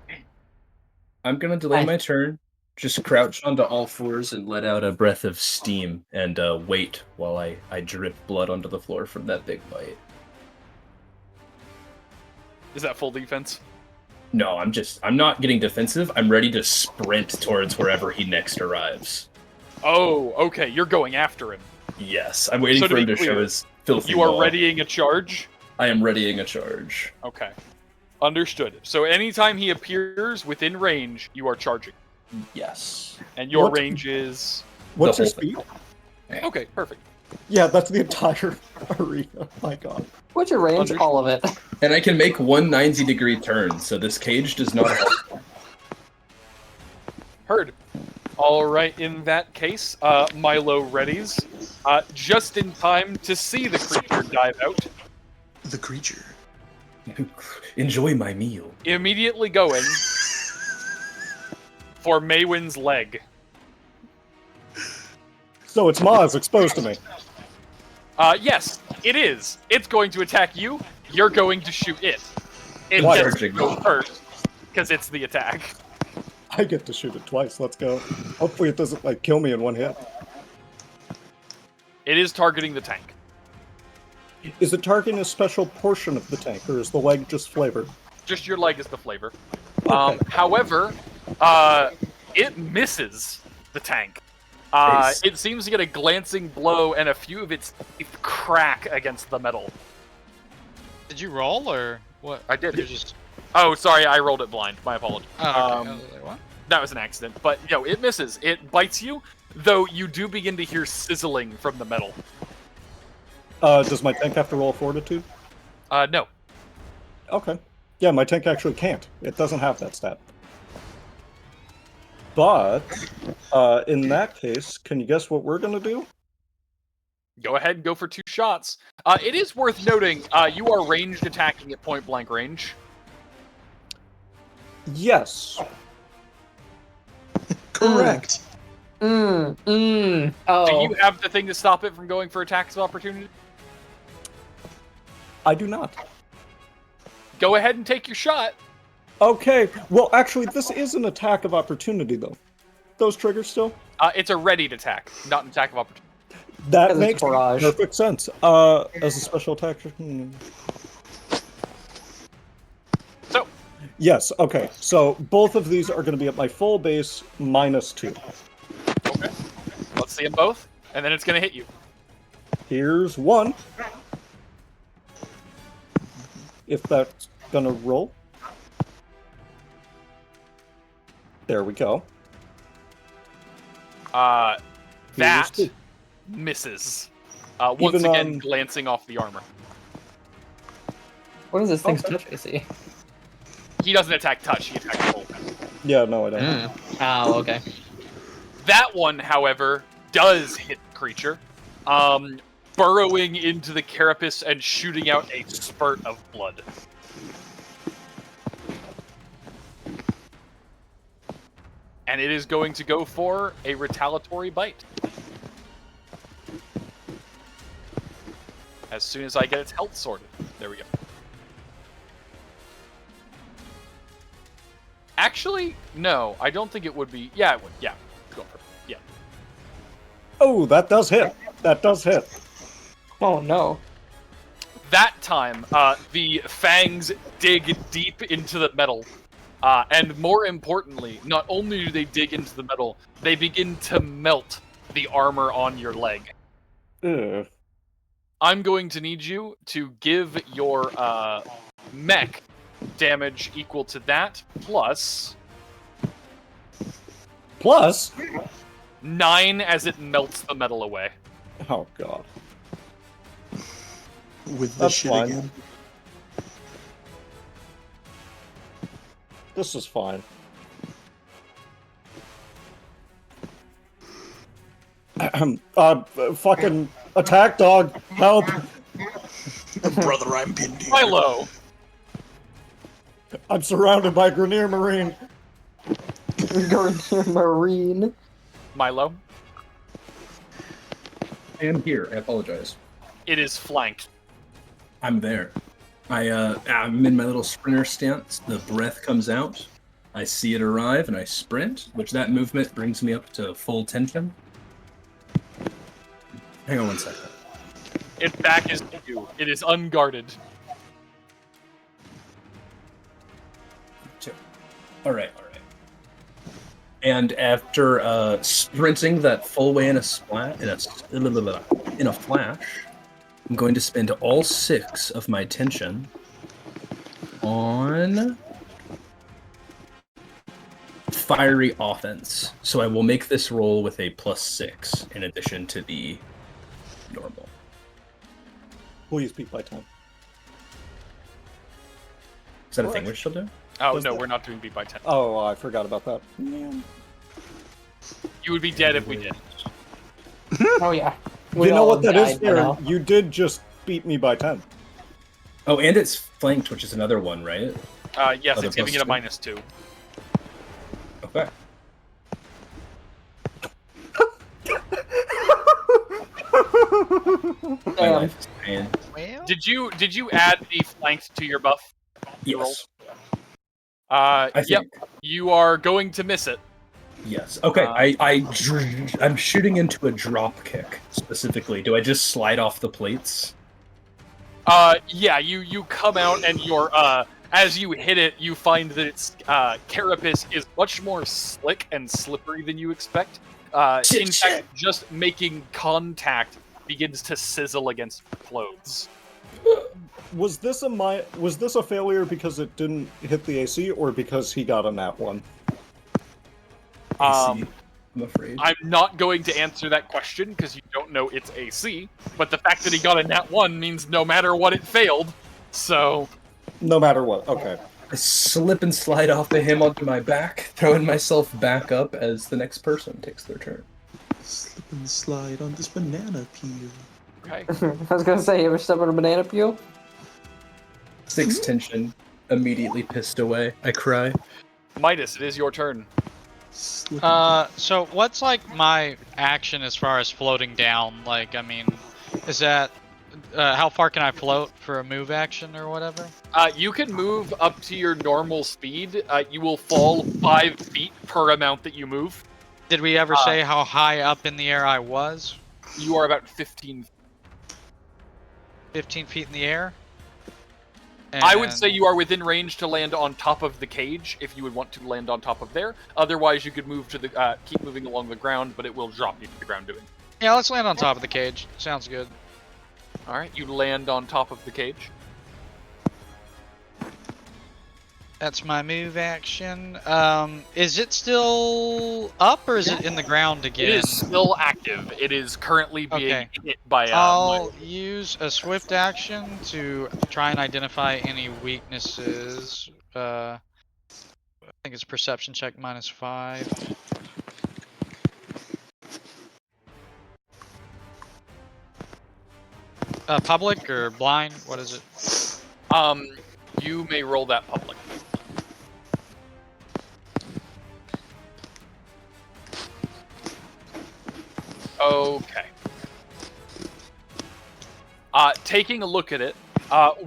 I'm gonna delay my turn, just crouch onto all fours and let out a breath of steam and wait while I drip blood onto the floor from that big bite. Is that full defense? No, I'm not getting defensive. I'm ready to sprint towards wherever he next arrives. Oh, okay, you're going after him. Yes, I'm waiting So to for him be to clear, show his filthy You are wall. readying a charge? I am readying a charge. Okay. Understood. So anytime he appears within range, you are charging. Yes. And your What? range is... What's The your whole speed? Okay, perfect. Yeah, that's the entire arena. My god. What's your range? All of it. And I can make one 90-degree turn, so this cage does not help. Heard. All right, in that case, Milo readies, just in time to see the creature dive out, The creature. Enjoy my meal. immediately going for Mawyn's leg. So it's Maz exposed to me. Yes, it is. It's going to attack you. You're going to shoot it. It Why? gets to go first, because it's the attack. I get to shoot it twice. Let's go. Hopefully it doesn't, like, kill me in one hit. It is targeting the tank. Is it targeting a special portion of the tank, or is the leg just flavored? Just your leg is the flavor. Okay. However, it misses the tank. Nice. It seems to get a glancing blow, and a few of its teeth crack against the metal. Did you roll or what? I did. You just. Oh, sorry, I rolled it blind. My apologies. Oh, okay. I was like, what? That was an accident. But, it misses. It bites you, though you do begin to hear sizzling from the metal. Does my tank have to roll fortitude? No. Okay. Yeah, my tank actually can't. It doesn't have that stat. But, in that case, can you guess what we're gonna do? Go ahead and go for 2 shots. It is worth noting, you are ranged attacking at point-blank range. Yes. Correct. Oh. Do you have the thing to stop it from going for attacks of opportunity? I do not. Go ahead and take your shot. Okay. Well, actually, this is an attack of opportunity, though. Those triggers still? It's a readied attack, not an attack of opportunity. That Because it's makes barrage. perfect sense. As a special attack. So, Yes, okay. So both of these are going to be at my full base -2. okay. Let's see them both, and then it's going to hit you. Here's one. If that's going to roll. There we go. That Here's two. misses. Once Even again, on- glancing off the armor. What is this thing's Okay. touch AC? He doesn't attack touch, he attacks roll. Yeah, no, I don't. Oh, okay. That one, however, does hit the creature, burrowing into the carapace and shooting out a spurt of blood. And it is going to go for a retaliatory bite. As soon as I get its health sorted. There we go. Actually, no, I don't think it would be. Yeah, it would. Yeah, go for it. Yeah. Oh, that does hit. That does hit. Oh no. That time, the fangs dig deep into the metal. And more importantly, not only do they dig into the metal, they begin to melt the armor on your leg. Ugh. I'm going to need you to give your mech damage equal to that, plus 9 as it melts the metal away. Oh god. With the That's shit fine. again. This is fine. Fucking attack dog, help! Brother, I'm pinned here. Milo! I'm surrounded by Grenier Marine. Marine. Milo, I am here. I apologize. it is flanked. I'm there. I'm in my little sprinter stance. The breath comes out. I see it arrive, and I sprint, which that movement brings me up to full tension. Hang on one second. Its back is to you. It is unguarded. All right. And after sprinting that full way in a flash, I'm going to spend all 6 of my tension on fiery offense. So I will make this roll with a +6 in addition to the normal. Please beat by 10. Is that a thing we're still doing? Oh, Was no, that- we're not doing beat by 10. Oh, I forgot about that. Man. You would be dead if we did. Oh yeah. You know what that is there? there? You did just beat me by 10. Oh, and it's flanked, which is another one, right? Yes, Oh, the it's giving it a +2? -2. Okay. My Damn. life is pain. Well, Did you add the flanked to your buff? Yes. Yep. think. You are going to miss it. Yes. Okay. I'm shooting into a drop kick specifically. Do I just slide off the plates? Yeah, you come out and your as you hit it, you find that its carapace is much more slick and slippery than you expect. In fact, just making contact begins to sizzle against your clothes. Was this a failure because it didn't hit the AC, or because he got a nat 1? AC, I'm afraid. I'm not going to answer that question because you don't know its AC, but the fact that he got a nat 1 means no matter what it failed, so... No matter what, okay. I slip and slide off of him onto my back, throwing myself back up as the next person takes their turn. Slip and slide on this banana peel. Okay. I was gonna say, you ever step on a banana peel? 6 tension, immediately pissed away. I cry. Midas, it is your turn. Slip and- so what's like my action as far as floating down? Like, I mean, is that how far can I float for a move action or whatever? You can move up to your normal speed. You will fall 5 feet per amount that you move. Did we ever say how high up in the air I was? You are about 15. 15 feet in the air? I would And- say you are within range to land on top of the cage if you would want to land on top of there. Otherwise, you could move to the keep moving along the ground, but it will drop you to the ground doing. Yeah, let's land on top of the cage. Sounds good. All right, you land on top of the cage. That's my move action. Is it still up or is it in the ground again? It is still active. It is currently being Okay. hit by I'll use a swift action to try and identify any weaknesses. think it's perception check -5. Public or blind? What is it? You may roll that public. Okay. Taking a look at it,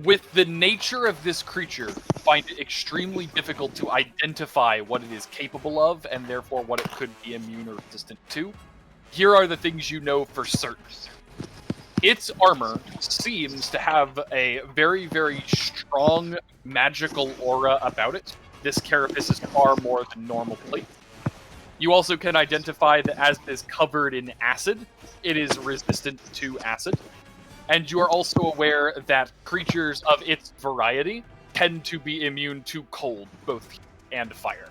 with the nature of this creature, find it extremely difficult to identify what it is capable of, and therefore what it could be immune or resistant to. Here are the things you know for certain. Its armor seems to have a very, very strong magical aura about it. This carapace is far more than normal plate. You also can identify that as it is covered in acid, it is resistant to acid. And you are also aware that creatures of its variety tend to be immune to cold, both heat and fire.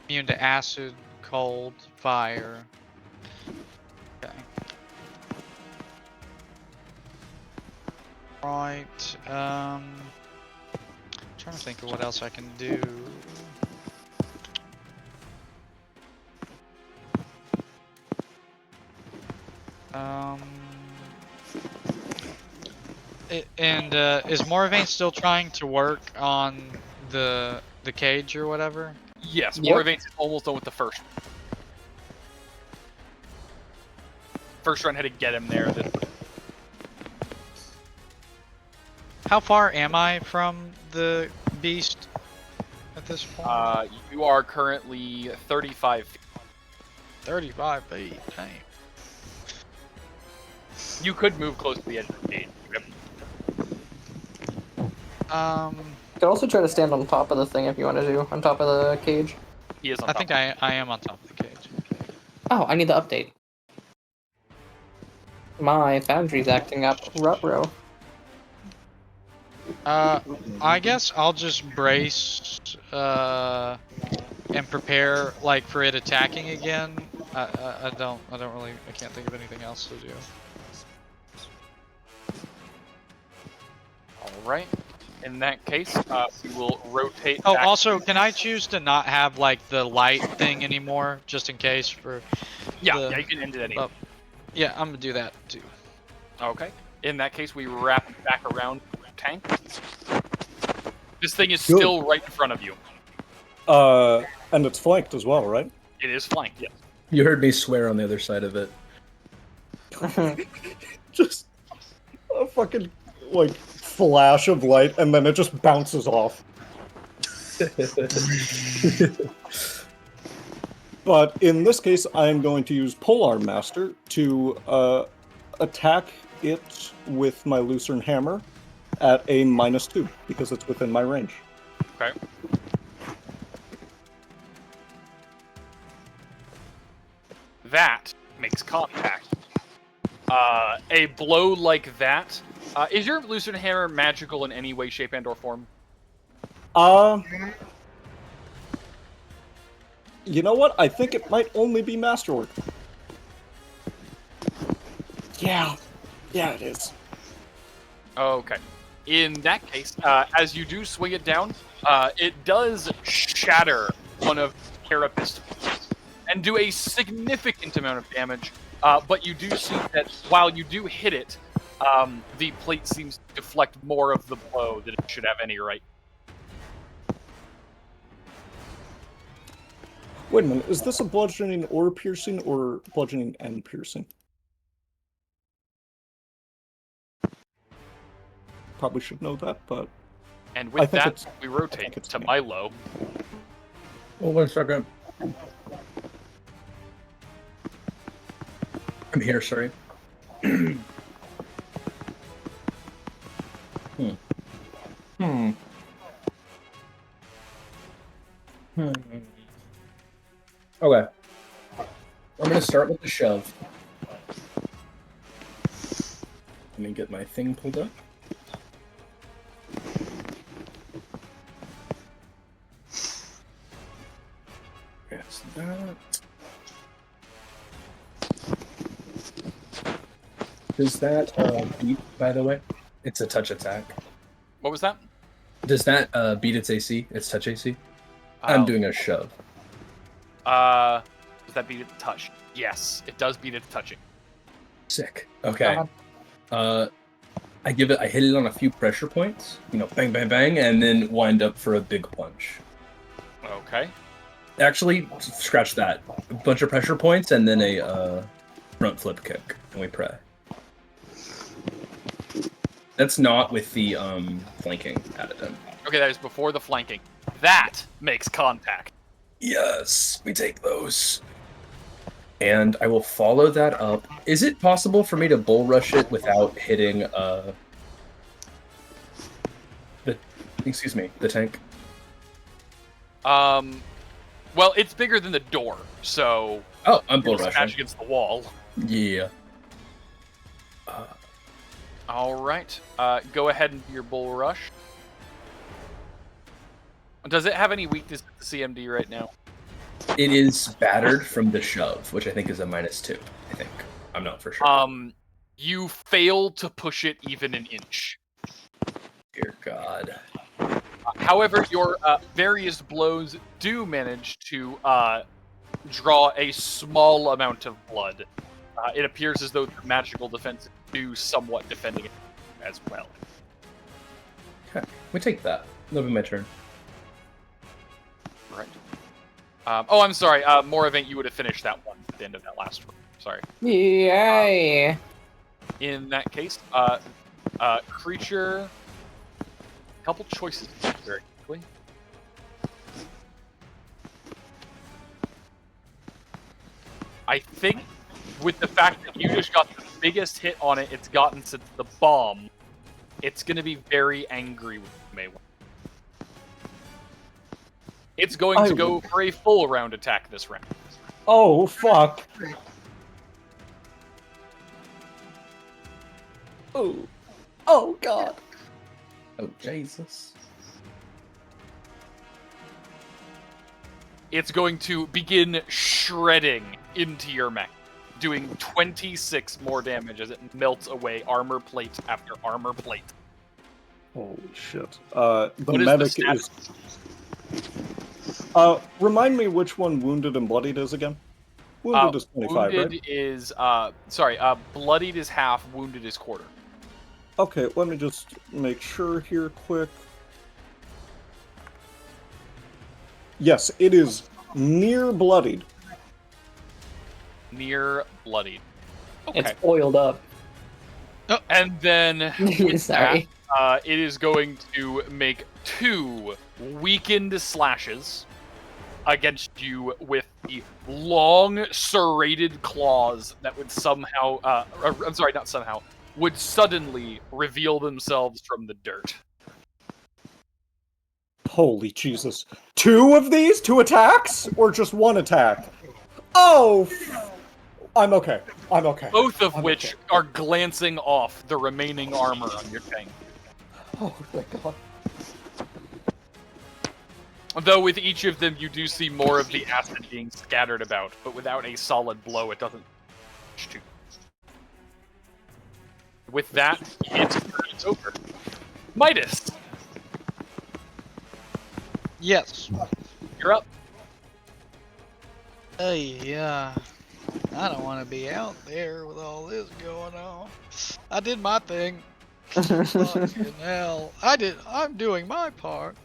Immune to acid, cold, fire. Okay. Right. Trying to think of what else I can do. Is Moravaint still trying to work on the cage or whatever? Yes, Yep. Moravaint is almost done with the first. First run had to get him there. How far am I from the beast at this point? You are currently 35 feet. 35 feet. Dang. You could move close to the edge of the cage. You can also try to stand on top of the thing if you want to do, on top of the cage. He is on I top. think I am on top of the cage. Oh, I need the update. My foundry's acting up. Ruh-roh. I guess I'll just brace and prepare like for it attacking again. I can't think of anything else to do. Alright. In that case, we will rotate Oh, back. also, can I choose to not have like the light thing anymore, just in case for? Yeah, you can end it anyway. Yeah, I'm gonna do that too. Okay. In that case, we wrap back around the tank. This thing is still right in front of you. And it's flanked as well, right? It is flanked, yes. You heard me swear on the other side of it. Just a fucking, like, flash of light, and then it just bounces off. But in this case, I'm going to use Polearm Master to attack it with my Lucerne Hammer at a -2, because it's within my range. Okay. That makes contact. A blow like that. Is your Lucerne Hammer magical in any way, shape, and/or form? You know what? I think it might only be Masterwork. Yeah, it is. Okay. In that case, as you do swing it down, it does shatter one of the carapace and do a significant amount of damage. But you do see that while you do hit it, the plate seems to deflect more of the blow than it should have any right. Wait a minute, is this a bludgeoning or piercing, or bludgeoning and piercing? Probably should know that, but... And I with think that, we rotate to Milo. Hold 1 second. I'm here, sorry. Okay. I'm gonna start with the shove. Let me get my thing pulled up. Yes, that. Is that beat, by the way? It's a touch attack. What was that? Does that beat its AC? Its touch AC? I'm doing a shove. Does that beat its touch? Yes, it does beat its touching. Sick. Okay. I hit it on a few pressure points. Bang, bang, bang, and then wind up for a big punch. Okay. Actually, scratch that. A bunch of pressure points and then a front flip kick, and we pray. That's not with the flanking added in. Okay, that is before the flanking. That makes contact. Yes, we take those. And I will follow that up. Is it possible for me to bull rush it without hitting the tank? Well, it's bigger than the door, so Oh, I'm bull it'll rushing. smash against the wall. Yeah. All right. Go ahead and do your bull rush. Does it have any weakness at the CMD right now? It is battered from the shove, which I think is a -2. I think. I'm not for sure. You fail to push it even an inch. Dear God. However, your various blows do manage to draw a small amount of blood. It appears as though the magical defenses do somewhat defending it as well. Okay, we take that. That'll be my turn. Right. I'm sorry. Moravaint, you would have finished that one at the end of that last one. Sorry. Yay! In that case, creature. Couple choices very quickly. I think with the fact that you just got the biggest hit on it it's gotten since the bomb, it's going to be very angry with Mawyn. It's going to go for a full round attack this round. Oh, fuck. Oh. Oh, God. Oh, Jesus. It's going to begin shredding into your mech, doing 26 more damage as it melts away armor plate after armor plate. Holy shit. The What is medic the is... remind me which one Wounded and Bloodied is again? Wounded is 25, wounded right? is, bloodied is half, wounded is quarter. Okay, let me just make sure here quick. Yes, it is near bloodied. Near bloodied. Okay. It's oiled up. And then with Sorry. that, it is going to make 2 weakened slashes against you with the long serrated claws that would somehow, I'm sorry, not somehow, would suddenly reveal themselves from the dirt. Holy Jesus. 2 of these? 2 attacks? Or just 1 attack? Oh! I'm okay. I'm okay. Both of I'm which okay. are glancing off the remaining armor on your tank. Oh, thank God. Though with each of them, you do see more of the acid being scattered about, but without a solid blow, it doesn't. With that, it's over. Midas, Yes. you're up. Yeah. I don't want to be out there with all this going on. I did my thing. Fucking hell. I'm doing my part.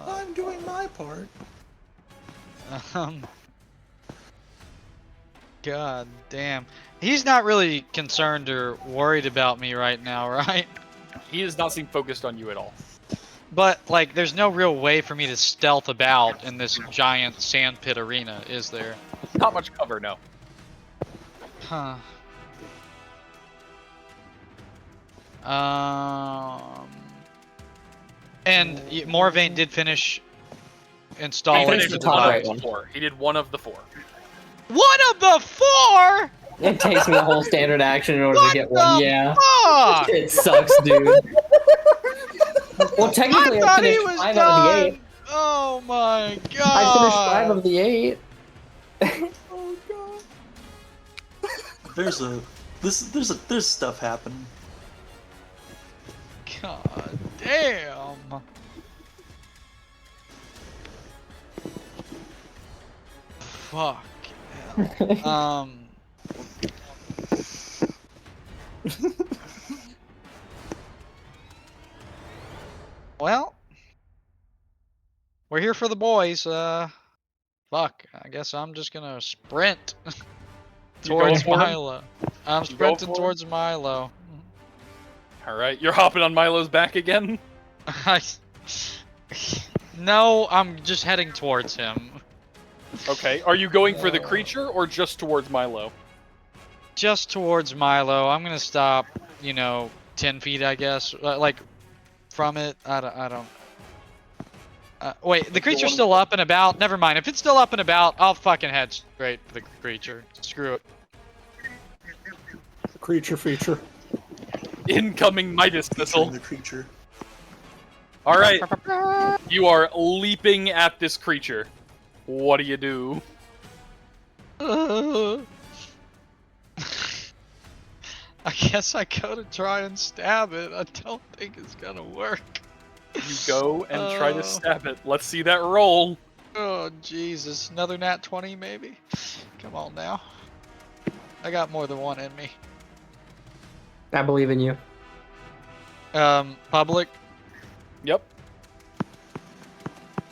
I'm doing my part. God damn. He's not really concerned or worried about me right now, right? He does not seem focused on you at all. But, like, there's no real way for me to stealth about in this giant sandpit arena, is there? Not much cover, no. Huh. And Moravaint did finish He installing finished the the top one right of one. the 4. He did one of the 4. One of the 4? It takes me a whole standard action in order What to get one. the Yeah. fuck? It sucks, dude. Well, technically, I thought he finished was 5 out of the 8. done. Oh my god. I finished 5 of the 8. Oh God. There's stuff happening. God damn. fuck. Yeah. Well, we're here for the boys. Fuck. I guess I'm just gonna sprint towards for him? Milo. I'm You go sprinting for him? towards Milo. All right, you're hopping on Milo's back again. No, I'm just heading towards him. Okay, are you going for the creature or just towards Milo? Just towards Milo. I'm gonna stop, 10 feet, I guess. Like, from it. I don't. Wait, the creature's still up and about. Never mind. If it's still up and about, I'll fucking head straight for the creature. Screw it. Creature feature. Incoming Midas missile. The creature. All right, you are leaping at this creature. What do you do? I guess I go to try and stab it. I don't think it's gonna work. You go and try to stab it. Let's see that roll. Oh, Jesus. Another nat 20, maybe? Come on now. I got more than one in me. I believe in you. Public? Yep,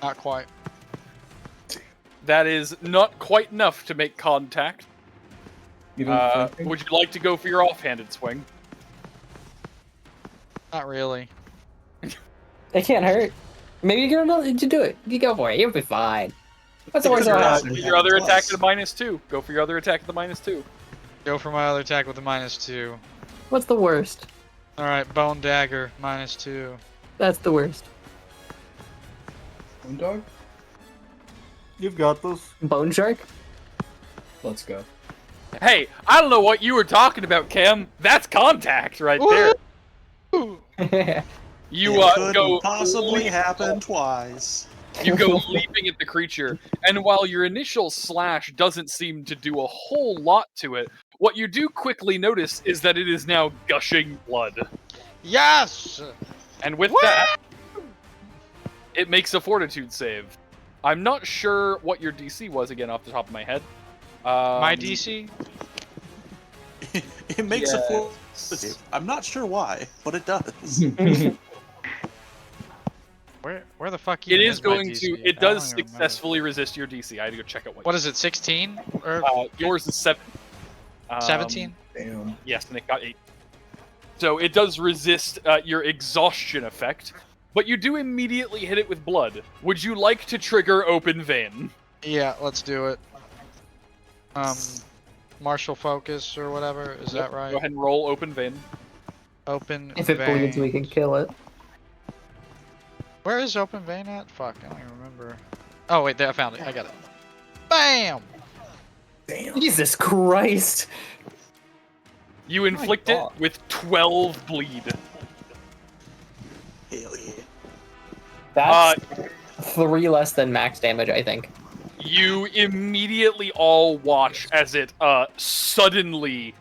Not quite. that is not quite enough to make contact. Would you like to go for your offhanded swing? Not really. It can't hurt. Maybe you get another to do it. You go for it. You'll be fine. What's the worst Because that you're happens? Your other attack at a -2. Go for your other attack at the -2. Go for my other attack with a -2. What's the worst? Alright, Bone Dagger, -2. That's the worst. Dog? You've got this. Bone shark? Let's go. Hey, I don't know what you were talking about, Cam. That's contact right there. You Couldn't go possibly leap- happen twice. You go leaping at the creature, and while your initial slash doesn't seem to do a whole lot to it, what you do quickly notice is that it is now gushing blood. Yes! And with that, it makes a fortitude save. I'm not sure what your DC was again off the top of my head. My DC? It makes a fortitude. I'm not sure why, but it does. Where the fuck It even is my going DC? to. I It don't does even remember. successfully resist your DC. I had to go check out What is it, 16? Or Yours is 7. 17? Damn. Yes, and it got 8. So it does resist your exhaustion effect, but you do immediately hit it with blood. Would you like to trigger Open Vein? Yeah, let's do it. Martial Focus or whatever, is that right? Go ahead and roll Open Vein. Open If it vein. bleeds, we can kill it. Where is Open Vein at? Fuck, I don't even remember. Oh, wait, there, I found it. I got it. BAM! Damn. Jesus Christ! You inflict it with 12 bleed. Hell yeah. That's 3 less than max damage, I think. You immediately all watch as it suddenly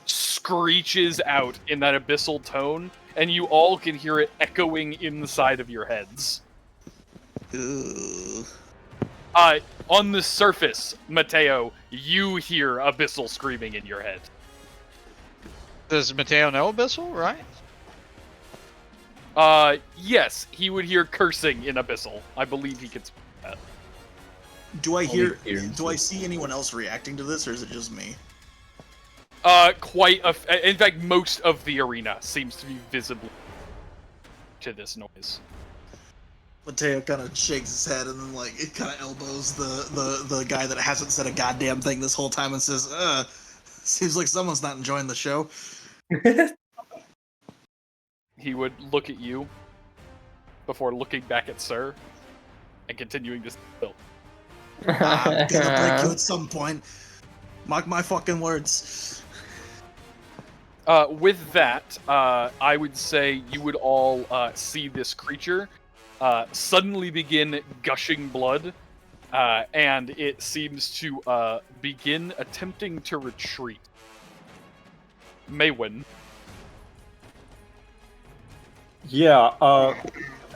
screeches out in that abyssal tone, and you all can hear it echoing inside of your heads. Ugh. On the surface, Matteo, you hear abyssal screaming in your head. Does Matteo know Abyssal, right? Yes, he would hear cursing in abyssal. I believe he could speak that. Do I hear? hear- Do I see anyone else reacting to this, or is it just me? In fact, most of the arena seems to be visible to this noise. Mateo kind of shakes his head and then it kind of elbows the guy that hasn't said a goddamn thing this whole time and says, seems like someone's not enjoying the show. He would look at you before looking back at Sir and continuing to spill. I'm gonna break you at some point. Mark my fucking words. With that, I would say you would all see this creature suddenly begin gushing blood, and it seems to begin attempting to retreat. Mawyn. Yeah,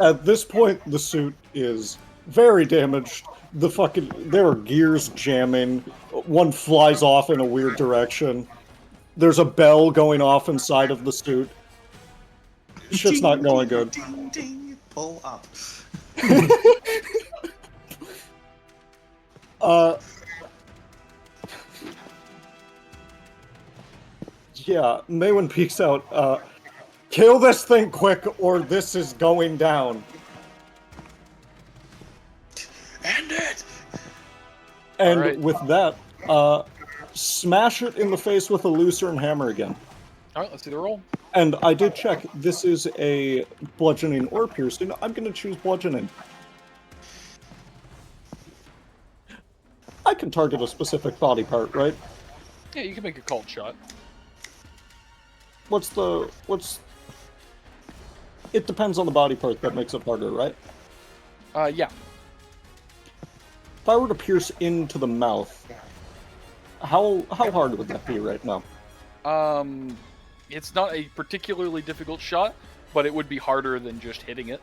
at this point, the suit is very damaged, There are gears jamming. One flies off in a weird direction. There's a bell going off inside of the suit. Shit's not going good. Ding, ding, pull up. Yeah, Mawyn peeks out. Kill this thing quick, or this is going down. End it! And Alright. with that, smash it in the face with a lucerne hammer again. Alright, let's do the roll. And I did check, this is a bludgeoning or piercing. I'm gonna choose bludgeoning. I can target a specific body part, right? Yeah, you can make a called shot. It depends on the body part that makes it harder, right? Yeah. If I were to pierce into the mouth, how hard would that be right now? It's not a particularly difficult shot, but it would be harder than just hitting it.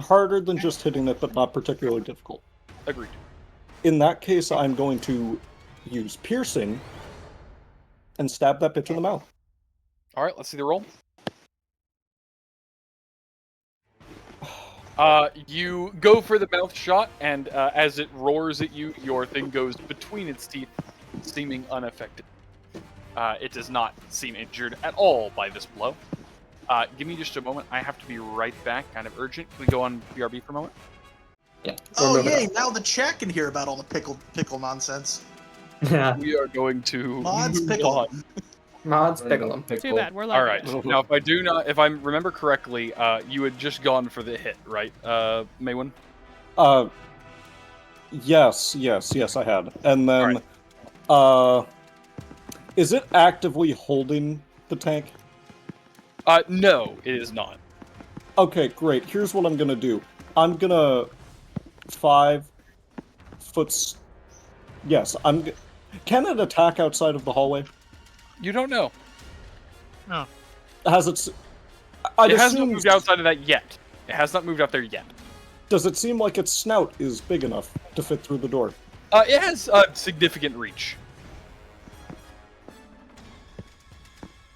Harder than just hitting it, but not particularly difficult. Agreed. In that case, I'm going to use piercing and stab that bitch in the mouth. Alright, let's see the roll. You go for the mouth shot, and as it roars at you, your thing goes between its teeth, seeming unaffected. It does not seem injured at all by this blow. Give me just a moment. I have to be right back. Kind of urgent. Can we go on BRB for a moment? Yeah. Oh yay! Now the chat can hear about all the pickle nonsense. Yeah. We are going to Mods move pickle. on. Mods pickle them. Too bad, we're All like right. Now, if I remember correctly, you had just gone for the hit, right, Mawyn? Yes, I had. And then, is it actively holding the tank? No, it is not. Okay, great. Here's what I'm gonna do. I'm gonna 5 foot. Yes, Can it attack outside of the hallway? You don't know. Has it? It hasn't moved outside of that yet. It has not moved out there yet. Does it seem like its snout is big enough to fit through the door? It has a significant reach.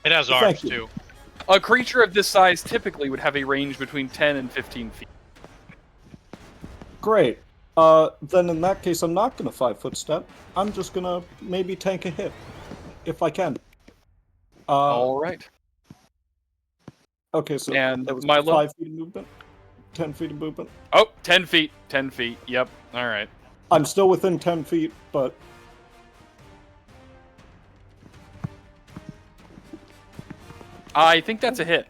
It has Thank arms you. too. A creature of this size typically would have a range between 10 and 15 feet. Great. Then in that case, I'm not gonna 5 foot step. I'm just gonna maybe tank a hit, if I can. All right. Okay, so And that was Milo? 5 feet of movement, 10 feet of movement. Oh, 10 feet. 10 feet. Yep. All right. I'm still within 10 feet, but I think that's a hit.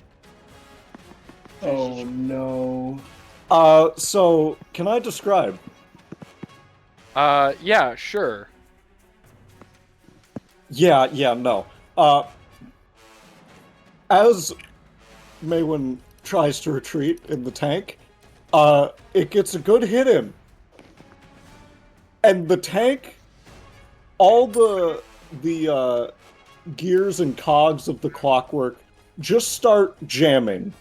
Oh no. so can I describe? Yeah, sure. Yeah, no. As Mawyn tries to retreat in the tank, it gets a good hit in. And the tank, all the gears and cogs of the clockwork just start jamming.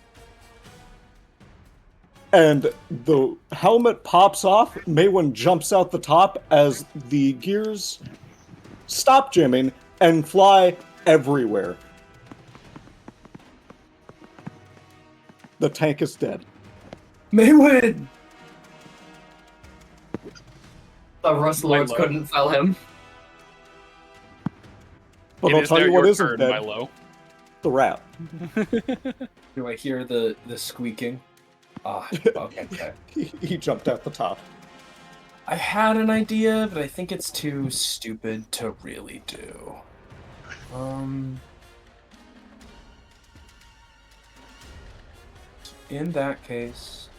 And the helmet pops off, Mawyn jumps out the top as the gears stop jamming and fly everywhere. The tank is dead. Mawyn! The Rust Lords Milo. couldn't fell him. But It I'll is tell now you what your isn't turn, dead. Milo. The rat. Do I hear the squeaking? Ah, okay. He jumped out the top. I had an idea, but I think it's too stupid to really do. In that case,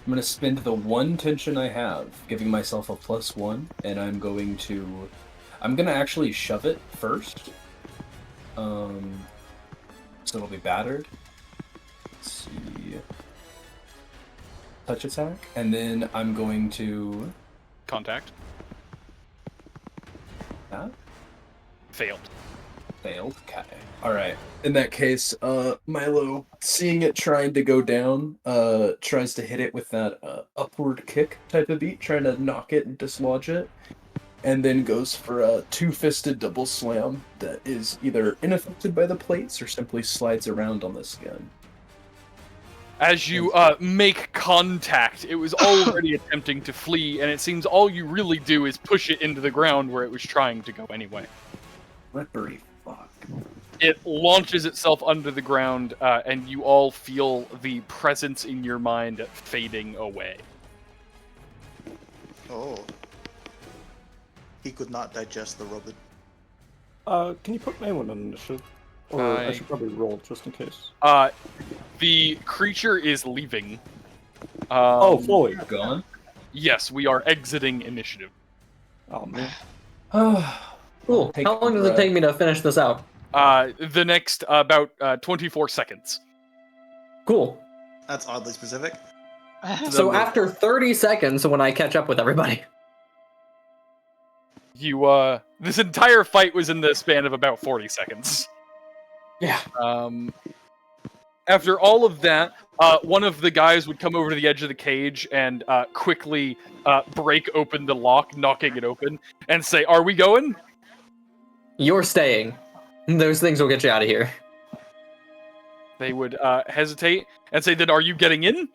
I'm gonna spend the one tension I have, giving myself a +1, and I'm gonna actually shove it first. So it'll be battered. Let's see. Touch attack, and then I'm going to Contact. that. Failed. Failed? Okay. Alright. In that case, Milo, seeing it trying to go down, tries to hit it with that upward kick type of beat, trying to knock it and dislodge it, and then goes for a two-fisted double slam that is either unaffected by the plates or simply slides around on the skin. As you make contact, it was already attempting to flee, and it seems all you really do is push it into the ground where it was trying to go anyway. Slippery fuck. It launches itself under the ground, and you all feel the presence in your mind fading away. Oh. He could not digest the robot. Can you put Mawyn on initiative? Or I should probably roll just in case. The creature is leaving. Fully gone? Yes, we are exiting initiative. Oh man. Cool. How long does it take me to finish this out? The next about 24 seconds. Cool. That's oddly specific. So after 30 seconds, when I catch up with everybody. This entire fight was in the span of about 40 seconds. Yeah. After all of that, one of the guys would come over to the edge of the cage and quickly break open the lock, knocking it open, and say, "Are we going?" You're staying. Those things will get you out of here. They would hesitate and say, "Then are you getting in?"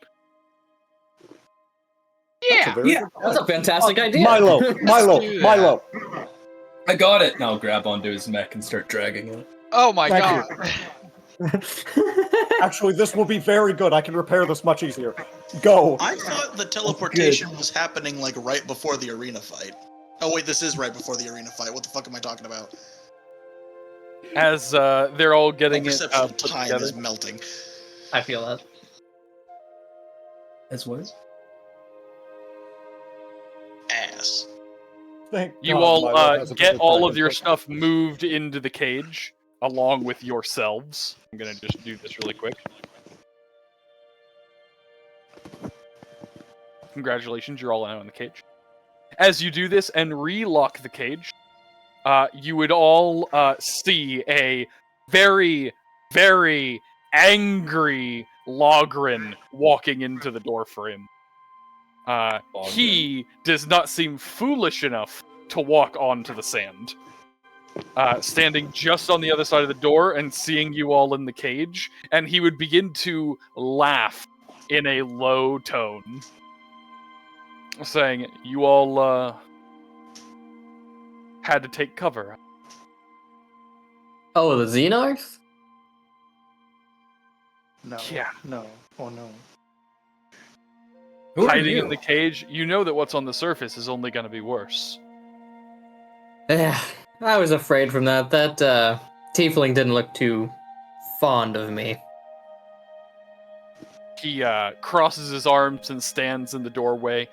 That's a fantastic idea. Milo. I got it! Now grab onto his neck and start dragging it. Oh my god. Actually, this will be very good. I can repair this much easier. Go. I thought the teleportation was happening like right before the arena fight. Oh wait, this is right before the arena fight. What the fuck am I talking about? As they're all getting it perception of put time together. is melting. I feel that. As what? Ass. Thank You God all Milo has a get good all time. of your stuff moved into the cage, along with yourselves. I'm gonna just do this really quick. Congratulations, you're all now in the cage. As you do this and relock the cage, you would all see a very, very angry Logrin walking into the doorframe. He does not seem foolish enough to walk onto the sand. Standing just on the other side of the door and seeing you all in the cage, and he would begin to laugh in a low tone, saying, "You all had to take cover." Oh, the Xenarths? No. Yeah. No. Oh no. Who are Hiding you? in the cage, you know that what's on the surface is only going to be worse. Yeah, I was afraid from that. That tiefling didn't look too fond of me. He crosses his arms and stands in the doorway,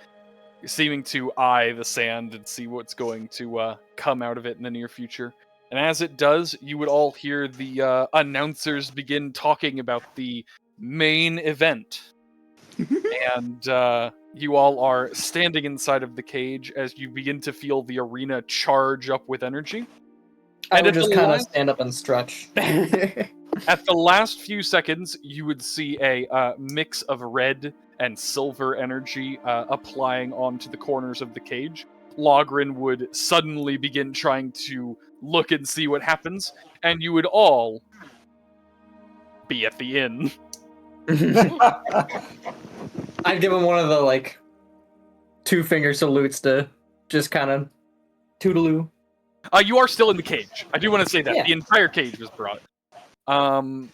seeming to eye the sand and see what's going to come out of it in the near future. And as it does, you would all hear the announcers begin talking about the main event. And you all are standing inside of the cage as you begin to feel the arena charge up with energy. I And would at just the kind of last- stand up and stretch. At the last few seconds, you would see a mix of red and silver energy applying onto the corners of the cage. Logrin would suddenly begin trying to look and see what happens, and you would all be at the inn. I'd give him one of the, like, 2-finger salutes to just kind of toodaloo. You are still in the cage. I do want to say that. Yeah. The entire cage was brought. Gonna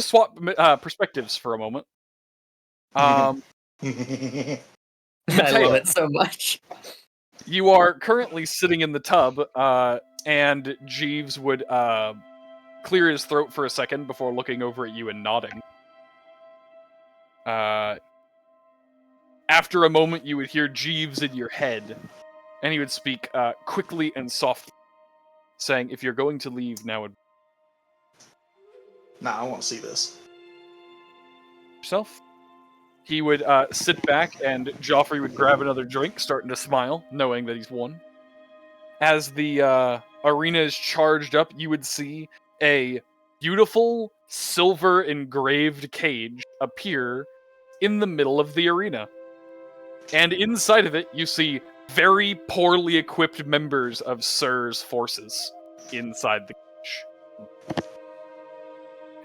swap perspectives for a moment. I love it so much. You are currently sitting in the tub, and Jeeves would clear his throat for a second before looking over at you and nodding. After a moment, you would hear Jeeves in your head, and he would speak quickly and softly, saying, "If you're going to leave, now would Nah, I want to see this. yourself." He would sit back, and Joffrey would grab another drink, starting to smile, knowing that he's won. as the arena is charged up, you would see a beautiful silver engraved cage appear in the middle of the arena. And inside of it, you see very poorly equipped members of Sir's forces inside the cage.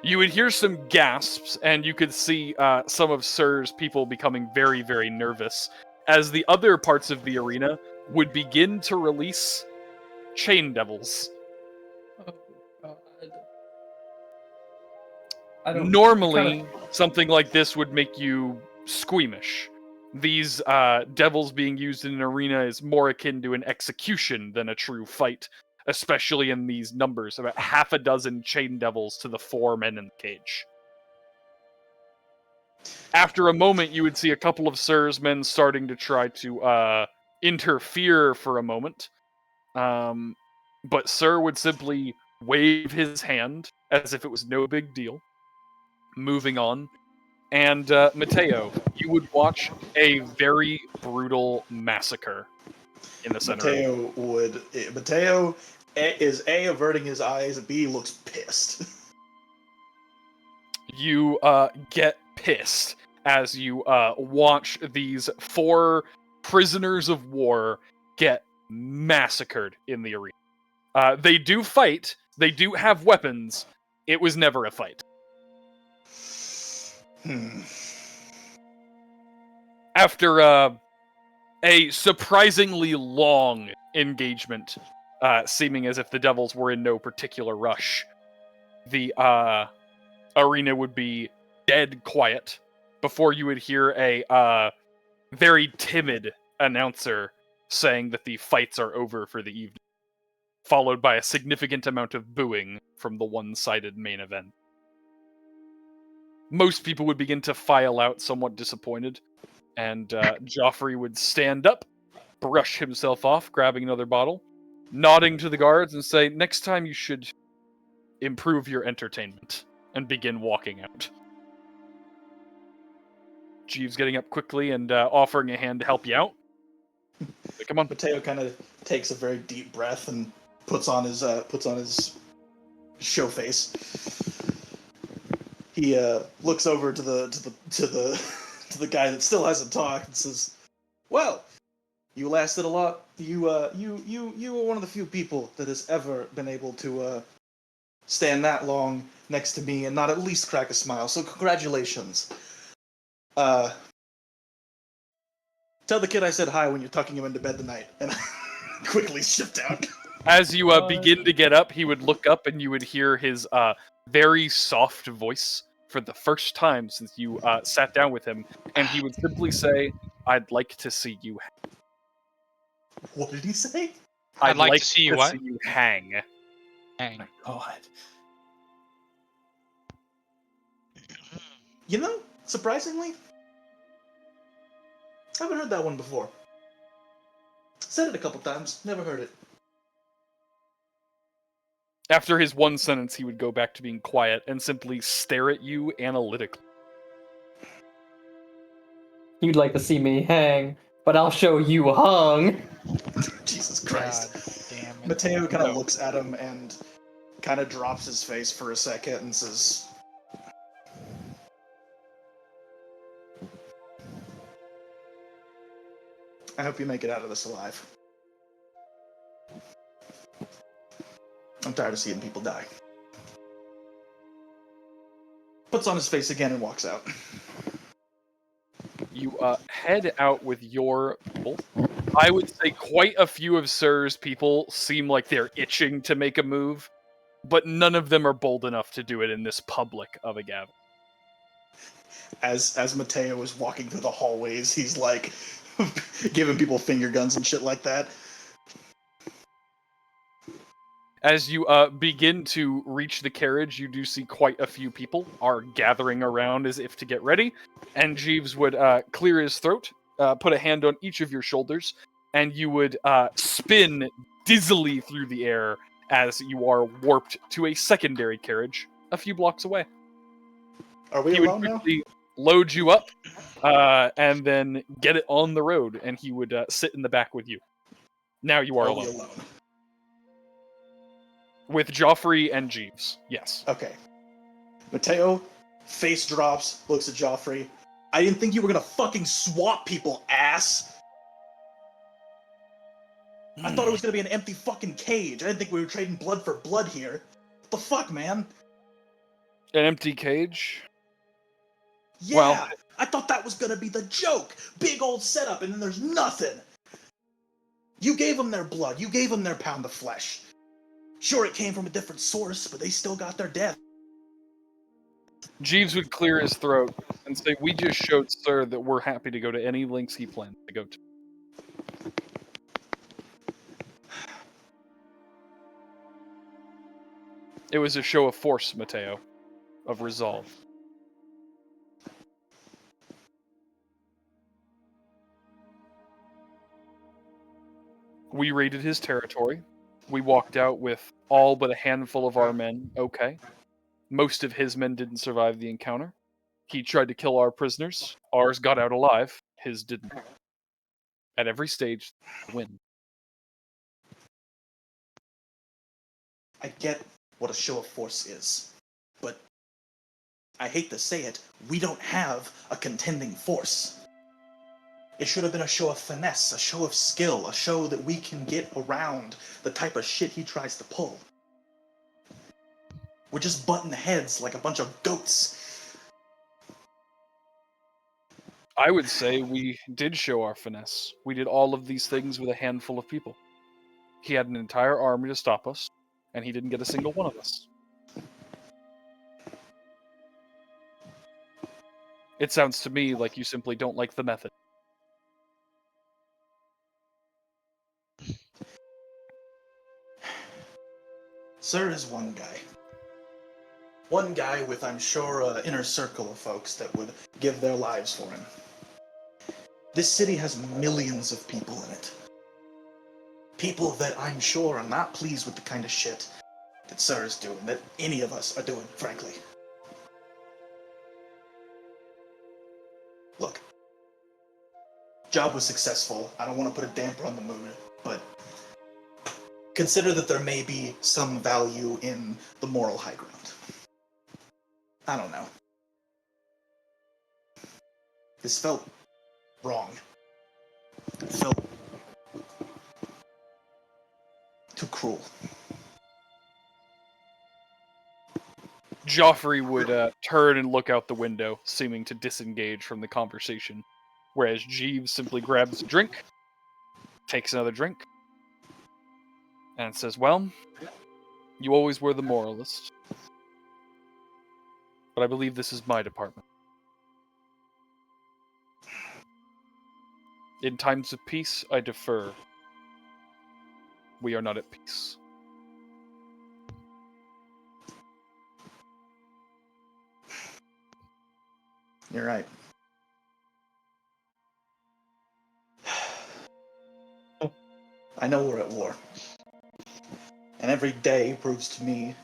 You would hear some gasps, and you could see some of Sir's people becoming very, very nervous as the other parts of the arena would begin to release chain devils. Oh, God. Normally, something like this would make you squeamish. These devils being used in an arena is more akin to an execution than a true fight, especially in these numbers, about half a dozen chain devils to the 4 men in the cage. After a moment, you would see a couple of Sir's men starting to try to interfere for a moment, but Sir would simply wave his hand as if it was no big deal, moving on. And Matteo, you would watch a very brutal massacre in the center. Matteo is A, averting his eyes, and B, looks pissed. You get pissed as you watch these 4 prisoners of war get massacred in the arena. They do fight, they do have weapons, it was never a fight. After a surprisingly long engagement, seeming as if the devils were in no particular rush, the arena would be dead quiet before you would hear a very timid announcer saying that the fights are over for the evening, followed by a significant amount of booing from the one-sided main event. Most people would begin to file out somewhat disappointed, and Joffrey would stand up, brush himself off, grabbing another bottle, nodding to the guards and say, "Next time you should improve your entertainment," and begin walking out. Jeeves getting up quickly and offering a hand to help you out. Come on. Matteo kind of takes a very deep breath and puts on his show face. He looks over to the guy that still hasn't talked and says, "Well, you lasted a lot. You were one of the few people that has ever been able to stand that long next to me and not at least crack a smile. So congratulations. Tell the kid I said hi when you're tucking him into bed tonight." And quickly shift out. As you begin to get up, he would look up and you would hear his very soft voice for the first time since you sat down with him, and he would simply say, "I'd like to see you hang." What did he say? I'd like to see you what? See you hang. Hang. God. You know, surprisingly, I haven't heard that one before. Said it a couple times, never heard it. After his one sentence, he would go back to being quiet and simply stare at you analytically. You'd like to see me hang, but I'll show you hung. Jesus Christ. God damn it. Matteo kind of looks at him and kind of drops his face for a second and says, "I hope you make it out of this alive. I'm tired of seeing people die." Puts on his face again and walks out. You head out with your people. I would say quite a few of Sir's people seem like they're itching to make a move, but none of them are bold enough to do it in this public of a gathering. As Matteo is walking through the hallways, he's like giving people finger guns and shit like that. As you begin to reach the carriage, you do see quite a few people are gathering around as if to get ready, and Jeeves would clear his throat, put a hand on each of your shoulders, and you would spin dizzily through the air as you are warped to a secondary carriage a few blocks away. Are we He would alone now? quickly load you up, and then get it on the road, and he would sit in the back with you. Now you are Are we alone. alone? With Joffrey and Jeeves, yes. Okay. Matteo, face drops, looks at Joffrey. I didn't think you were gonna fucking swap people, ass! I thought it was gonna be an empty fucking cage. I didn't think we were trading blood for blood here. What the fuck, man? An empty cage? Yeah! Well, I thought that was gonna be the joke! Big old setup, and then there's nothing! You gave them their blood, you gave them their pound of flesh. Sure, it came from a different source, but they still got their death. Jeeves would clear his throat and say, "We just showed Sir that we're happy to go to any lengths he plans to go to." It was a show of force, Matteo. Of resolve. We raided his territory. We walked out with all but a handful of our men okay. Most of his men didn't survive the encounter. He tried to kill our prisoners. Ours got out alive. His didn't. At every stage, win. I get what a show of force is, but I hate to say it, we don't have a contending force. It should have been a show of finesse, a show of skill, a show that we can get around the type of shit he tries to pull. We're just butting heads like a bunch of goats. I would say we did show our finesse. We did all of these things with a handful of people. He had an entire army to stop us, and he didn't get a single one of us. It sounds to me like you simply don't like the method. Sir is one guy. One guy with, I'm sure, an inner circle of folks that would give their lives for him. This city has millions of people in it. People that I'm sure are not pleased with the kind of shit that Sir is doing, that any of us are doing, frankly. Look, job was successful. I don't want to put a damper on the mood, but consider that there may be some value in the moral high ground. I don't know. This felt wrong. It felt too cruel. Joffrey would turn and look out the window, seeming to disengage from the conversation, whereas Jeeves simply grabs a drink, takes another drink, and says, "Well, you always were the moralist, but I believe this is my department. In times of peace, I defer. We are not at peace." You're right. I know we're at war. And every day proves to me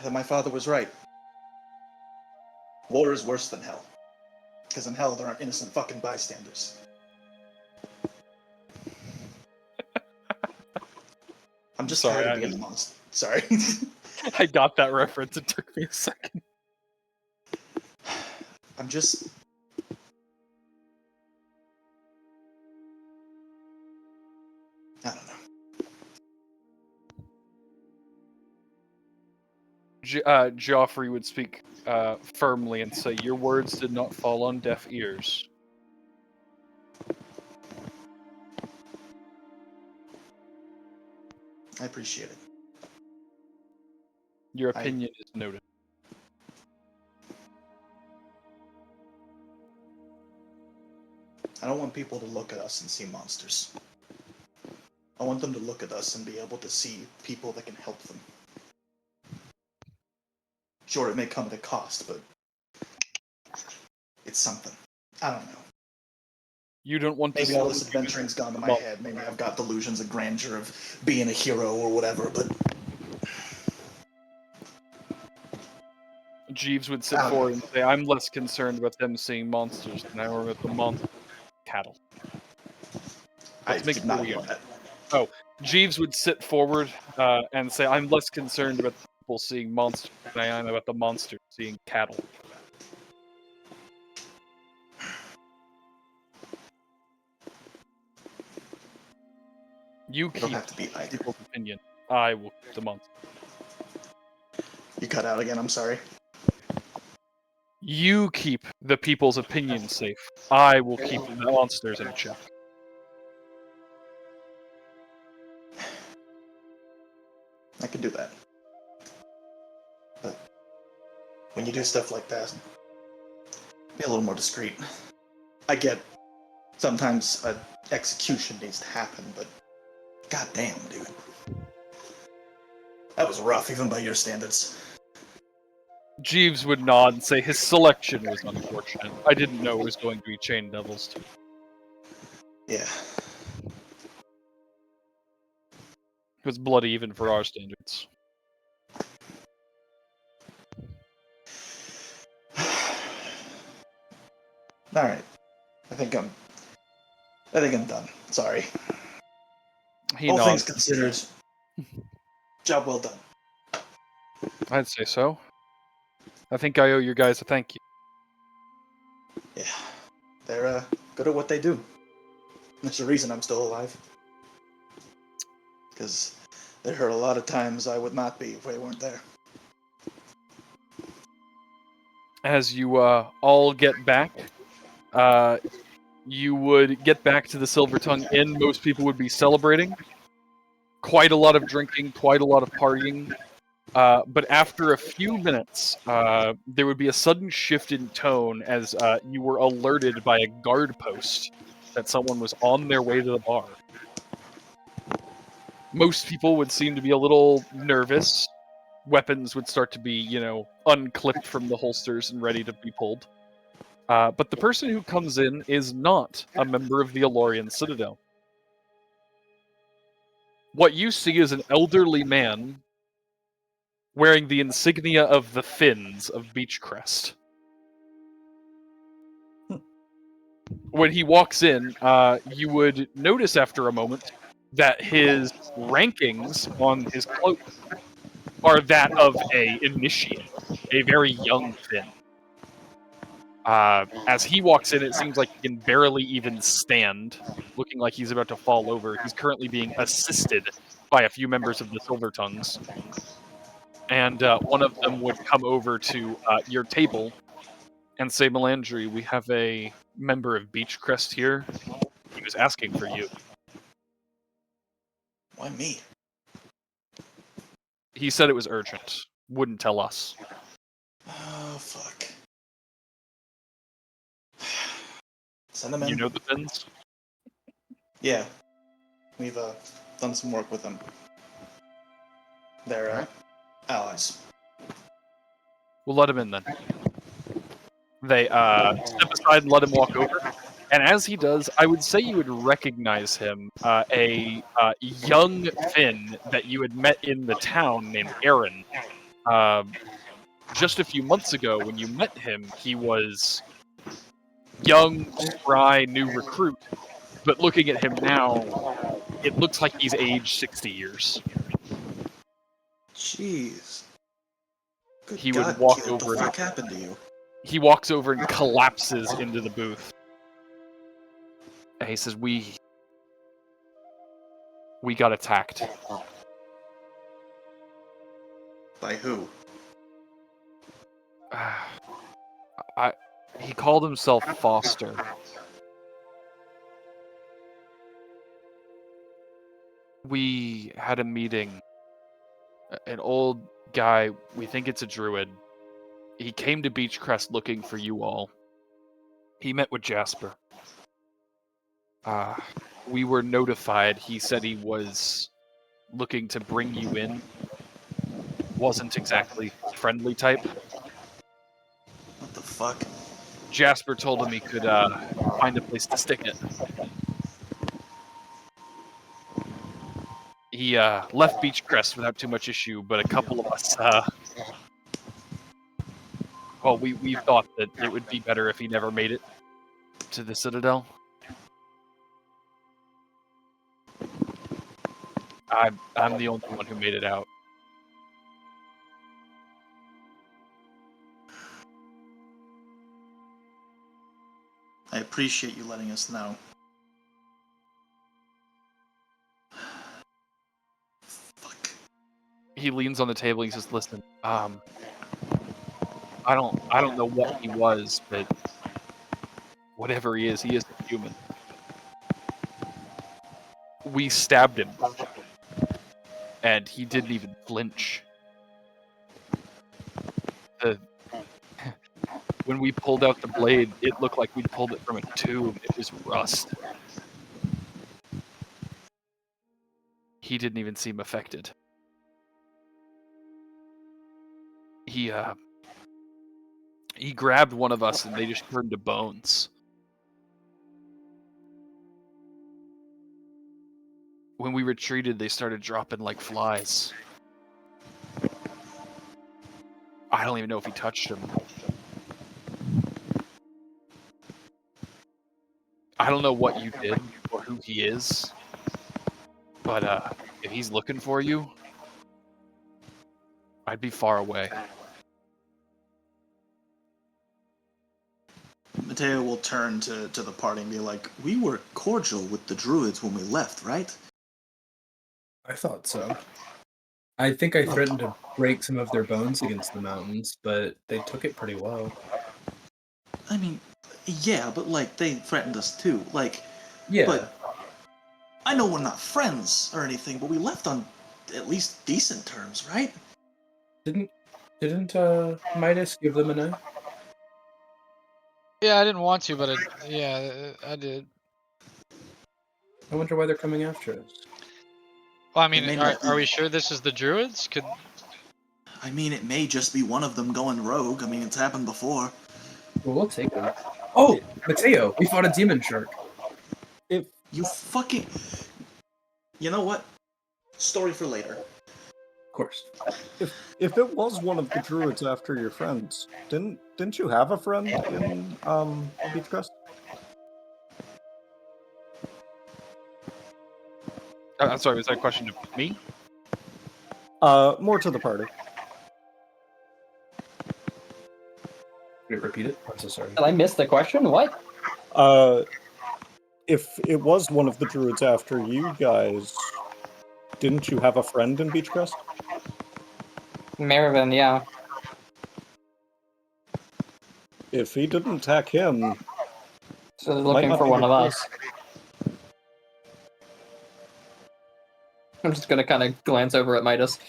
that my father was right. War is worse than hell. Because in hell there aren't innocent fucking bystanders. I'm just Sorry, tired of being the monster. Sorry. I got that reference. It took me a second. I'm just... I don't know. Joffrey would speak firmly and say, "Your words did not fall on deaf ears." I appreciate it. Your opinion is noted. I don't want people to look at us and see monsters. I want them to look at us and be able to see people that can help them. Sure, it may come at a cost, but it's something. I don't know. You don't want Maybe to all this adventuring's gone to my head. Maybe I've got delusions of grandeur of being a hero or whatever, but... Jeeves would sit forward and say, "I'm less concerned about them seeing monsters than I am with the monster cattle. I Let's make did it not weird." know that. Jeeves would sit forward and say, I'm less concerned about people seeing monsters than I am about the monsters seeing cattle. You You don't keep have to be either. people's opinion. I will keep the monster. You cut out again, I'm sorry. You keep the people's opinion safe. I will keep the monsters in check. I can do that. But when you do stuff like that, be a little more discreet. I get sometimes an execution needs to happen, but goddamn, dude. That was rough, even by your standards. Jeeves would nod and say his selection was unfortunate. I didn't know it was going to be Chain Devils. Yeah. It was bloody even for our standards. Alright. I think I'm done. Sorry. He All things nods. considered, job well done. I'd say so. I think I owe you guys a thank you. Yeah. They're good at what they do. That's the reason I'm still alive. Because there are a lot of times I would not be if they weren't there. As you all get back, you would get back to the Silvertongue Inn. Most people would be celebrating. Quite a lot of drinking, quite a lot of partying. But after a few minutes, there would be a sudden shift in tone as you were alerted by a guard post that someone was on their way to the bar. Most people would seem to be a little nervous. Weapons would start to be, unclipped from the holsters and ready to be pulled. But the person who comes in is not a member of the Alorian Citadel. What you see is an elderly man wearing the insignia of the Finns of Beechcrest. When he walks in, you would notice after a moment that his rankings on his cloak are that of a initiate, a very young Finn. As he walks in, it seems like he can barely even stand, looking like he's about to fall over. He's currently being assisted by a few members of the Silvertongues. And one of them would come over to your table and say, Malandri, we have a member of Beechcrest here. He was asking for you. Why me? He said it was urgent. Wouldn't tell us. Oh, fuck. Send them in. You know the Finns? Yeah. We've done some work with them. They're allies. We'll let him in then. They step aside and let him walk over. And as he does, I would say you would recognize him, a young Finn that you had met in the town named Aaron. Just a few months ago, when you met him, he was young, spry, new recruit. But looking at him now, it looks like he's aged 60 years. Jeez. Good He God, would walk kid, over what the and fuck happened to you? he walks over and collapses into the booth. And he says, we got attacked. By who? He called himself Foster. We had a meeting. An old guy, we think it's a druid. He came to Beechcrest looking for you all. He met with Jasper. We were notified. He said he was looking to bring you in. Wasn't exactly friendly type. What the fuck? Jasper told him he could find a place to stick it. He left Beechcrest without too much issue, but a couple of us, we thought that it would be better if he never made it to the Citadel. I'm the only one who made it out. I appreciate you letting us know. Fuck. He leans on the table. He says, "Listen, I don't know what he was, but whatever he is a human. We stabbed him, and he didn't even flinch. When we pulled out the blade, it looked like we'd pulled it from a tube. It was rust. He didn't even seem affected. He grabbed one of us, and they just turned to bones. When we retreated, they started dropping like flies. I don't even know if he touched him. I don't know what you did or who he is, but if he's looking for you, I'd be far away." Matteo will turn to the party and be like, "We were cordial with the Druids when we left, right?" I thought so. I think I threatened to break some of their bones against the mountains, but they took it pretty well. I mean, yeah, but like they threatened us too. Like, Yeah. But I know we're not friends or anything, but we left on at least decent terms, right? Didn't Midas give them a knife? Yeah, I didn't want to, but I did. I wonder why they're coming after us. Well, I It may mean, not are be. we sure this is the Druids? I mean, it may just be one of them going rogue. I mean, it's happened before. Well, we'll take them. Oh, Matteo, we fought a demon shark. If you fucking... You know what? Story for later. Of course. If it was one of the druids after your friends, didn't you have a friend in Beechcrest? I'm sorry, was that a question to me? More to the party. Wait, repeat it? I'm so sorry. Did I miss the question? What? If it was one of the druids after you guys, didn't you have a friend in Beechcrest? Marivin, yeah. If he didn't attack him, So they're might looking not for be one the of case. us. I'm just gonna kind of glance over at Midas.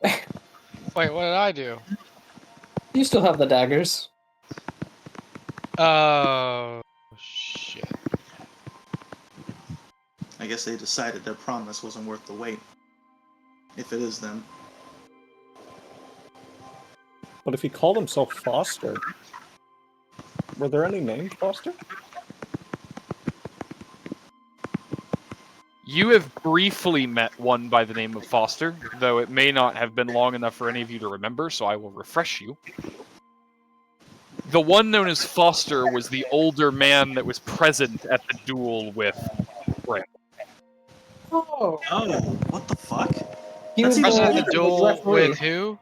Wait, what did I do? You still have the daggers. Oh, shit. I guess they decided their promise wasn't worth the wait. If it is them. But if he called himself Foster, were there any named Foster? You have briefly met one by the name of Foster, though it may not have been long enough for any of you to remember, so I will refresh you. The one known as Foster was the older man that was present at the duel with Bram. Oh. Oh, what the fuck? He was Present the at the duel referee. with who?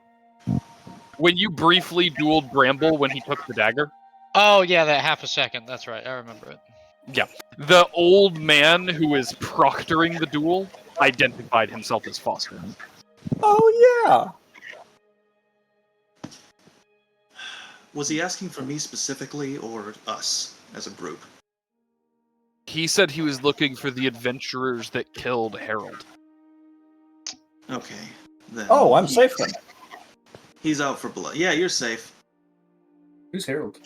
When you briefly dueled Bramble when he took the dagger, Oh, yeah, that half a second. That's right. I remember it. the old man who is proctoring the duel identified himself as Foster. Oh yeah! Was he asking for me specifically, or us as a group? He said he was looking for the adventurers that killed Harold. Okay, then... Oh, I'm safe then. He's out for blood. Yeah, you're safe. Who's Harold?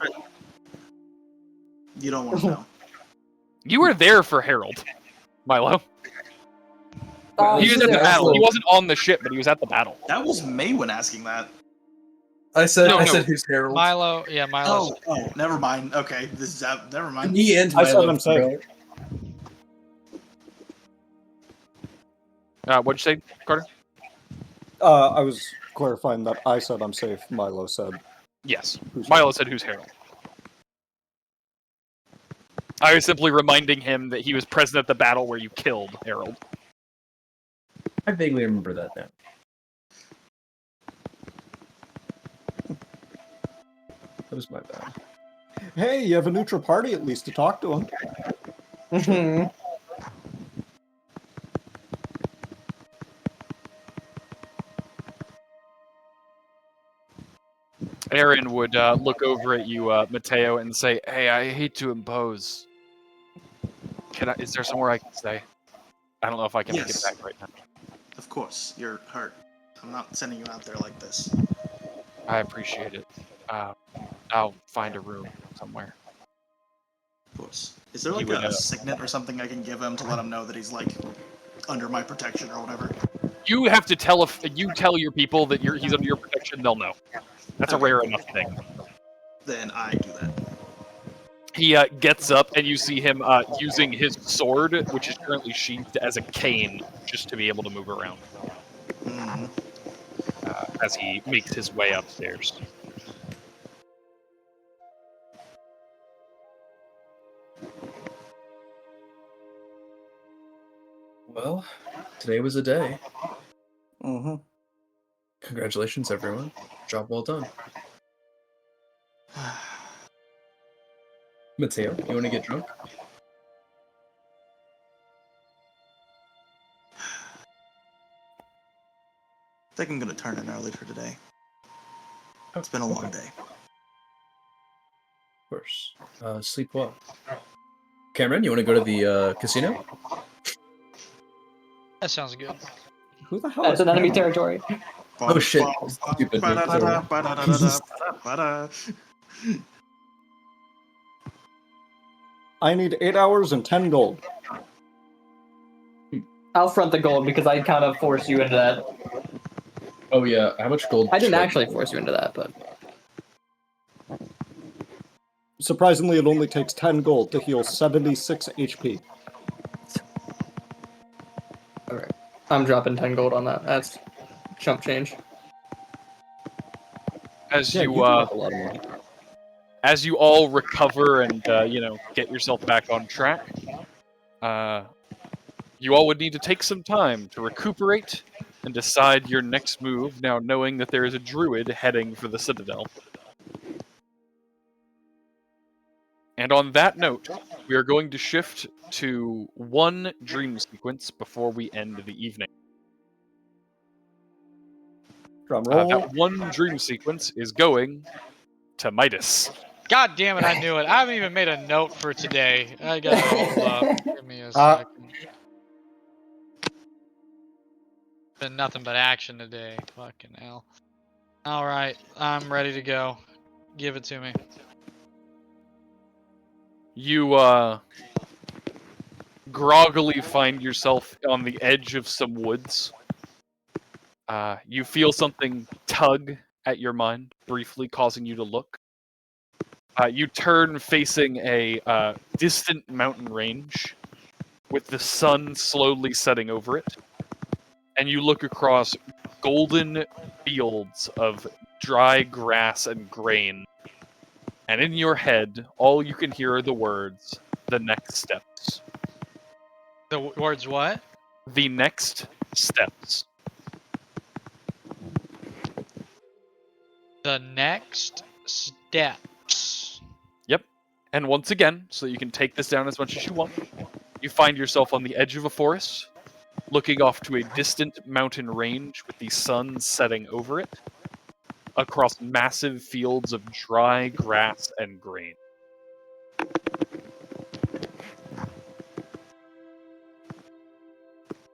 You don't want to know. You were there for Harold, Milo. He was at the yeah, battle. He absolutely. wasn't on the ship, but he was at the battle. That was Maywin asking that. I said No. who's Harold? Milo, yeah, Milo. Oh, never mind. Okay, this is out. Never mind. Me and I said Milo. I'm safe. What'd you say, Carter? I was clarifying that I said I'm safe. Milo said. Yes. Who's Milo said, "Who's Harold?" I was simply reminding him that he was present at the battle where you killed Harold. I vaguely remember that now. That was my bad. Hey, you have a neutral party at least to talk to him. Mhm. Aaron would look over at you, Matteo, and say, "Hey, I hate to impose. Is there somewhere I can stay? I don't know if I can make it Yes. back right now." Of course, you're hurt. I'm not sending you out there like this. I appreciate it. I'll find a room somewhere. Of course. Is there like You would, a signet or something I can give him to let him know that he's like under my protection or whatever? You have to tell if you tell your people that he's under your protection, they'll know. That's a Okay. rare enough thing. Then I do that. He gets up, and you see him using his sword, which is currently sheathed, as a cane, just to be able to move around Mhm. as he makes his way upstairs. Well, today was a day. Mm-hmm. Congratulations, everyone. Job well done. Matteo, you want to get drunk? I think I'm gonna turn in early for today. It's been a long day. Of course. Sleep well. Cameron, you want to go to the casino? That sounds good. Who the hell That's is an enemy Cameron? territory. Oh shit! Stupid. I need 8 hours and 10 gold. I'll front the gold because I kind of forced you into that. Oh yeah, how much gold? I didn't should actually force you into that, but Surprisingly, it only takes 10 gold to heal 76 HP. alright. I'm dropping 10 gold on that. That's chump change. As Yeah, you do have a lot of money. as you all recover and get yourself back on track, you all would need to take some time to recuperate and decide your next move, now knowing that there is a druid heading for the Citadel. And on that note, we are going to shift to one dream sequence before we end the evening. Drum roll. That one dream sequence is going to Midas. God damn it, I knew it. I haven't even made a note for today. I gotta hold up. Give me a second. Been nothing but action today. Fucking hell. Alright, I'm ready to go. Give it to me. You groggily find yourself on the edge of some woods. You feel something tug at your mind, briefly causing you to look. You turn facing a distant mountain range with the sun slowly setting over it. And you look across golden fields of dry grass and grain. And in your head, all you can hear are the words, "The next steps." The words what? The next steps. The next steps. Yep. And once again, so you can take this down as much as you want, you find yourself on the edge of a forest, looking off to a distant mountain range with the sun setting over it, across massive fields of dry grass and grain.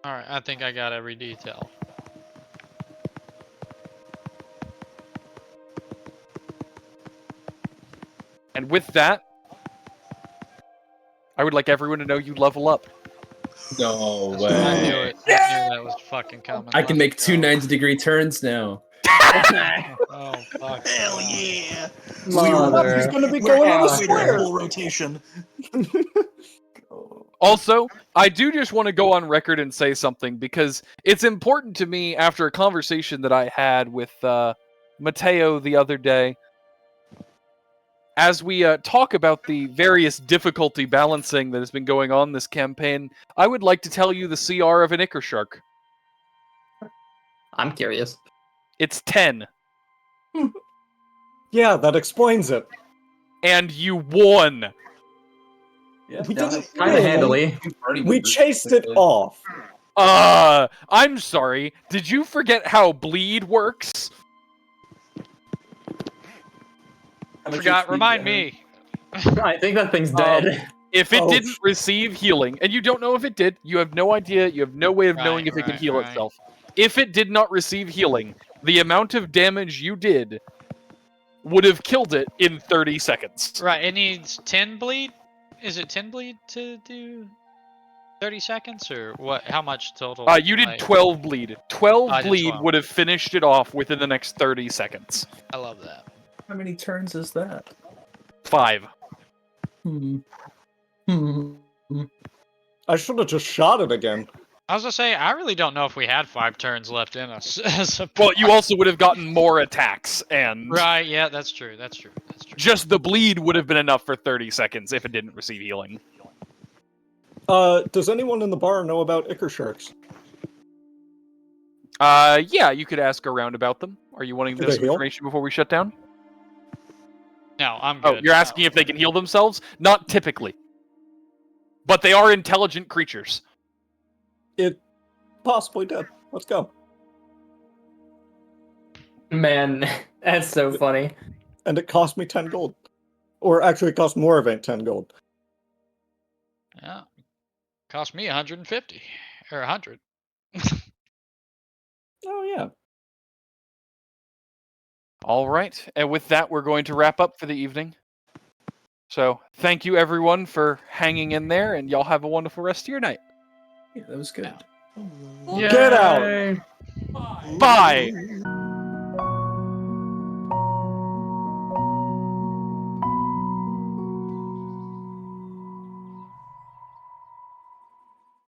Alright, I think I got every detail. And with that, I would like everyone to know you level up. No I knew way. it. I knew that was fucking coming. I can make Let's two go. 90-degree turns now. Oh, fuck. Hell yeah! Mother. He's gonna be going on a square. Full rotation. Also, I do just want to go on record and say something, because it's important to me after a conversation that I had with Matteo the other day. As we talk about the various difficulty balancing that has been going on this campaign, I would like to tell you the CR of an Ichor Shark. I'm curious. It's 10. Yeah, that explains it. And you won. Yeah, We did it Kind of handily. We chased it off. I'm sorry. Did you forget how bleed works? Forgot. Remind me. I think that thing's dead. If it didn't receive healing, and you don't know if it did, you have no idea, you have no way of knowing if it can heal itself. If it did not receive healing, the amount of damage you did would have killed it in 30 seconds. Right, it needs 10 bleed? Is it 10 bleed to do 30 seconds, or what? How much total? You did 12 bleed. 12 I did bleed 12. would have finished it off within the next 30 seconds. I love that. How many turns is that? 5. I should have just shot it again. I was gonna say, I really don't know if we had 5 turns left in us. Well, you also would have gotten more attacks, and Right, yeah, that's true. just the bleed would have been enough for 30 seconds if it didn't receive healing. Does anyone in the bar know about Ichor Sharks? Yeah, you could ask around about them. Are you wanting Do this they heal? information before we shut down? No, I'm good. Oh, you're asking if they can heal themselves? Not typically. But they are intelligent creatures. It possibly did. Let's go. Man, that's so funny. And it cost me 10 gold. Or actually, it cost Moravaint 10 gold. Yeah. Cost me 150. Or 100. Oh, yeah. All right, and with that, we're going to wrap up for the evening. So, thank you everyone for hanging in there, and y'all have a wonderful rest of your night. Yeah, that was good. Get out! Bye!